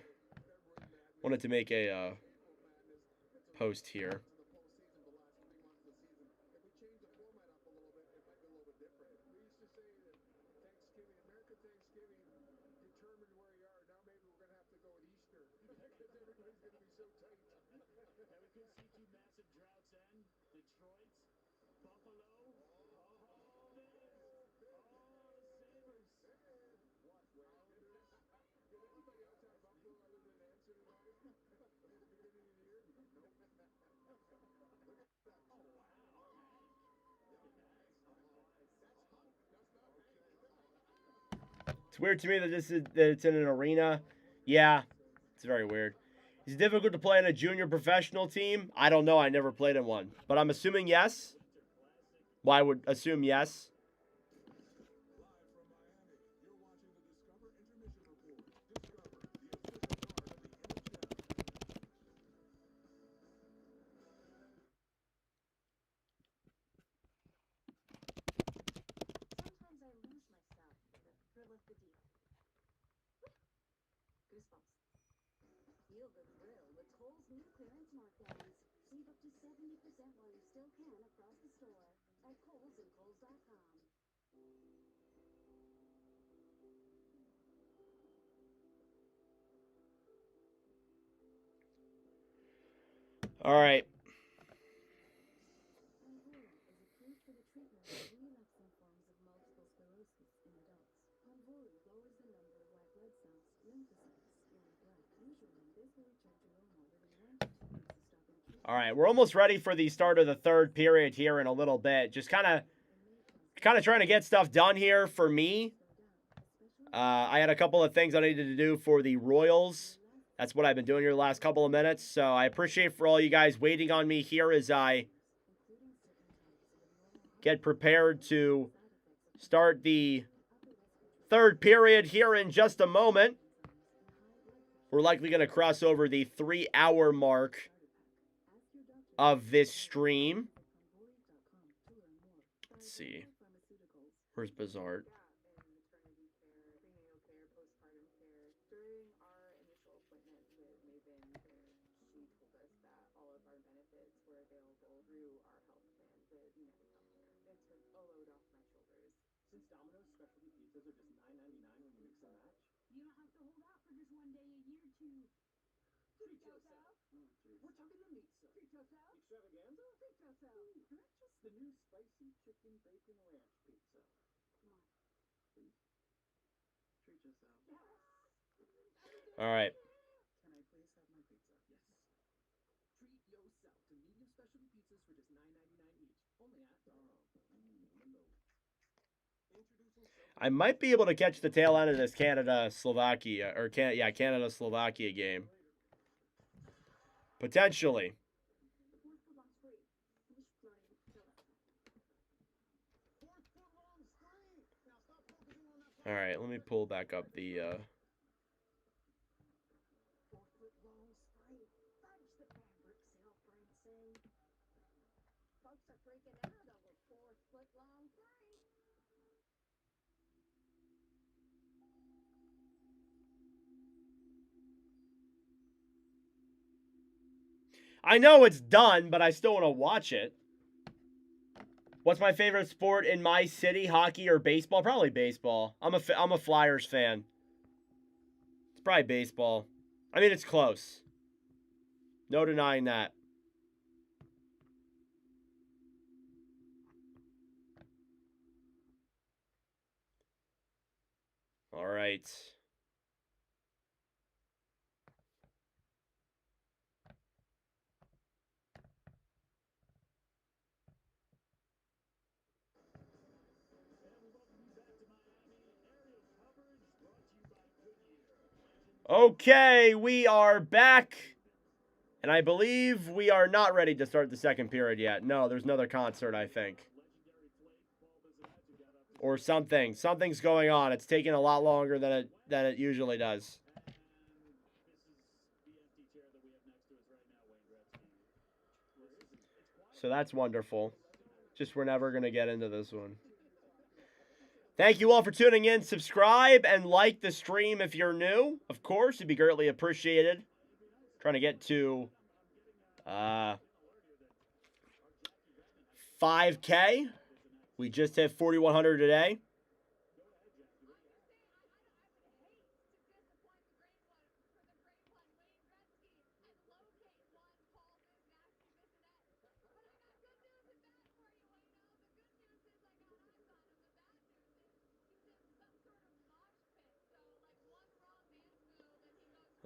Wanted to make a post here. It's weird to me that it's in an arena. Yeah, it's very weird. Is it difficult to play in a junior professional team? I don't know. I never played in one, but I'm assuming yes. Well, I would assume yes. Sometimes I lose myself in the thrill of the deep. Goosebumps. Feel the thrill with Kohl's new clearance markdowns. Save up to 70% while you still can across the store at Kohl's and Kohl's.com. All right. Ponvory is approved for the treatment of relapsing forms of multiple sclerosis in adults. Ponvory lowers the number of white blood cells, lymphocytes, in your blood. Usually, this will return to normal within 1 to 2 weeks of stopping treatment. All right, we're almost ready for the start of the third period here in a little bit. Just kind of trying to get stuff done here for me. I had a couple of things I needed to do for the Royals. That's what I've been doing here the last couple of minutes. So I appreciate for all you guys waiting on me here as I get prepared to start the third period here in just a moment. We're likely going to cross over the 3-hour mark of this stream. Let's see. Where's Bizarre? Since Domino's specialty pizzas are just $9.99 when you mix and match. You don't have to hold out for just one day a year to Treat yourself. We're talking the pizza. treat yourself. Extravaganza? Treat yourself. Just the new spicy chicken bacon ranch pizza. Come on. Please. Treat yourself. All right. Can I please have my pizza? Yes. Treat yourself to medium specialty pizzas for just $9.99 each. Only at I might be able to catch the tail end of this Canada-Slovakia, or Canada-Slovakia game. Potentially. All right, let me pull back up the... 4 foot long spray. Fudge the fabric sale, Francine. Folks are freaking out over 4 foot long spray. I know it's done, but I still want to watch it. What's my favorite sport in my city? Hockey or baseball? Probably baseball. I'm a Flyers fan. It's probably baseball. I mean, it's close. No denying that. All right. Okay, we are back. And I believe we are not ready to start the second period yet. No, there's another concert, I think. Or something. Something's going on. It's taking a lot longer than it usually does. So that's wonderful. Just we're never going to get into this one. Thank you all for tuning in. Subscribe and like the stream if you're new. Of course, it'd be greatly appreciated. Trying to get to 5K. We just hit 4,100 today.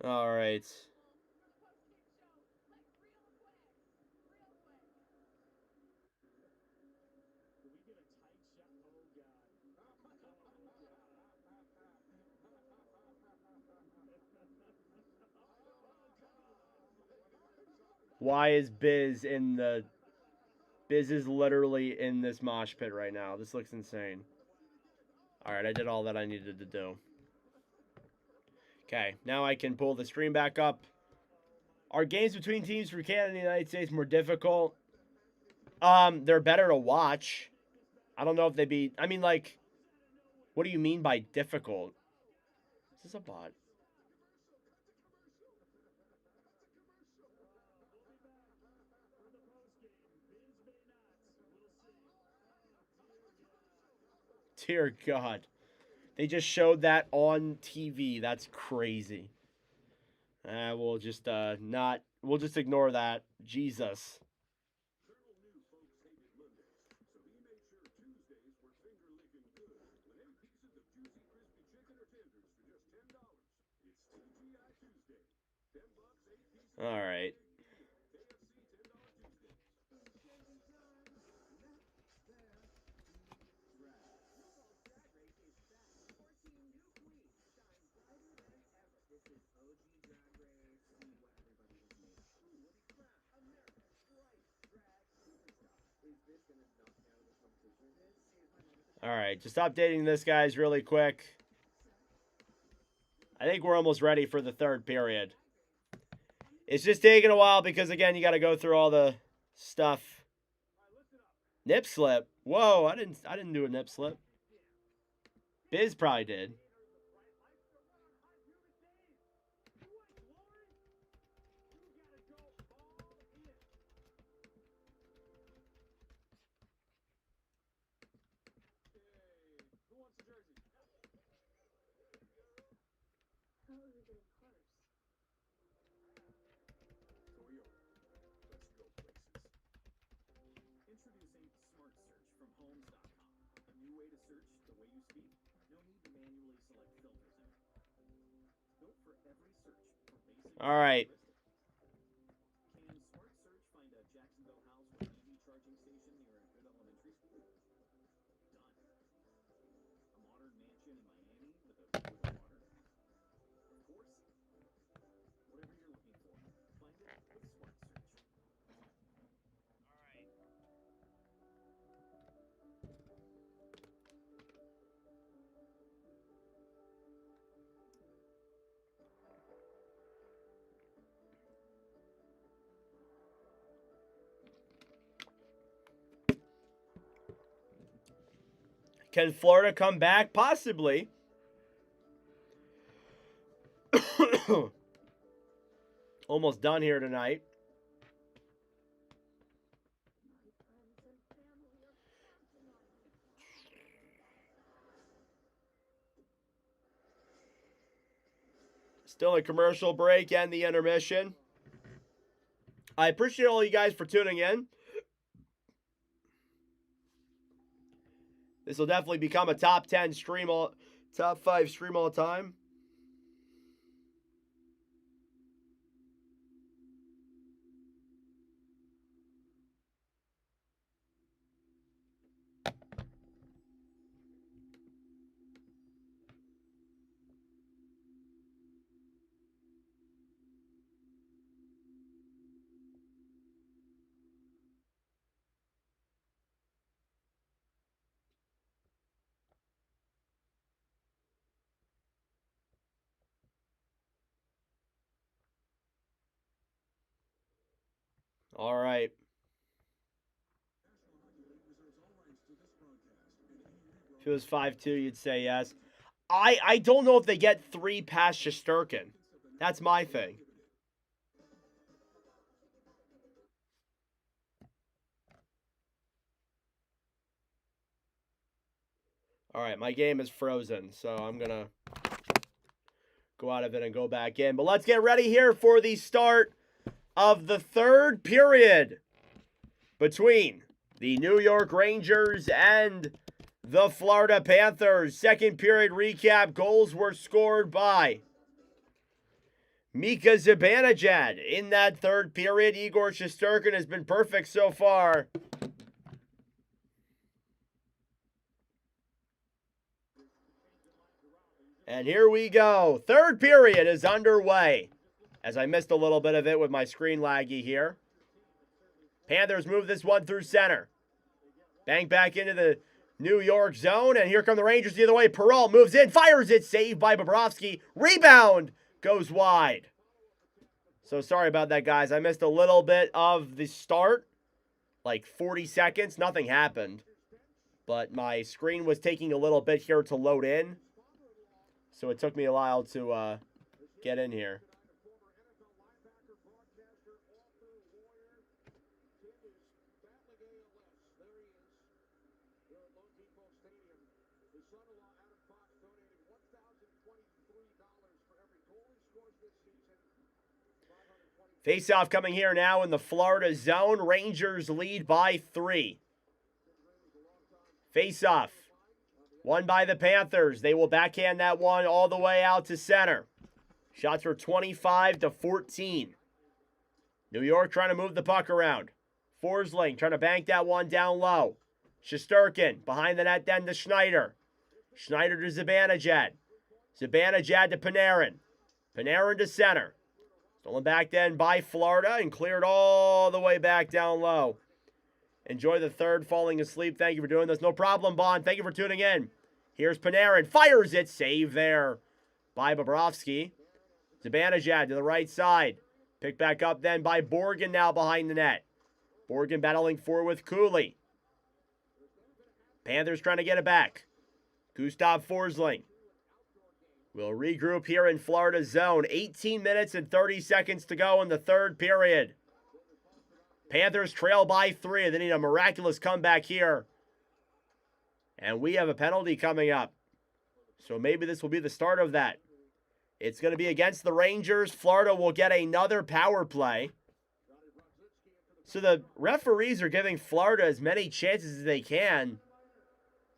All right. Why is Biz in the... Biz is literally in this mosh pit right now. This looks insane. All right, I did all that I needed to do. Okay, now I can pull the stream back up. Are games between teams for Canada and the United States more difficult? They're better to watch. I don't know if they'd be... I mean, like, what do you mean by difficult? Is this a bot? Dear God. They just showed that on TV. That's crazy. We'll just we'll just ignore that. Jesus. All right. All right, just updating this, guys, really quick. I think we're almost ready for the third period. It's just taking a while because, again, you got to go through all the stuff. Nip slip. Whoa, I didn't do a nip slip. Biz probably did. Introducing Smart Search from Homes.com. A new way to search the way you speak. No need to manually select filters anymore. Built for every search for basic. All right. Can Smart Search find a Jacksonville house with EV charging station near a good elementary school? Done. A modern mansion in Miami with a water? Of course. Whatever you're looking for, find it with Smart Search. Can Florida come back? Possibly. Almost done here tonight. Still a commercial break and the intermission. I appreciate all you guys for tuning in. This will definitely become a top 10 stream top 5 stream all time. All right. If it was 5-2, you'd say yes. I don't know if they get 3 past Shesterkin. That's my thing. All right, my game is frozen, so I'm going to go out of it and go back in. But let's get ready here for the start of the third period between the New York Rangers and the Florida Panthers. Second period recap. Goals were scored by Mika Zibanejad. In that third period, Igor Shesterkin has been perfect so far. And here we go. Third period is underway. As I missed a little bit of it with my screen laggy here. Panthers move this one through center. Bang back into the New York zone. And here come the Rangers the other way. Perreault moves in, fires it. Saved by Bobrovsky. Rebound goes wide. So sorry about that, guys. I missed a little bit of the start. Like 40 seconds. Nothing happened. But my screen was taking a little bit here to load in. So it took me a while to get in here. Face-off coming here now in the Florida zone. Rangers lead by 3. Face-off. Won by the Panthers. They will backhand that one all the way out to center. Shots were 25-14. New York trying to move the puck around. Forsling trying to bank that one down low. Shesterkin behind the net then to Schneider. Schneider to Zibanejad. Zibanejad to Panarin. Panarin to center. Stolen back then by Florida and cleared all the way back down low. Enjoy the third, falling asleep. Thank you for doing this. No problem, Bond. Thank you for tuning in. Here's Panarin. Fires it. Save there by Bobrovsky. Zibanejad to the right side. Picked back up then by Borgen now behind the net. Borgen battling forward with Cooley. Panthers trying to get it back. Gustav Forsling will regroup here in Florida zone. 18 minutes and 30 seconds to go in the third period. Panthers trail by 3. They need a miraculous comeback here. And we have a penalty coming up. So maybe this will be the start of that. It's going to be against the Rangers. Florida will get another power play. So the referees are giving Florida as many chances as they can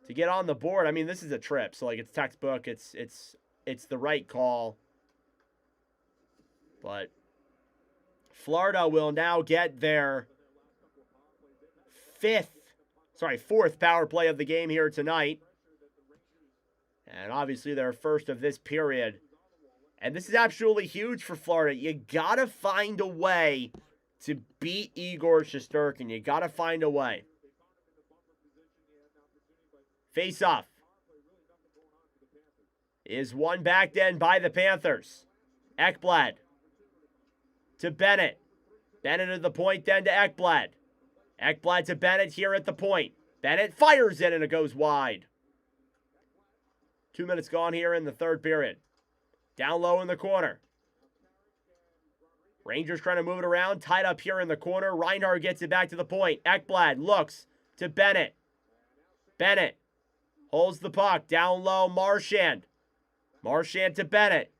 to get on the board. I mean, this is a trip. So, like, it's textbook. It's the right call. But Florida will now get their fourth power play of the game here tonight. And obviously their first of this period. And this is absolutely huge for Florida. You got to find a way to beat Igor Shesterkin. You got to find a way. Face off is won back then by the Panthers. Ekblad to Bennett. Bennett at the point then to Ekblad. Ekblad to Bennett here at the point. Bennett fires it and it goes wide. 2 minutes gone here in the third period. Down low in the corner. Rangers trying to move it around. Tied up here in the corner. Reinhart gets it back to the point. Ekblad looks to Bennett. Bennett holds the puck. Down low, Marchand. Marchand to Bennett.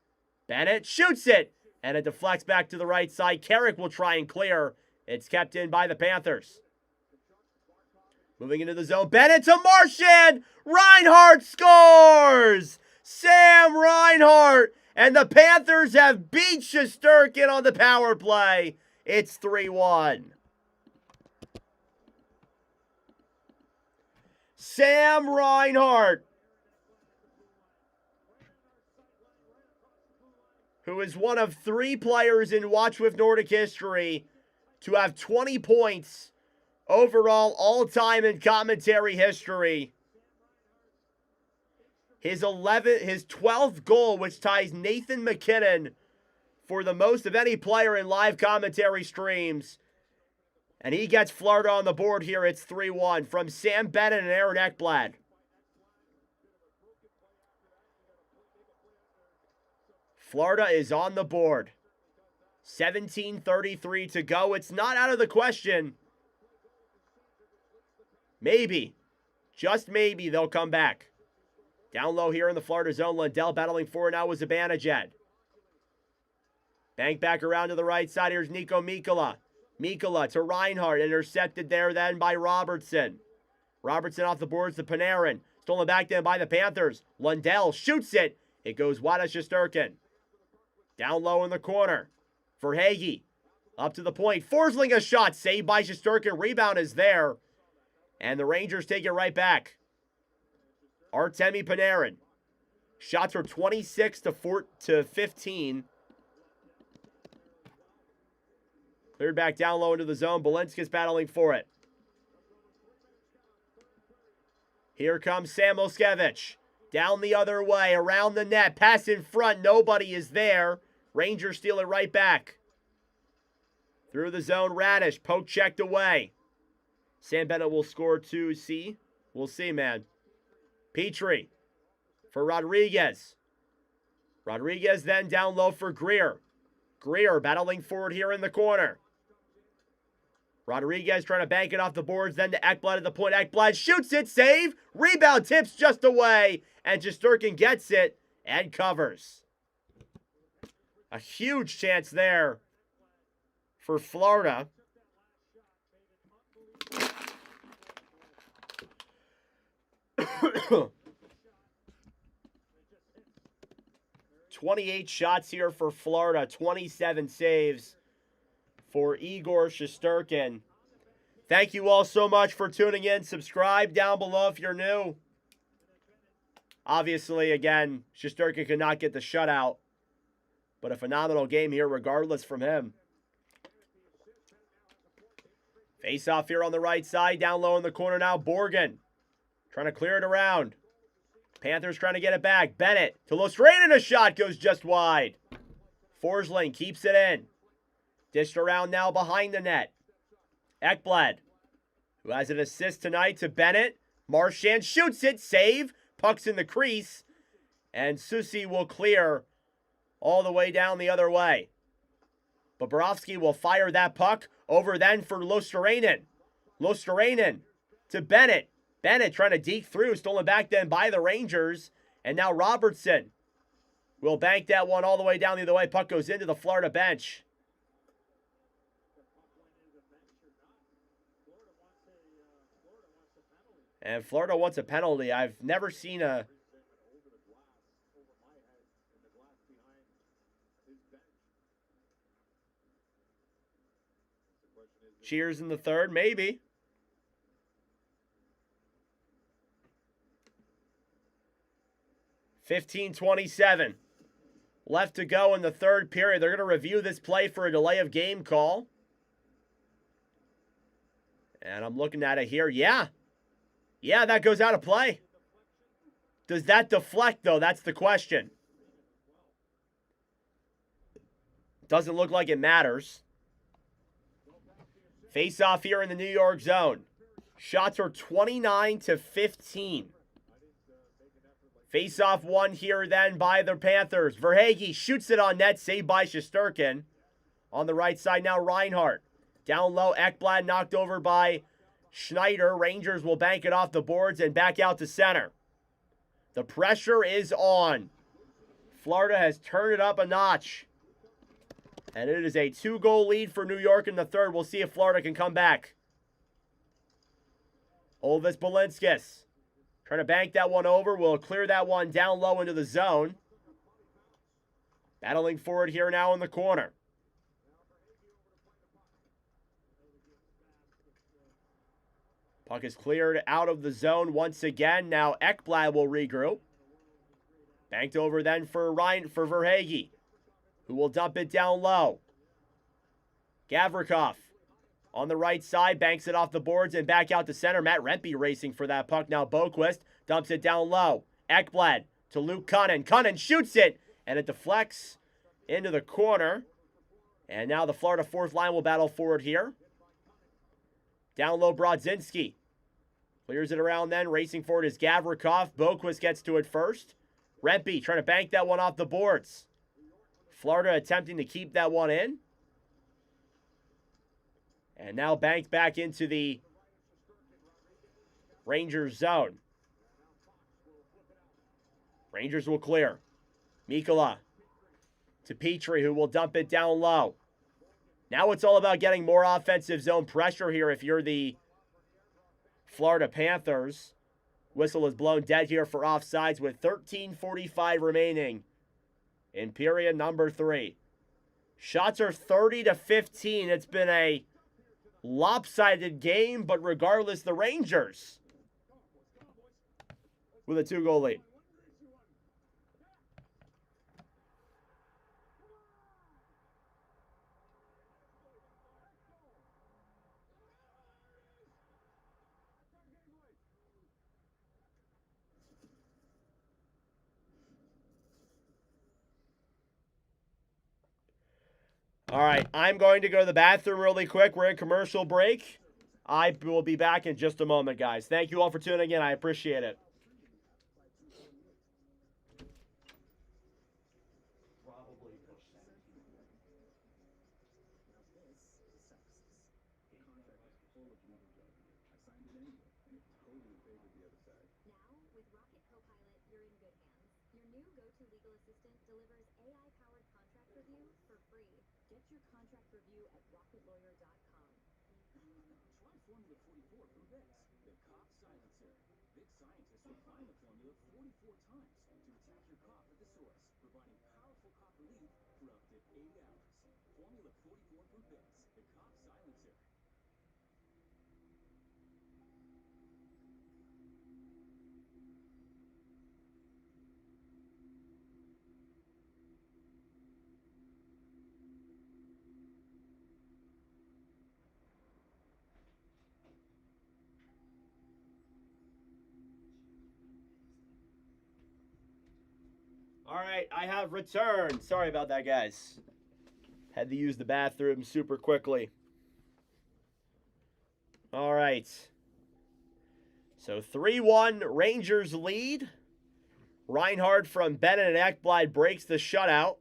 Bennett shoots it. And it deflects back to the right side. Carrick will try and clear. It's kept in by the Panthers. Moving into the zone. Bennett to Marchand. Reinhart scores! Sam Reinhart. And the Panthers have beat Shesterkin on the power play. It's 3-1. Sam Reinhart, who is one of 3 players in Watch with Nordic history to have 20 points overall all-time in commentary history. His 12th goal, which ties Nathan McKinnon for the most of any player in live commentary streams. And he gets Florida on the board here. It's 3-1 from Sam Bennett and Aaron Ekblad. Florida is on the board. 17:33 to go. It's not out of the question. Maybe, just maybe, they'll come back. Down low here in the Florida zone. Lundell battling for it now with Zibanejad. Bank back around to the right side. Here's Nico Mikkola. Mikkola to Reinhardt. Intercepted there then by Robertson. Robertson off the boards to Panarin. Stolen back then by the Panthers. Lundell shoots it. It goes wide of Shesterkin. Down low in the corner. Verhaeghe. Up to the point. Forsling a shot. Saved by Shesterkin. Rebound is there. And the Rangers take it right back. Artemi Panarin. Shots are 26 to 15. Cleared back down low into the zone. Balinskis battling for it. Here comes Sam Moskevich. Down the other way. Around the net. Pass in front. Nobody is there. Rangers steal it right back. Through the zone. Radish. Poke checked away. Sam Bennett will score 2C. We'll see, man. Petrie for Rodriguez. Rodriguez then down low for Greer. Greer battling forward here in the corner. Rodriguez trying to bank it off the boards, then to Ekblad at the point. Ekblad shoots it, save. Rebound tips just away, and Shesterkin gets it and covers. A huge chance there for Florida. 28 shots here for Florida, 27 saves for Igor Shesterkin. Thank you all so much for tuning in. Subscribe down below if you're new. Obviously, again, Shesterkin could not get the shutout, but a phenomenal game here regardless from him. Face off here on the right side, down low in the corner now, Borgen. Trying to clear it around. Panthers trying to get it back. Bennett to Lustrainen, a shot goes just wide. Forsling keeps it in. Dished around now behind the net. Ekblad, who has an assist tonight to Bennett. Marchand shoots it, save. Puck's in the crease. And Susi will clear all the way down the other way. Bobrovsky will fire that puck over then for Lustrainen. Lustrainen to Bennett. Bennett trying to deke through, stolen back then by the Rangers. And now Robertson will bank that one all the way down the other way. Puck goes into the Florida bench. And Florida wants a penalty. I've never seen a... Cheers in the third, maybe. $15:27 left to go in the third period. They're going to review this play for a delay of game call. And I'm looking at it here. Yeah, that goes out of play. Does that deflect, though? That's the question. Doesn't look like it matters. Face off here in the New York zone. Shots are 29-15. Face off one here then by the Panthers. Verhaeghe shoots it on net, saved by Shesterkin. On the right side now, Reinhardt. Down low, Ekblad knocked over by Schneider. Rangers will bank it off the boards and back out to center. The pressure is on. Florida has turned it up a notch. And it is a 2-goal lead for New York in the third. We'll see if Florida can come back. Olvis Balinskis trying to bank that one over. We'll clear that one down low into the zone. Battling forward here now in the corner. Puck is cleared out of the zone once again. Now Ekblad will regroup. Banked over then for Verhaeghe, who will dump it down low. Gavrikov on the right side, banks it off the boards and back out to center. Matt Rempe racing for that puck. Now Boquist dumps it down low. Ekblad to Luke Cunnin. Cunnin shoots it, and it deflects into the corner. And now the Florida fourth line will battle forward here. Down low, Brodzinski. Clears it around then. Racing for it is Gavrikov. Boquist gets to it first. Rempe trying to bank that one off the boards. Florida attempting to keep that one in. And now banked back into the Rangers zone. Rangers will clear. Mikkola to Petrie, who will dump it down low. Now it's all about getting more offensive zone pressure here if you're the Florida Panthers. Whistle is blown dead here for offsides with 13:45 remaining in period number 3. Shots are 30-15. It's been a lopsided game, but regardless, the Rangers with a 2-goal lead. All right, I'm going to go to the bathroom really quick. We're in commercial break. I will be back in just a moment, guys. Thank you all for tuning in. I appreciate it. Now, with Rocket Copilot, you're in good hands. Your new go-to legal assistant delivers AI-powered contract review for free. Get your contract review at rocketlawyer.com. Try Formula 44 from Vicks, the cough silencer. Vicks scientists refine the formula 44 times to attack your cough at the source, providing powerful cough relief for up to 8 hours. Formula 44 from Vicks, the cough silencer. All right, I have returned. Sorry about that, guys. Had to use the bathroom super quickly. All right. So 3-1 Rangers lead. Reinhardt from Bennett and Ekblad breaks the shutout.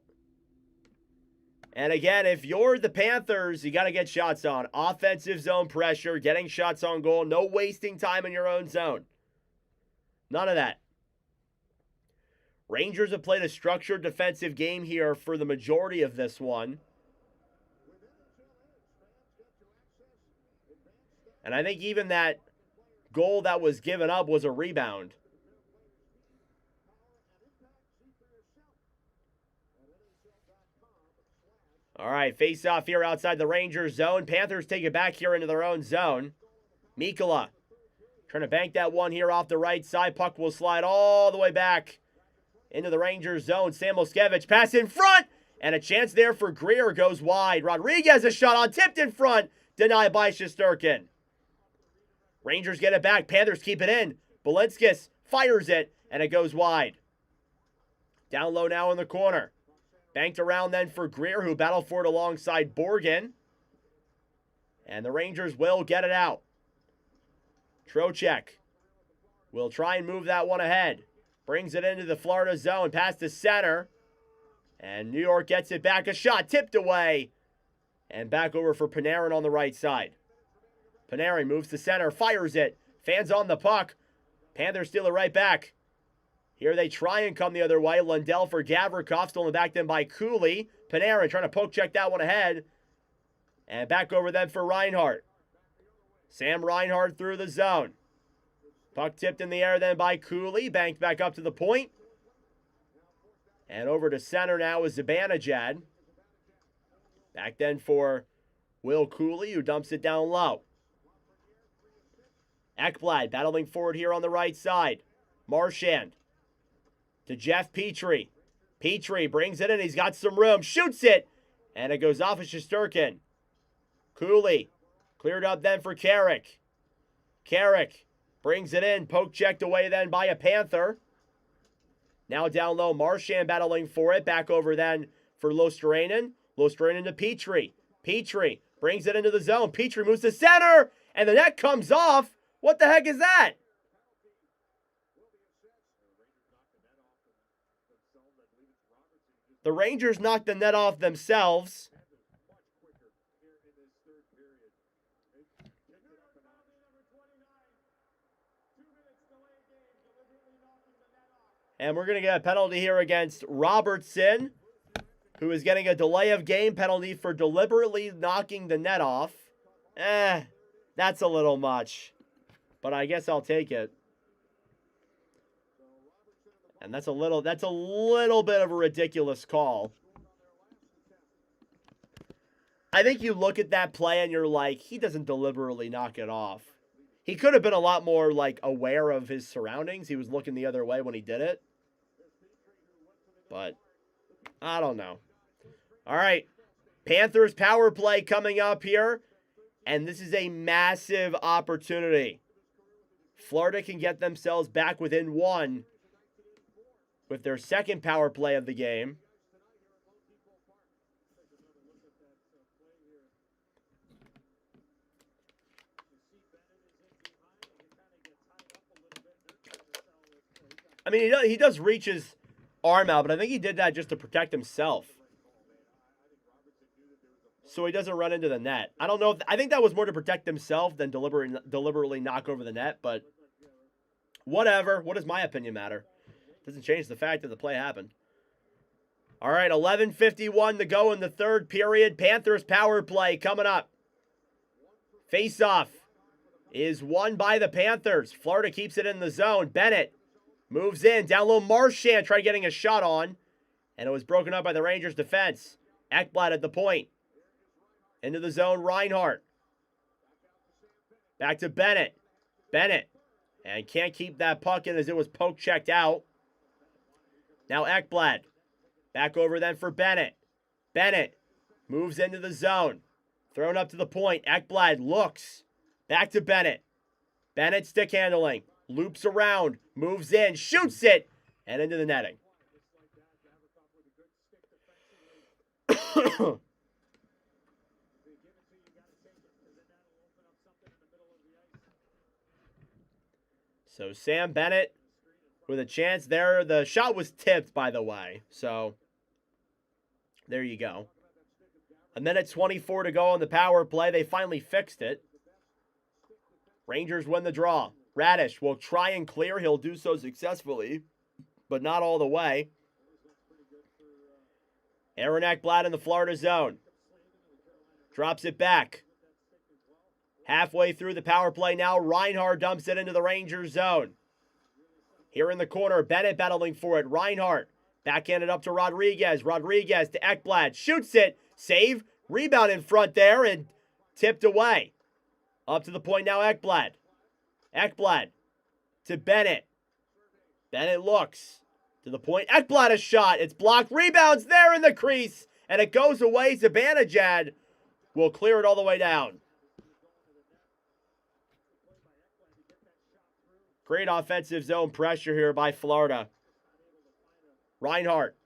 And again, if you're the Panthers, you got to get shots on. Offensive zone pressure, getting shots on goal, no wasting time in your own zone. None of that. Rangers have played a structured defensive game here for the majority of this one. And I think even that goal that was given up was a rebound. All right, face off here outside the Rangers zone. Panthers take it back here into their own zone. Mikkola trying to bank that one here off the right side. Puck will slide all the way back into the Rangers zone. Sam Moskevich pass in front. And a chance there for Greer goes wide. Rodriguez a shot on tipped in front. Denied by Shesterkin. Rangers get it back. Panthers keep it in. Balinskis fires it. And it goes wide. Down low now in the corner. Banked around then for Greer, who battled for it alongside Borgen. And the Rangers will get it out. Trocheck will try and move that one ahead. Brings it into the Florida zone, past the center. And New York gets it back. A shot tipped away. And back over for Panarin on the right side. Panarin moves to center, fires it. Fans on the puck. Panthers steal it right back. Here they try and come the other way. Lundell for Gavrikov, stolen back then by Cooley. Panarin trying to poke check that one ahead. And back over then for Reinhardt. Sam Reinhardt through the zone. Puck tipped in the air then by Cooley. Banked back up to the point. And over to center now is Zibanejad. Back then for Will Cooley, who dumps it down low. Ekblad battling forward here on the right side. Marchand to Jeff Petrie. Petrie brings it in. He's got some room. Shoots it. And it goes off of Shesterkin. Cooley cleared up then for Carrick. Carrick brings it in. Poke checked away then by a Panther. Now down low. Marchand battling for it. Back over then for Luostarinen. Luostarinen to Petrie. Petrie brings it into the zone. Petrie moves to center. And the net comes off. What the heck is that? The Rangers knocked the net off themselves. And we're going to get a penalty here against Robertson, who is getting a delay of game penalty for deliberately knocking the net off. That's a little much, but I guess I'll take it. And that's a little bit of a ridiculous call. I think you look at that play and you're like, he doesn't deliberately knock it off. He could have been a lot more like aware of his surroundings. He was looking the other way when he did it. But I don't know. All right. Panthers power play coming up here. And this is a massive opportunity. Florida can get themselves back within one with their second power play of the game. I mean, he does reach his arm out, but I think he did that just to protect himself, so he doesn't run into the net. I don't know. I think that was more to protect himself than deliberately knock over the net, but whatever. What does my opinion matter? Doesn't change the fact that the play happened. All right, 11:51 to go in the third period. Panthers power play coming up. Face-off is won by the Panthers. Florida keeps it in the zone. Bennett moves in. Down low, Marchand tried getting a shot on, and it was broken up by the Rangers defense. Ekblad at the point. Into the zone, Reinhart. Back to Bennett. Bennett. And can't keep that puck in as it was poke checked out. Now Ekblad. Back over then for Bennett. Bennett moves into the zone. Thrown up to the point. Ekblad looks. Back to Bennett. Bennett stick handling. Loops around. Moves in. Shoots it. And into the netting. So Sam Bennett with a chance there. The shot was tipped, by the way. So there you go. A minute 24 to go on the power play. They finally fixed it. Rangers win the draw. Radish will try and clear. He'll do so successfully, but not all the way. Aaron Ekblad in the Florida zone. Drops it back. Halfway through the power play now, Reinhart dumps it into the Rangers zone. Here in the corner, Bennett battling for it. Reinhart backhanded up to Rodriguez. Rodriguez to Ekblad. Shoots it. Save. Rebound in front there and tipped away. Up to the point now, Ekblad. Ekblad to Bennett. Bennett looks to the point. Ekblad a shot. It's blocked. Rebounds there in the crease. And it goes away. Zibanejad will clear it all the way down. Great offensive zone pressure here by Florida. Reinhart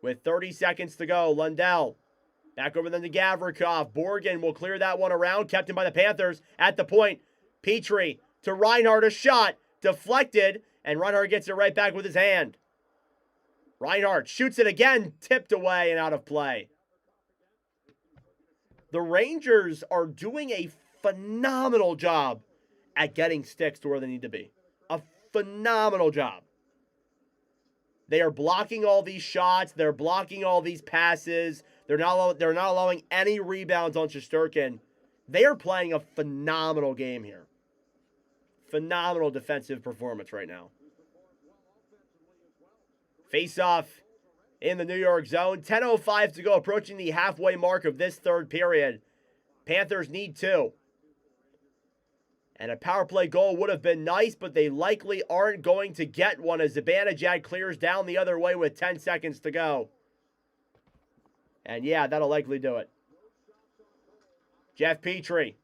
with 30 seconds to go. Lundell back over then to Gavrikov. Borgen will clear that one around. Kept him by the Panthers at the point. Petrie to Reinhart. A shot. Deflected. And Reinhart gets it right back with his hand. Reinhart shoots it again. Tipped away and out of play. The Rangers are doing a phenomenal job at getting sticks to where they need to be. A phenomenal job. They are blocking all these shots. They're blocking all these passes. They're not allowing any rebounds on Shesterkin. They are playing a phenomenal game here. Phenomenal defensive performance right now. Face-off in the New York zone. 10:05 to go, approaching the halfway mark of this third period. Panthers need 2. And a power play goal would have been nice, but they likely aren't going to get one as Zibanejad clears down the other way with 10 seconds to go. And yeah, that'll likely do it. Jeff Petrie.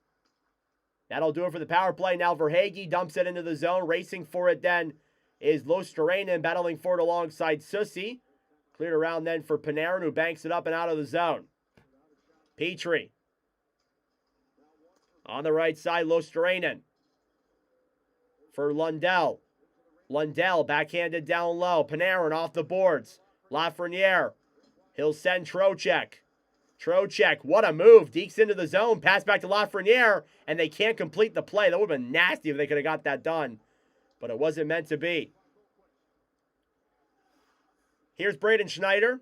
That'll do it for the power play. Now Verhaeghe dumps it into the zone. Racing for it then is Losterenen, battling for it alongside Susi. Cleared around then for Panarin, who banks it up and out of the zone. Petrie. On the right side, Losterainen for Lundell. Lundell backhanded down low. Panarin off the boards. Lafreniere. He'll send Trocheck. Trocheck, what a move. Dekes into the zone. Pass back to Lafreniere, and they can't complete the play. That would have been nasty if they could have got that done. But it wasn't meant to be. Here's Braden Schneider.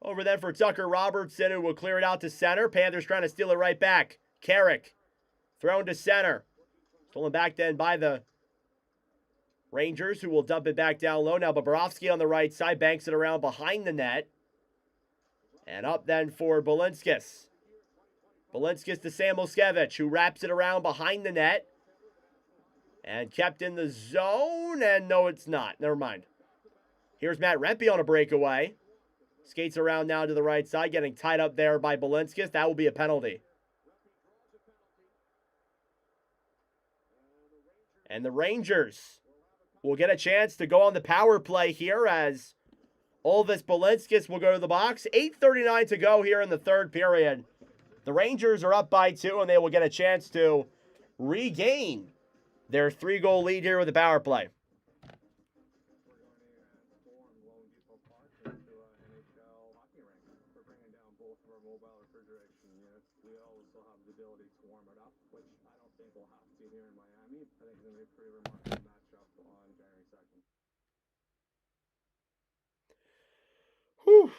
Over then for Tucker Robertson, who will clear it out to center. Panthers trying to steal it right back. Carrick thrown to center. Stolen back then by the Rangers, who will dump it back down low. Now Bobrovsky on the right side, banks it around behind the net. And up then for Balinskis. Balinskis to Sam Moskevich, who wraps it around behind the net. And kept in the zone, and no, it's not. Never mind. Here's Matt Rempe on a breakaway. Skates around now to the right side, getting tied up there by Balinskis. That will be a penalty. And the Rangers will get a chance to go on the power play here as Olvis Balinskis will go to the box. 8:39 to go here in the third period. The Rangers are up by 2, and they will get a chance to regain their 3-goal lead here with the power play. NHL hockey rink for bringing down both of our mobile refrigeration units. We also have the ability to warm it up, which I don't think we'll have to here in Miami. I think it's going to be a pretty remarkable matchup on January 2nd. Whew.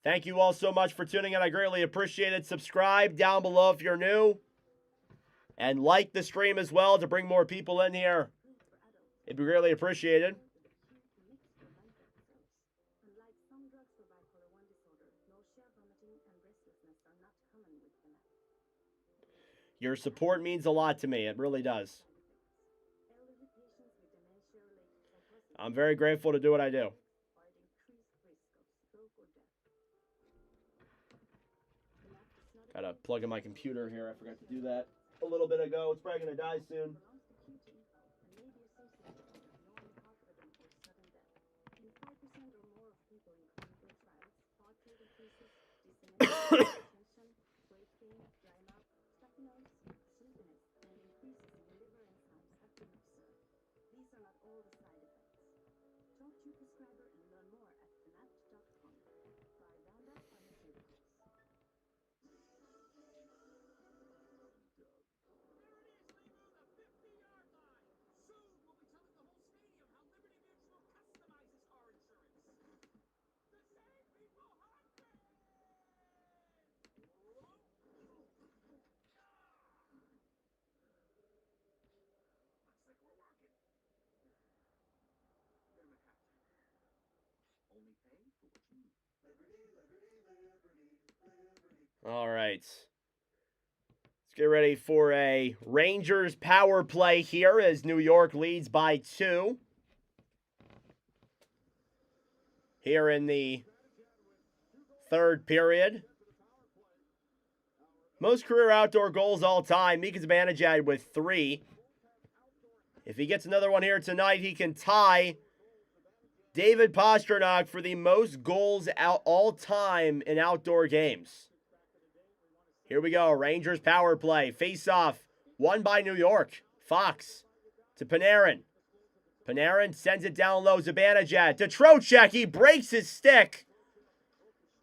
Thank you all so much for tuning in. I greatly appreciate it. Subscribe down below if you're new. And like the stream as well to bring more people in here. It'd be greatly appreciated. Unlike some drugs for bipolar 1 disorder, nausea, vomiting, and restlessness are not common with MS. Your support means a lot to me. It really does. Elderly patients with dementia-related psychosis I'm very grateful to do what I do. are at increased risk of stroke or death. Enough is not a Gotta plug in my computer here. I forgot to do that a little bit ago. It's probably gonna die soon. belongs to QT and may be associated with abnormal heart rhythm or sudden death. In 5% or more of people in clinical trials, heart rate increases, dissonance, tension, weight gain, dry mouth, stuffy nose, sleepiness, and increases in liver enzymes have been observed. These are not all the side effects. Talk to your prescriber and learn more at fanapt.com. By Vanda Pharmaceuticals. Only pay for what you need. All right. Let's get ready for a Rangers power play here as New York leads by 2. Here in the third period. Most career outdoor goals all time. Mika Zibanejad with 3. If he gets another one here tonight, he can tie David Pastrnak for the most goals out all time in outdoor games. Here we go. Rangers power play. Face-off. Won by New York. Fox to Panarin. Panarin sends it down low. Zibanejad to Trocheck. He breaks his stick.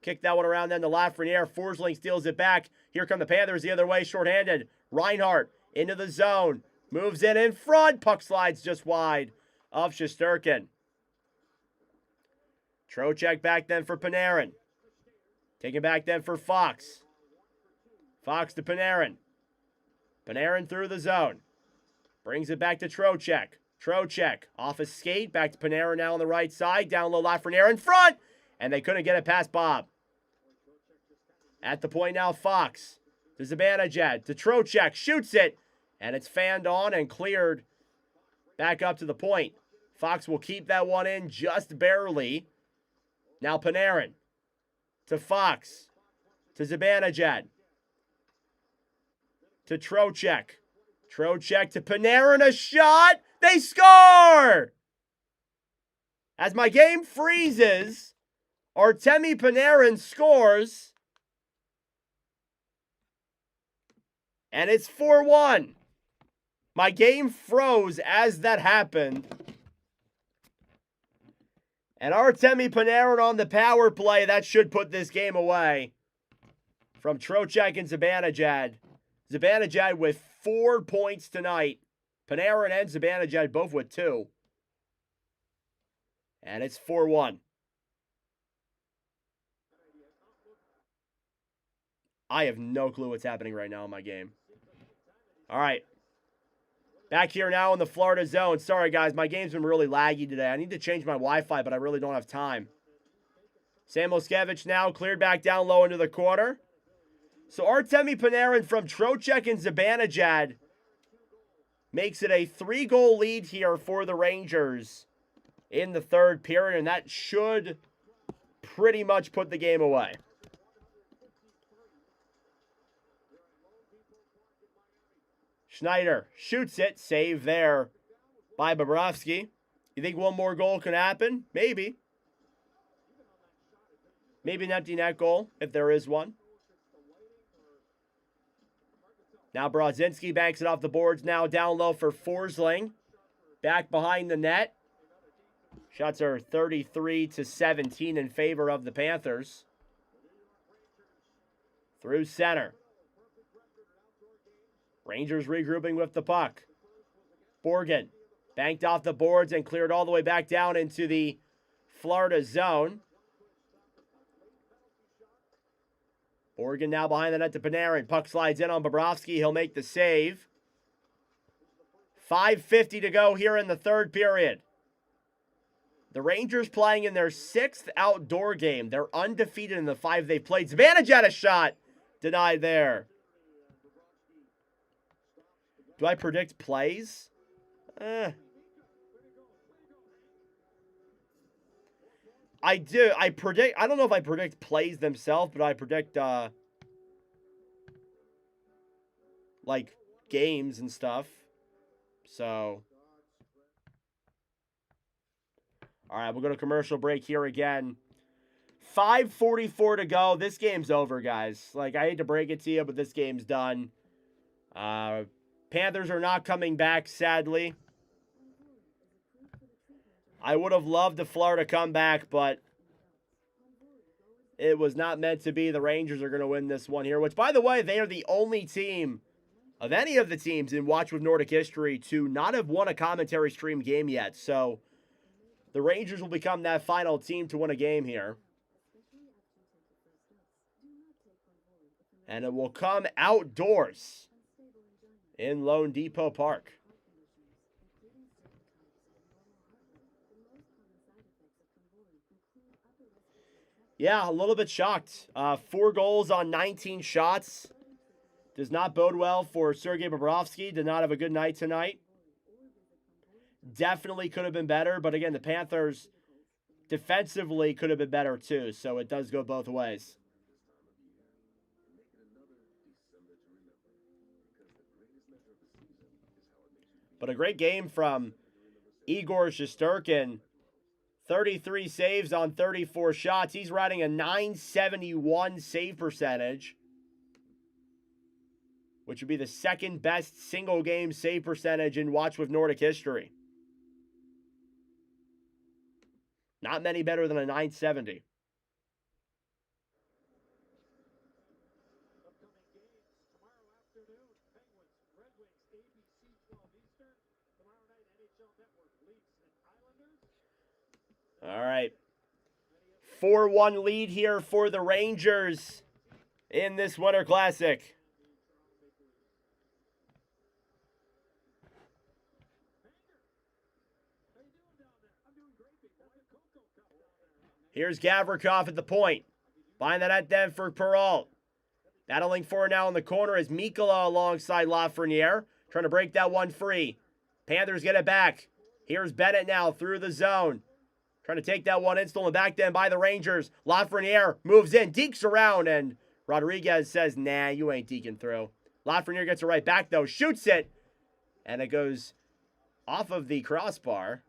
Kick that one around then to Lafreniere. Forsling steals it back. Here come the Panthers the other way. Shorthanded. Reinhart into the zone. Moves it in front. Puck slides just wide of Shesterkin. Trocheck back then for Panarin. Taking back then for Fox. Fox to Panarin. Panarin through the zone. Brings it back to Trocheck. Trocheck off a skate. Back to Panarin now on the right side. Down low Lafreniere in front. And they couldn't get it past Bob. At the point now, Fox to Zibanejad. To Trocheck. Shoots it. And it's fanned on and cleared back up to the point. Fox will keep that one in just barely. Now Panarin to Fox, to Zibanejad, to Trocheck. Trocheck to Panarin, a shot. They score! As my game freezes, Artemi Panarin scores. And it's 4-1. My game froze as that happened. And Artemi Panarin on the power play. That should put this game away. From Trocheck and Zibanejad. Zibanejad with 4 points tonight. Panarin and Zibanejad both with 2. And it's 4-1. I have no clue what's happening right now in my game. All right. Back here now in the Florida zone. Sorry, guys. My game's been really laggy today. I need to change my Wi-Fi, but I really don't have time. Sam Moskevich now cleared back down low into the corner. So Artemi Panarin from Trocheck and Zibanejad makes it a 3-goal lead here for the Rangers in the third period, and that should pretty much put the game away. Schneider shoots it. Save there by Bobrovsky. You think one more goal can happen? Maybe. Maybe an empty net goal, if there is one. Now Brodzinski banks it off the boards now down low for Forsling. Back behind the net. Shots are 33-17 in favor of the Panthers. Through center. Rangers regrouping with the puck. Borgen banked off the boards and cleared all the way back down into the Florida zone. Borgen now behind the net to Panarin. Puck slides in on Bobrovsky. He'll make the save. 5:50 to go here in the third period. The Rangers playing in their 6th outdoor game. They're undefeated in the 5 they've played. Zibanejad a shot. Denied there. Do I predict plays? I do. I don't know if I predict plays themselves, but I predict, like, games and stuff. So. All right, we'll go to commercial break here again. 5:44 to go. This game's over, guys. Like, I hate to break it to you, but this game's done. Panthers are not coming back, sadly. I would have loved the Florida comeback, but it was not meant to be. The Rangers are going to win this one here, which, by the way, they are the only team of any of the teams in Watch with Nordic history to not have won a commentary stream game yet. So the Rangers will become that final team to win a game here. And it will come outdoors in Lone Depot Park. Yeah, a little bit shocked. 4 goals on 19 shots. Does not bode well for Sergei Bobrovsky. Did not have a good night tonight. Definitely could have been better. But again, the Panthers defensively could have been better too. So it does go both ways. But a great game from Igor Shesterkin. 33 saves on 34 shots. He's riding a .971 save percentage, which would be the second best single game save percentage in Watch with Nordic history. Not many better than a .970. All right. 4-1 lead here for the Rangers in this Winter Classic. Here's Gavrikov at the point. Behind the net then for Perrault. Battling for it now in the corner is Mikkola alongside Lafreniere. Trying to break that one free. Panthers get it back. Here's Bennett now through the zone. Trying to take that one in, stolen back then by the Rangers. Lafreniere moves in, dekes around, and Rodriguez says, nah, you ain't deking through. Lafreniere gets it right back, though, shoots it, and it goes off of the crossbar,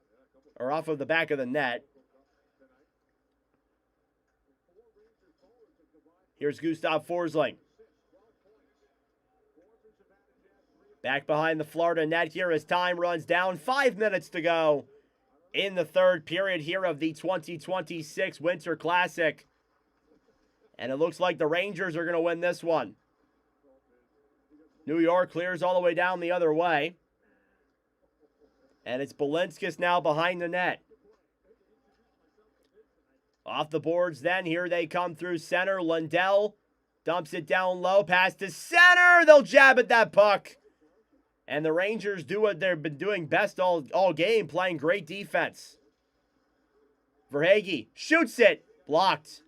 or off of the back of the net. Here's Gustav Forsling. Back behind the Florida net here as time runs down. 5 minutes to go in the third period here of the 2026 Winter Classic. And it looks like the Rangers are going to win this one. New York clears all the way down the other way. And it's Balinskis now behind the net. Off the boards then, here they come through center. Lundell dumps it down low, pass to center. They'll jab at that puck. And the Rangers do what they've been doing best all game, playing great defense. Verhaeghe shoots it, blocked.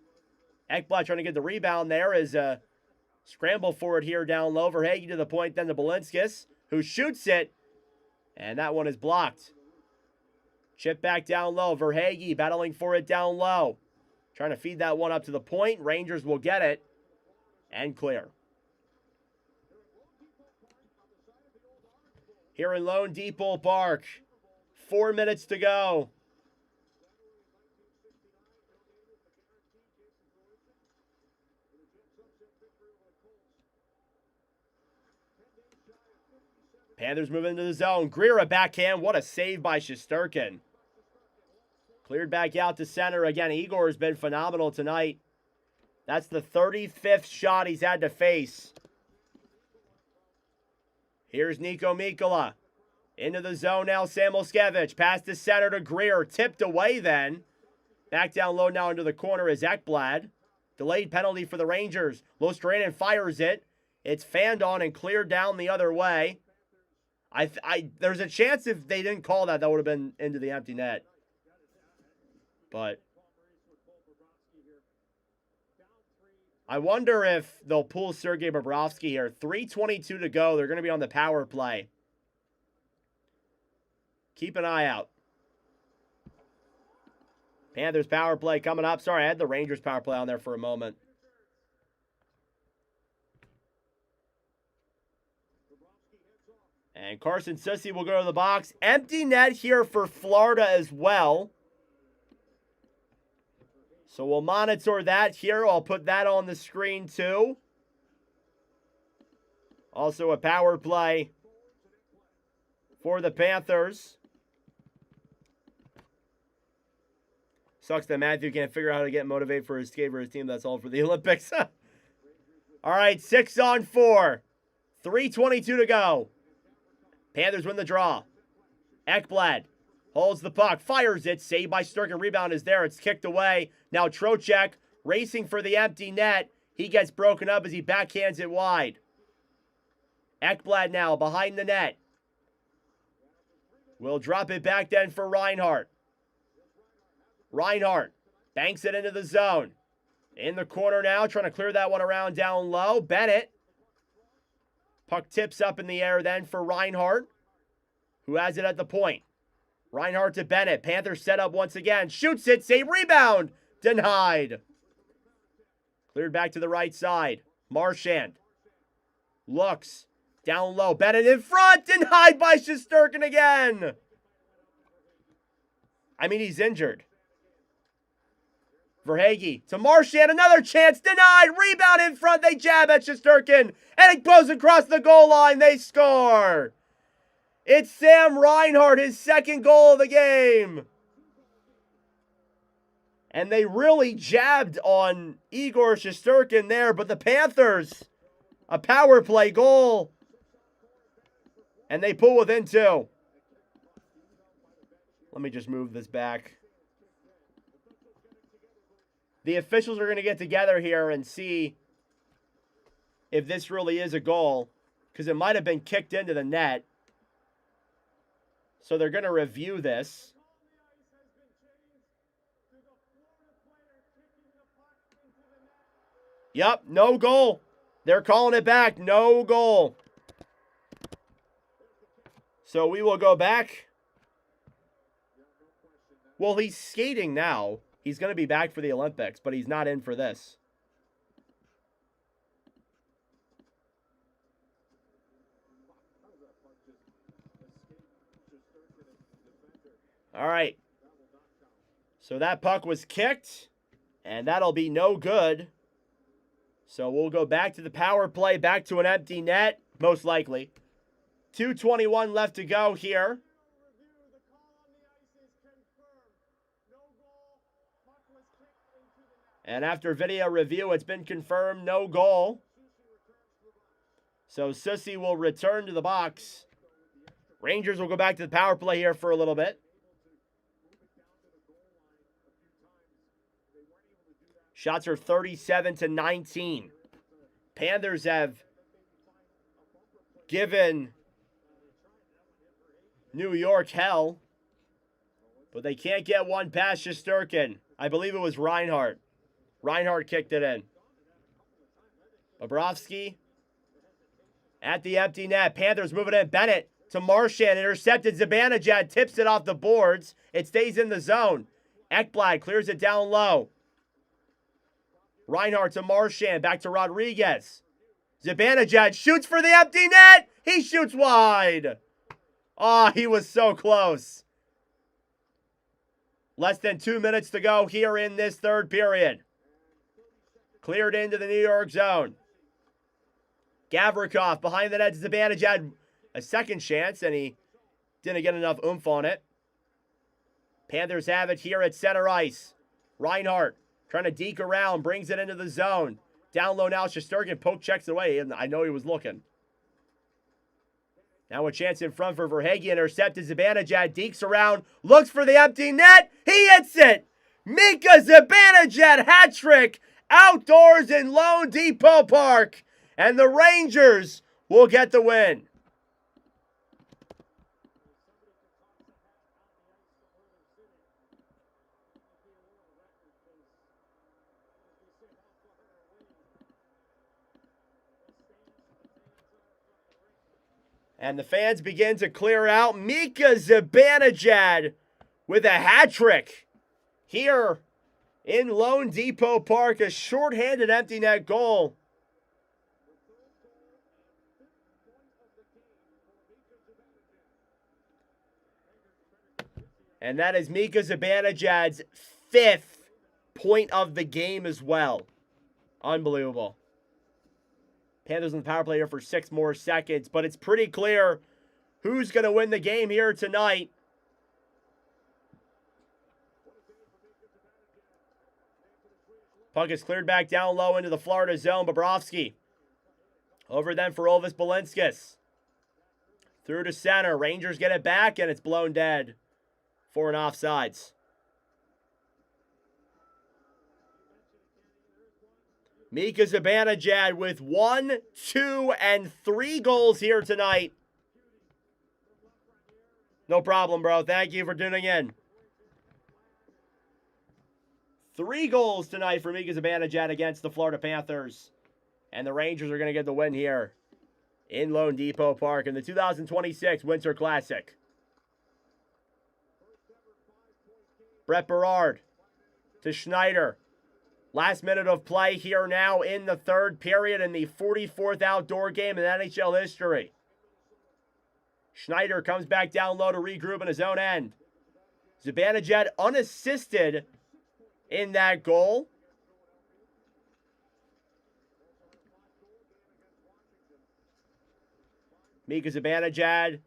Ekblad trying to get the rebound there as a scramble for it here down low. Verhaeghe to the point, then to Balinskis, who shoots it. And that one is blocked. Chip back down low. Verhaeghe battling for it down low. Trying to feed that one up to the point. Rangers will get it and clear. Here in Lone Depot Park, 4 minutes to go. Panthers move into the zone. Greer a backhand. What a save by Shesterkin. Cleared back out to center. Again, Igor has been phenomenal tonight. That's the 35th shot he's had to face. Here's Nico Mikkola. Into the zone now, Samuelskevich. Pass to center to Greer. Tipped away then. Back down low now into the corner is Ekblad. Delayed penalty for the Rangers. Luostarinen fires it. It's fanned on and cleared down the other way. There's a chance if they didn't call that would have been into the empty net. But I wonder if they'll pull Sergei Bobrovsky here. 3:22 to go. They're going to be on the power play. Keep an eye out. Panthers power play coming up. Sorry, I had the Rangers power play on there for a moment. And Carson Soucy will go to the box. Empty net here for Florida as well. So we'll monitor that here. I'll put that on the screen too. Also a power play for the Panthers. Sucks that Matthew can't figure out how to get motivated for his skate for his team. That's all for the Olympics. All right, 6-on-4. 3:22 to go. Panthers win the draw. Ekblad holds the puck, fires it. Saved by Shesterkin. Rebound is there. It's kicked away. Now Trocheck racing for the empty net. He gets broken up as he backhands it wide. Ekblad now behind the net. Will drop it back then for Reinhart. Reinhart banks it into the zone. In the corner now, trying to clear that one around down low. Bennett. Puck tips up in the air then for Reinhart, who has it at the point. Reinhart to Bennett. Panthers set up once again. Shoots it. Save. Rebound. Denied. Cleared back to the right side. Marchand. Looks. Down low. Bennett in front. Denied by Shesterkin again. I mean, he's injured. Verhaeghe to Marchand. Another chance. Denied. Rebound in front. They jab at Shesterkin. And it goes across the goal line. They score. It's Sam Reinhart, his second goal of the game. And they really jabbed on Igor Shesterkin there, but the Panthers, a power play goal. And they pull within 2. Let me just move this back. The officials are going to get together here and see if this really is a goal, because it might have been kicked into the net. So they're going to review this. Yep, no goal. They're calling it back. No goal. So we will go back. Well, he's skating now. He's going to be back for the Olympics, but he's not in for this. All right. So that puck was kicked, and that'll be no good. So we'll go back to the power play, back to an empty net, most likely. 2:21 left to go here. And after video review, it's been confirmed, no goal. So Sussy will return to the box. Rangers will go back to the power play here for a little bit. Shots are 37-19. Panthers have given New York hell, but they can't get one past Shesterkin. I believe it was Reinhart. Reinhart kicked it in. Bobrovsky at the empty net. Panthers moving in. Bennett to Marchand. Intercepted. Zibanejad tips it off the boards. It stays in the zone. Ekblad clears it down low. Reinhart to Marchand. Back to Rodriguez. Zibanejad shoots for the empty net. He shoots wide. Oh, he was so close. Less than 2 minutes to go here in this third period. Cleared into the New York zone. Gavrikov behind the net. Zibanejad a second chance, and he didn't get enough oomph on it. Panthers have it here at center ice. Reinhart trying to deke around, brings it into the zone. Down low now, Shesterkin poke checks it away, and I know he was looking. Now a chance in front for Verhaeghe. Intercepted. Zibanejad dekes around, looks for the empty net. He hits it. Mika Zibanejad hat trick outdoors in Lone Depot Park. And the Rangers will get the win. And the fans begin to clear out. Mika Zibanejad with a hat trick here in Lone Depot Park. A shorthanded empty net goal. And that is Mika Zibanejad's 5th point of the game as well. Unbelievable. Panthers on the power play here for 6 more seconds, but it's pretty clear who's going to win the game here tonight. Puck is cleared back down low into the Florida zone. Bobrovsky over then for Elvis Balinskis. Through to center. Rangers get it back, and it's blown dead for an offsides. Mika Zibanejad with 1, 2, and 3 goals here tonight. No problem, bro. Thank you for tuning in. 3 goals tonight for Mika Zibanejad against the Florida Panthers. And the Rangers are going to get the win here in Lone Depot Park in the 2026 Winter Classic. Brett Berard to Schneider. Last minute of play here now in the third period in the 44th outdoor game in NHL history. Schneider comes back down low to regroup in his own end. Zibanejad unassisted in that goal. Mika Zibanejad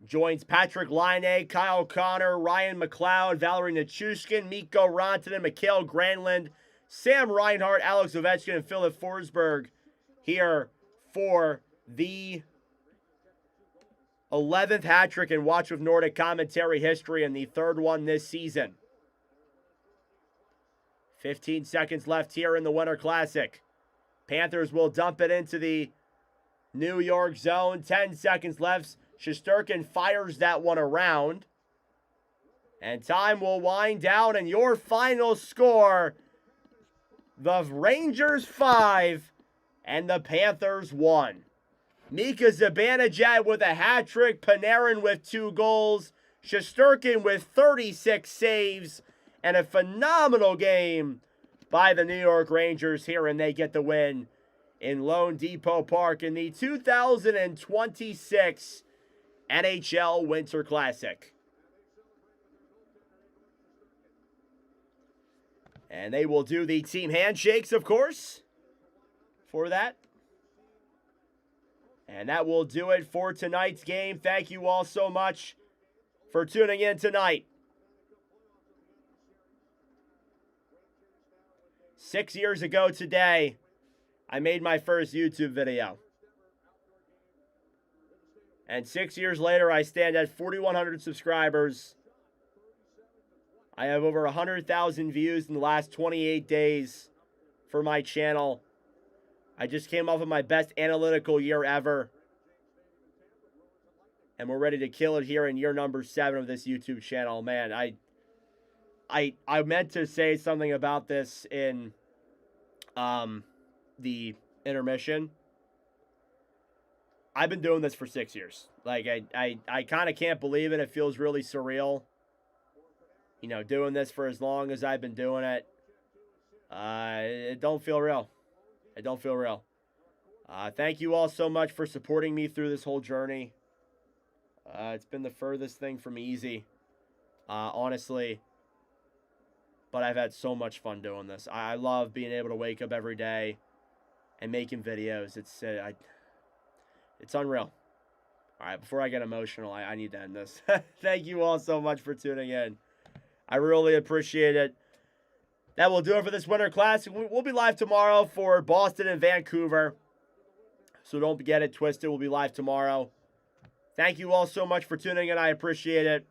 joins Patrick Laine, Kyle Connor, Ryan McLeod, Valerie Nichushkin, Mikko Rantanen, Mikhail Granlund, Sam Reinhart, Alex Ovechkin, and Philip Forsberg here for the 11th hat trick in Watch with Nordic commentary history and the 3rd one this season. 15 seconds left here in the Winter Classic. Panthers will dump it into the New York zone. 10 seconds left. Shesterkin fires that one around. And time will wind down, and your final score: the Rangers 5 and the Panthers 1. Mika Zibanejad with a hat trick, Panarin with 2 goals, Shesterkin with 36 saves, and a phenomenal game by the New York Rangers here, and they get the win in Lone Depot Park in the 2026 NHL Winter Classic. And they will do the team handshakes, of course, for that. And that will do it for tonight's game. Thank you all so much for tuning in tonight. 6 years ago today, I made my first YouTube video. And 6 years later, I stand at 4,100 subscribers. I have over 100,000 views in the last 28 days for my channel. I just came off of my best analytical year ever. And we're ready to kill it here in year number 7 of this YouTube channel. Man, I meant to say something about this in the intermission. I've been doing this for 6 years. Like, I kind of can't believe it. It feels really surreal. You know, doing this for as long as I've been doing it. It don't feel real. It don't feel real. Thank you all so much for supporting me through this whole journey. It's been the furthest thing from easy, honestly. But I've had so much fun doing this. I love being able to wake up every day and making videos. It's unreal. All right, before I get emotional, I need to end this. Thank you all so much for tuning in. I really appreciate it. That will do it for this Winter Classic. We'll be live tomorrow for Boston and Vancouver. So don't get it twisted. We'll be live tomorrow. Thank you all so much for tuning in. I appreciate it.